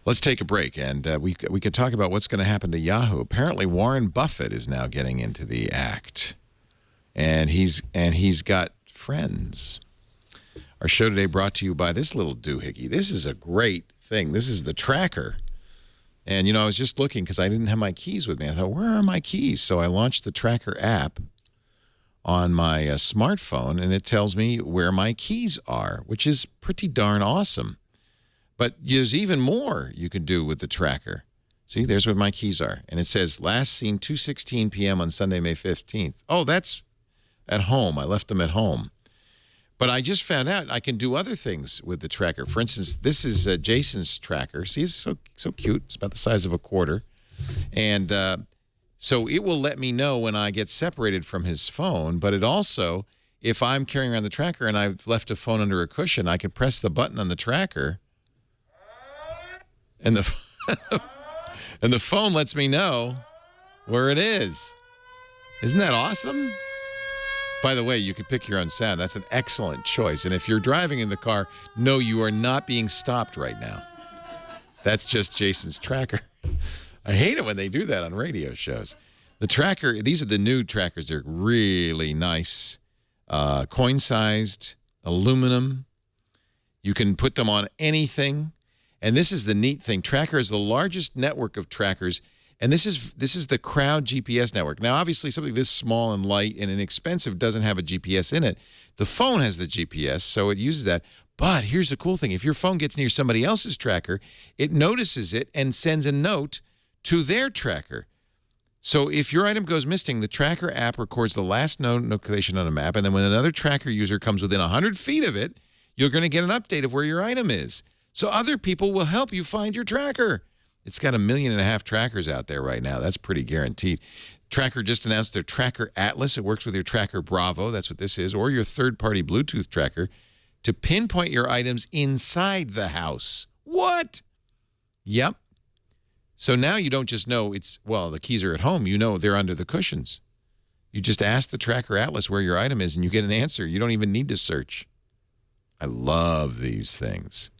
Let's take a break, and we could talk about what's going to happen to Yahoo. Apparently, Warren Buffett is now getting into the act, and he's got friends. Our show today brought to you by this little doohickey. This is a great thing. This is the tracker, and you know I was just looking because I didn't have my keys with me. I thought, where are my keys? So I launched the tracker app on my smartphone, and it tells me where my keys are, which is pretty darn awesome. But there's even more you can do with the tracker. See, there's where my keys are. And it says, last seen 2:16 p.m. on Sunday, May 15th. Oh, that's at home. I left them at home. But I just found out I can do other things with the tracker. For instance, this is Jason's tracker. See, it's so cute. It's about the size of a quarter. And so it will let me know when I get separated from his phone. But it also, if I'm carrying around the tracker and I've left a phone under a cushion, I can press the button on the tracker. And the phone lets me know where it is. Isn't that awesome? By the way, you can pick your own sound. That's an excellent choice. And if you're driving in the car, no, you are not being stopped right now. That's just Jason's tracker. I hate it when they do that on radio shows. The tracker, these are the new trackers. They're really nice. Coin-sized, aluminum. You can put them on anything. And this is the neat thing. Tracker is the largest network of trackers, and this is the crowd GPS network. Now, obviously, something this small and light and inexpensive doesn't have a GPS in it. The phone has the GPS, so it uses that. But here's the cool thing. If your phone gets near somebody else's tracker, it notices it and sends a note to their tracker. So if your item goes missing, the tracker app records the last known location on a map, and then when another tracker user comes within 100 feet of it, you're going to get an update of where your item is. So other people will help you find your tracker. It's got 1.5 million trackers out there right now. That's pretty guaranteed. Tracker just announced their Tracker Atlas. It works with your Tracker Bravo. That's what this is. Or your third-party Bluetooth tracker to pinpoint your items inside the house. What? Yep. So now you don't just know the keys are at home. You know they're under the cushions. You just ask the Tracker Atlas where your item is, and you get an answer. You don't even need to search. I love these things.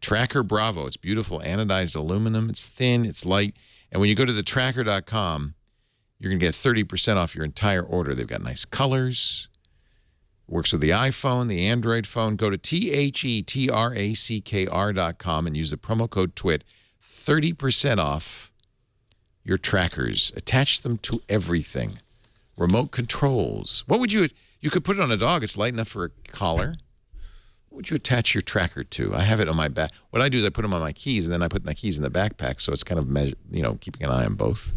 Tracker Bravo. It's beautiful anodized aluminum. It's thin. It's light. And when you go to thetracker.com, you're going to get 30% off your entire order. They've got nice colors. Works with the iPhone, the Android phone. Go to thetrackr.com and use the promo code TWIT. 30% off your trackers. Attach them to everything. Remote controls. What would you could put it on a dog. It's light enough for a collar. What would you attach your tracker to? I have it on my back. What I do is I put them on my keys, and then I put my keys in the backpack, so it's kind of, keeping an eye on both.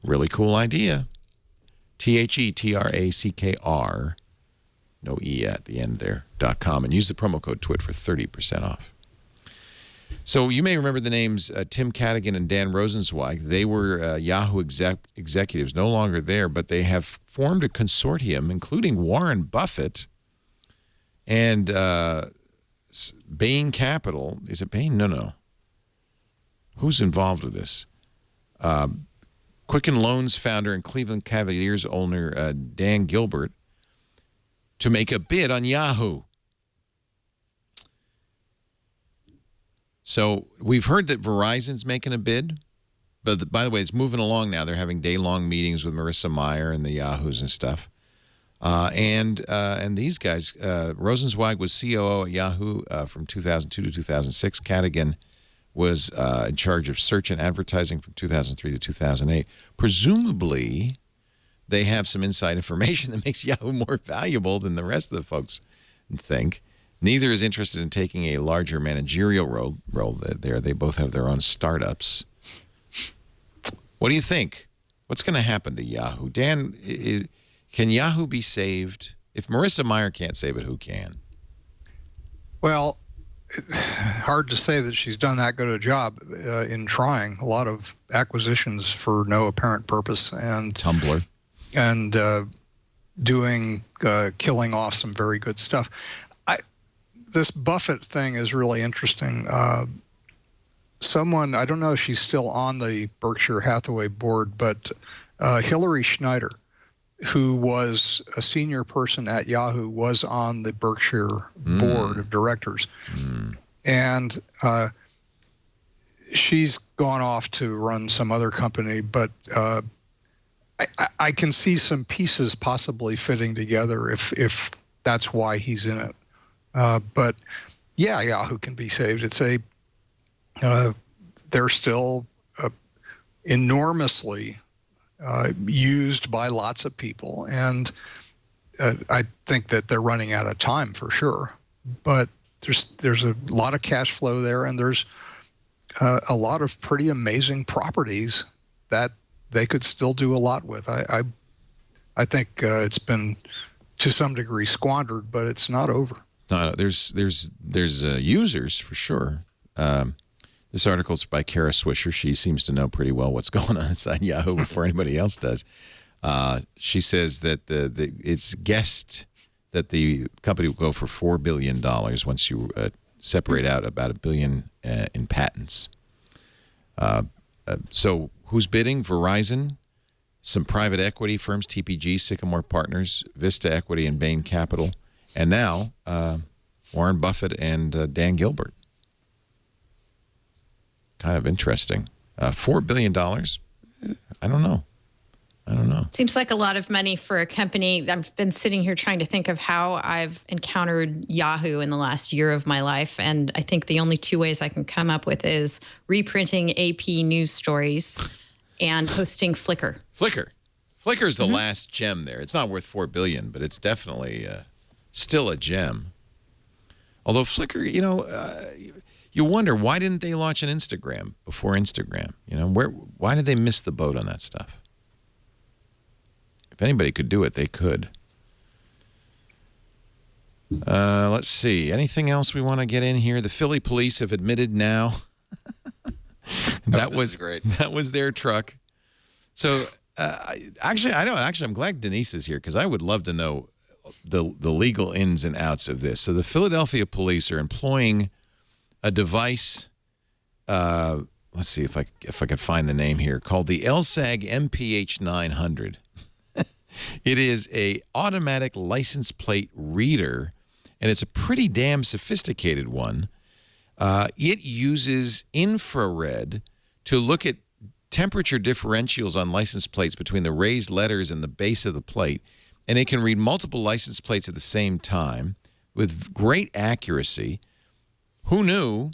Really cool idea. TheTrackr, no E at the end there, .com, and use the promo code TWIT for 30% off. So you may remember the names Tim Cadigan and Dan Rosenzweig. They were Yahoo executives, no longer there, but they have formed a consortium, including Warren Buffett and Bain Capital. Is it Bain? No. Who's involved with this? Quicken Loans founder and Cleveland Cavaliers owner Dan Gilbert to make a bid on Yahoo. So we've heard that Verizon's making a bid, but by the way, it's moving along now. They're having day-long meetings with Marissa Mayer and the Yahoos and stuff. And these guys, Rosenzweig was COO at Yahoo from 2002 to 2006. Cadigan was in charge of search and advertising from 2003 to 2008. Presumably, they have some inside information that makes Yahoo more valuable than the rest of the folks think. Neither is interested in taking a larger managerial role there. They both have their own startups. What do you think? What's going to happen to Yahoo? Dan, can Yahoo be saved? If Marissa Mayer can't save it, who can? Well, hard to say that she's done that good a job in trying. A lot of acquisitions for no apparent purpose. And Tumblr. And killing off some very good stuff. This Buffett thing is really interesting. Someone, I don't know if she's still on the Berkshire Hathaway board, but Hillary Schneider, who was a senior person at Yahoo, was on the Berkshire board of directors. And she's gone off to run some other company, but I can see some pieces possibly fitting together if that's why he's in it. But yeah, Yahoo can be saved. It's they're still enormously used by lots of people, and I think that they're running out of time for sure. But there's a lot of cash flow there, and there's a lot of pretty amazing properties that they could still do a lot with. I think it's been to some degree squandered, but it's not over. There's users for sure. This article's by Kara Swisher. She seems to know pretty well what's going on inside Yahoo before anybody else does. She says that it's guessed that the company will go for $4 billion once you separate out about $1 billion in patents. So who's bidding? Verizon, some private equity firms, TPG, Sycamore Partners, Vista Equity, and Bain Capital. And now, Warren Buffett and Dan Gilbert. Kind of interesting. $4 billion? I don't know. Seems like a lot of money for a company. I've been sitting here trying to think of how I've encountered Yahoo in the last year of my life. And I think the only two ways I can come up with is reprinting AP news stories and hosting Flickr. Flickr's the last gem there. It's not worth $4 billion, but it's definitely... still a gem. Although Flickr, you wonder, why didn't they launch an Instagram before Instagram? Why did they miss the boat on that stuff? If anybody could do it, they could. Let's see. Anything else we want to get in here? The Philly police have admitted now That was great. That was their truck. So actually, I'm glad Denise is here because I would love to know the legal ins and outs of this. So the Philadelphia police are employing a device. Let's see if I could find the name here, called the LSAG MPH 900. It is a automatic license plate reader, and it's a pretty damn sophisticated one. It uses infrared to look at temperature differentials on license plates between the raised letters and the base of the plate, and it can read multiple license plates at the same time with great accuracy. Who knew?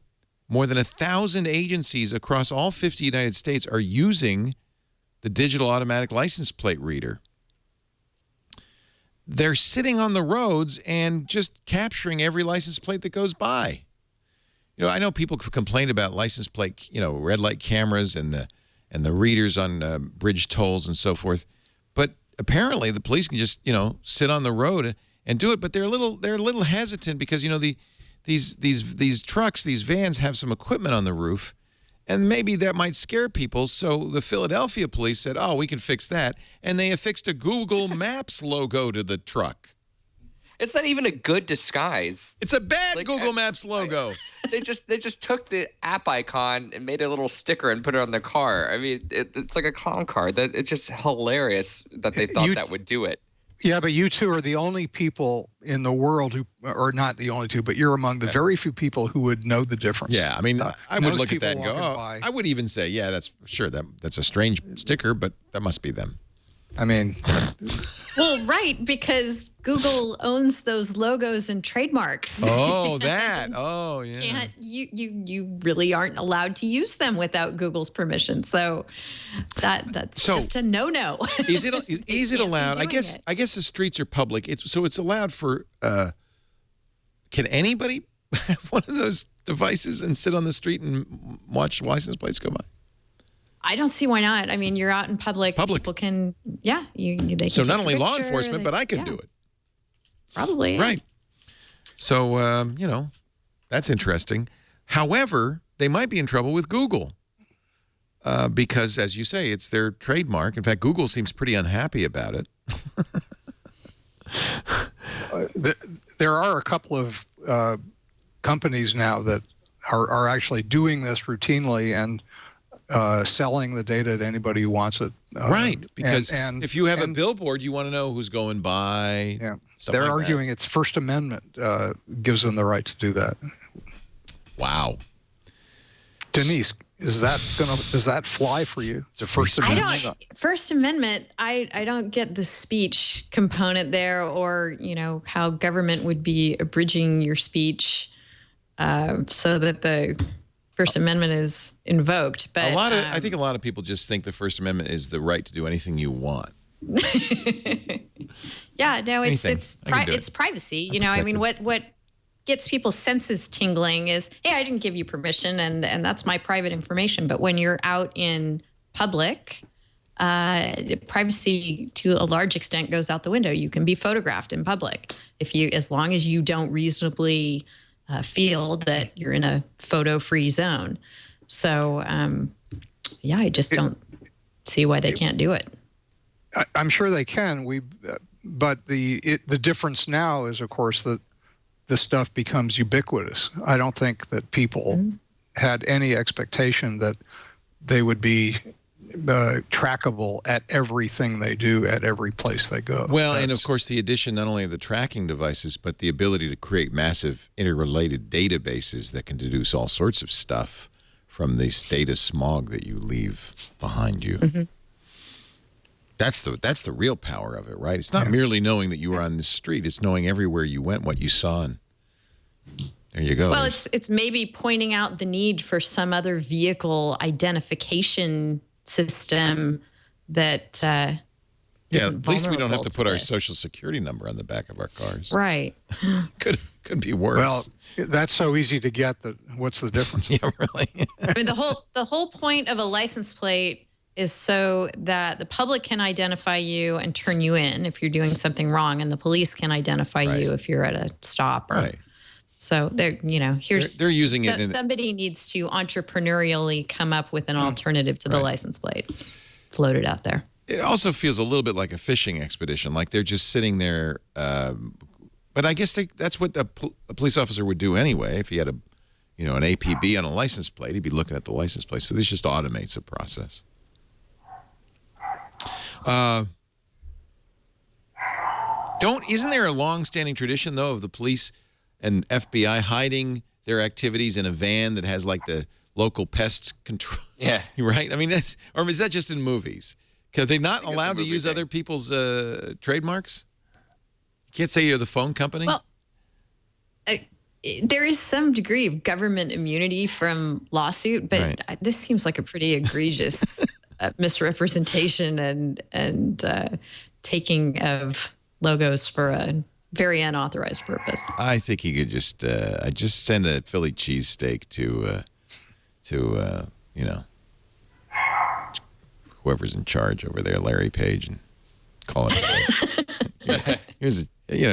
More than 1,000 agencies across all 50 United States are using the digital automatic license plate reader. They're sitting on the roads and just capturing every license plate that goes by. You know, I know people complain about license plate, red light cameras and the readers on bridge tolls and so forth, but apparently the police can just sit on the road and do it. But they're a little hesitant because these trucks, these vans have some equipment on the roof, and maybe that might scare people. So the Philadelphia police said, "Oh, we can fix that," and they affixed a Google Maps logo to the truck. It's not even a good disguise. It's a bad Google Maps logo. They just took the app icon and made a little sticker and put it on their car. I mean, it's like a clown car. It's just hilarious that they thought that would do it. Yeah, but you two are the only people in the world who, or not the only two, but you're among the very few people who would know the difference. Yeah, I mean, I would look at that and go, oh, I would even say, yeah, that's a strange sticker, but that must be them. I mean, well, right, because Google owns those logos and trademarks. Oh, that. Oh, yeah. You really aren't allowed to use them without Google's permission. So that's just a no-no. Is it allowed? I guess the streets are public. It's allowed for. Can anybody have one of those devices and sit on the street and watch license plates go by? I don't see why not. I mean, you're out in public. People can, they can. So not only law enforcement, but I can do it. Probably. Right. So, that's interesting. However, they might be in trouble with Google because, as you say, it's their trademark. In fact, Google seems pretty unhappy about it. There are a couple of companies now that are actually doing this routinely and selling the data to anybody who wants it. Right, because if you have a billboard, you want to know who's going by. Yeah, they're arguing it's First Amendment gives them the right to do that. Wow. Denise, does that fly for you? It's a First Amendment. First Amendment, I don't get the speech component there, or how government would be abridging your speech so that the First Amendment is invoked. But I think a lot of people just think the First Amendment is the right to do anything you want. Yeah, no, it's privacy. I mean, what gets people's senses tingling is, hey, I didn't give you permission, and that's my private information. But when you're out in public, privacy to a large extent goes out the window. You can be photographed in public as long as you don't reasonably feel that you're in a photo-free zone. So, I just don't see why they can't do it. I'm sure they can. But the difference now is, of course, that this stuff becomes ubiquitous. I don't think that people had any expectation that they would be trackable at everything they do at every place they go. Well, and of course the addition not only of the tracking devices, but the ability to create massive interrelated databases that can deduce all sorts of stuff from this data smog that you leave behind you. Mm-hmm. That's the real power of it, right? It's not merely knowing that you were on the street. It's knowing everywhere you went, what you saw, and there you go. Well, it's maybe pointing out the need for some other vehicle identification system that at least we don't have to put our social security number on the back of our cars. Right. Could be worse. Well, that's so easy to get that what's the difference? Yeah, really. I mean, the whole point of a license plate is so that the public can identify you and turn you in if you're doing something wrong, and the police can identify you if you're at a stop. So they're using it. Somebody needs to entrepreneurially come up with an alternative to the license plate, float it out there. It also feels a little bit like a fishing expedition, like they're just sitting there. But I guess that's what a police officer would do anyway. If he had an APB on a license plate, he'd be looking at the license plate. So this just automates the process. Isn't there a long-standing tradition though of the police and FBI hiding their activities in a van that has like the local pest control? Yeah. Right? I mean, or is that just in movies? Because they're not allowed to use other people's trademarks? You can't say you're the phone company? Well, there is some degree of government immunity from lawsuit, but this seems like a pretty egregious misrepresentation and taking of logos for a very unauthorized purpose. I think he could just send a Philly cheesesteak to whoever's in charge over there, Larry Page, and call it. Here's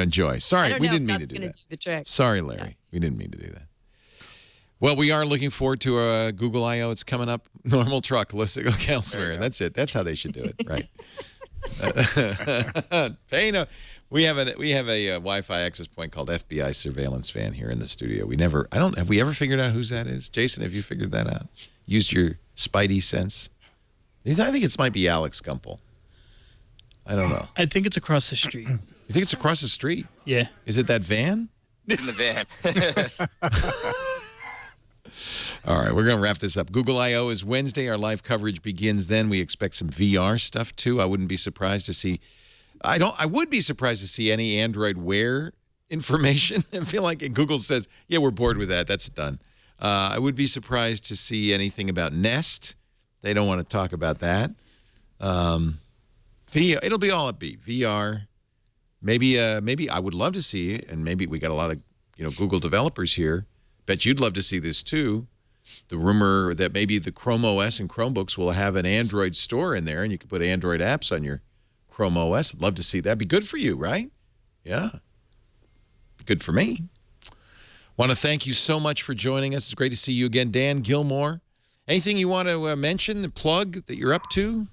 Joy. Sorry, we didn't mean to do that. Sorry, Larry, we didn't mean to do that. Well, we are looking forward to Google I/O. It's coming up. Normal truck. Let's go elsewhere. That's it. That's how they should do it, right? We have a Wi-Fi access point called FBI surveillance van here in the studio. Have we ever figured out whose that is? Jason, have you figured that out? Used your spidey sense? I think it might be Alex Gumpel. I don't know. I think it's across the street. You think it's across the street? Yeah. Is it that van? In the van. All right, we're going to wrap this up. Google I/O is Wednesday. Our live coverage begins then. We expect some VR stuff, too. I wouldn't be surprised to see... I would be surprised to see any Android Wear information. I feel like Google says, yeah, we're bored with that. That's done. I would be surprised to see anything about Nest. They don't want to talk about that. It'll be all upbeat. VR. Maybe I would love to see, and maybe we got a lot of Google developers here. Bet you'd love to see this too. The rumor that maybe the Chrome OS and Chromebooks will have an Android store in there, and you can put Android apps on your Chrome OS. I'd love to see that. Be good for you, right? Yeah. Be good for me. Want to thank you so much for joining us. It's great to see you again. Dan Gillmor, anything you want to mention, plug that you're up to?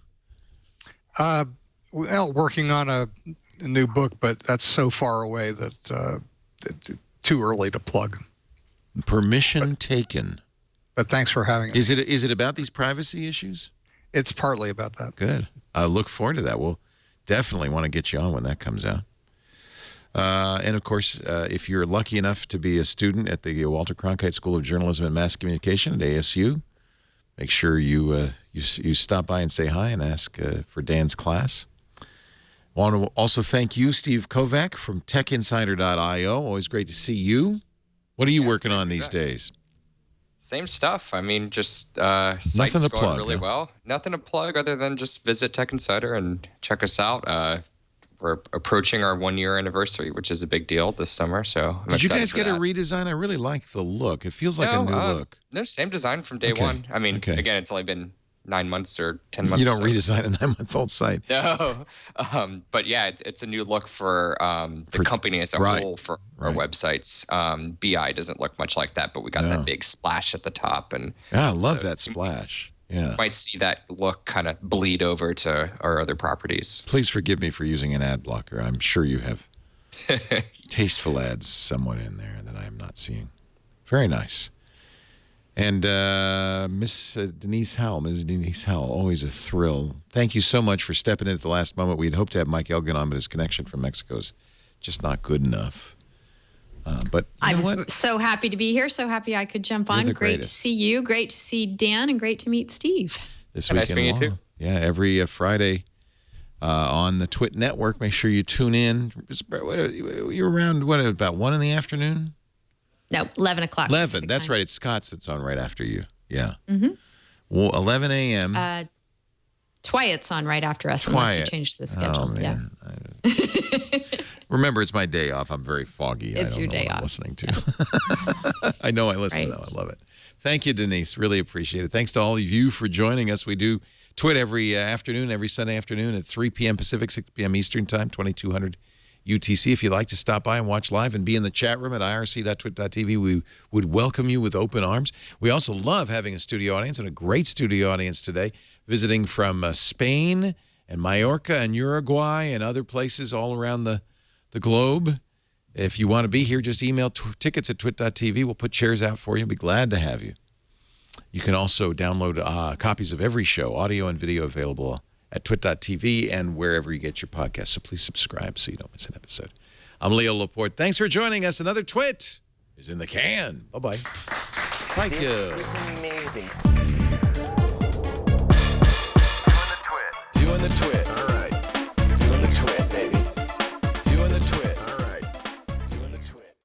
Well, working on a new book, but that's so far away that too early to plug. Permission taken. But thanks for having us. Is it about these privacy issues? It's partly about that. Good. I look forward to that. We'll definitely want to get you on when that comes out. And, of course, if you're lucky enough to be a student at the Walter Cronkite School of Journalism and Mass Communication at ASU, make sure you stop by and say hi and ask for Dan's class. Want to also thank you, Steve Kovach from TechInsider.io. Always great to see you. What are you working on these days? Same stuff. I mean, just nothing to plug. Really well. Nothing to plug other than just visit Tech Insider and check us out. We're approaching our 1-year anniversary, which is a big deal this summer. So did you guys get a redesign? I really like the look. It feels like a new look. No, same design from day one. I mean, again, it's only been 9 months or 10 months. You don't redesign a 9-month-old site. No. But yeah, it's a new look for the company as a whole for our websites. BI doesn't look much like that, but we got that big splash at the top. And yeah, I love that splash. Yeah. You might see that look kind of bleed over to our other properties. Please forgive me for using an ad blocker. I'm sure you have tasteful ads somewhat in there that I am not seeing. Very nice. And Ms. Denise Howell, always a thrill. Thank you so much for stepping in at the last moment. We'd hoped to have Mike Elgin on, but his connection from Mexico is just not good enough. But I'm so happy to be here. So happy I could jump on. Great to see you. Great to see Dan, and great to meet Steve. This weekend long. Too. Yeah, every Friday on the Twit Network. Make sure you tune in. You're around about 1 in the afternoon. No, 11 o'clock. 11. That's right. It's Scott's that's on right after you. Yeah. Mm-hmm. Well, 11 a.m. Twyat's on right after us unless you change the schedule. Oh, man. Yeah. Remember, it's my day off. I'm very foggy. It's your day off. I'm listening to. Yes. I know I listen, though. I love it. Thank you, Denise. Really appreciate it. Thanks to all of you for joining us. We do Twit every afternoon, every Sunday afternoon at 3 p.m. Pacific, 6 p.m. Eastern Time, 2200 UTC. If you'd like to stop by and watch live and be in the chat room at irc.twit.tv, we would welcome you with open arms. We also love having a studio audience, and a great studio audience today, visiting from Spain and Mallorca and Uruguay and other places all around the globe. If you want to be here, just email tickets at twit.tv. We'll put chairs out for you. We'll be glad to have you. You can also download copies of every show, audio and video, available at twit.tv and wherever you get your podcasts. So please subscribe so you don't miss an episode. I'm Leo Laporte. Thanks for joining us. Another Twit is in the can. Bye-bye. Thank you. It's amazing.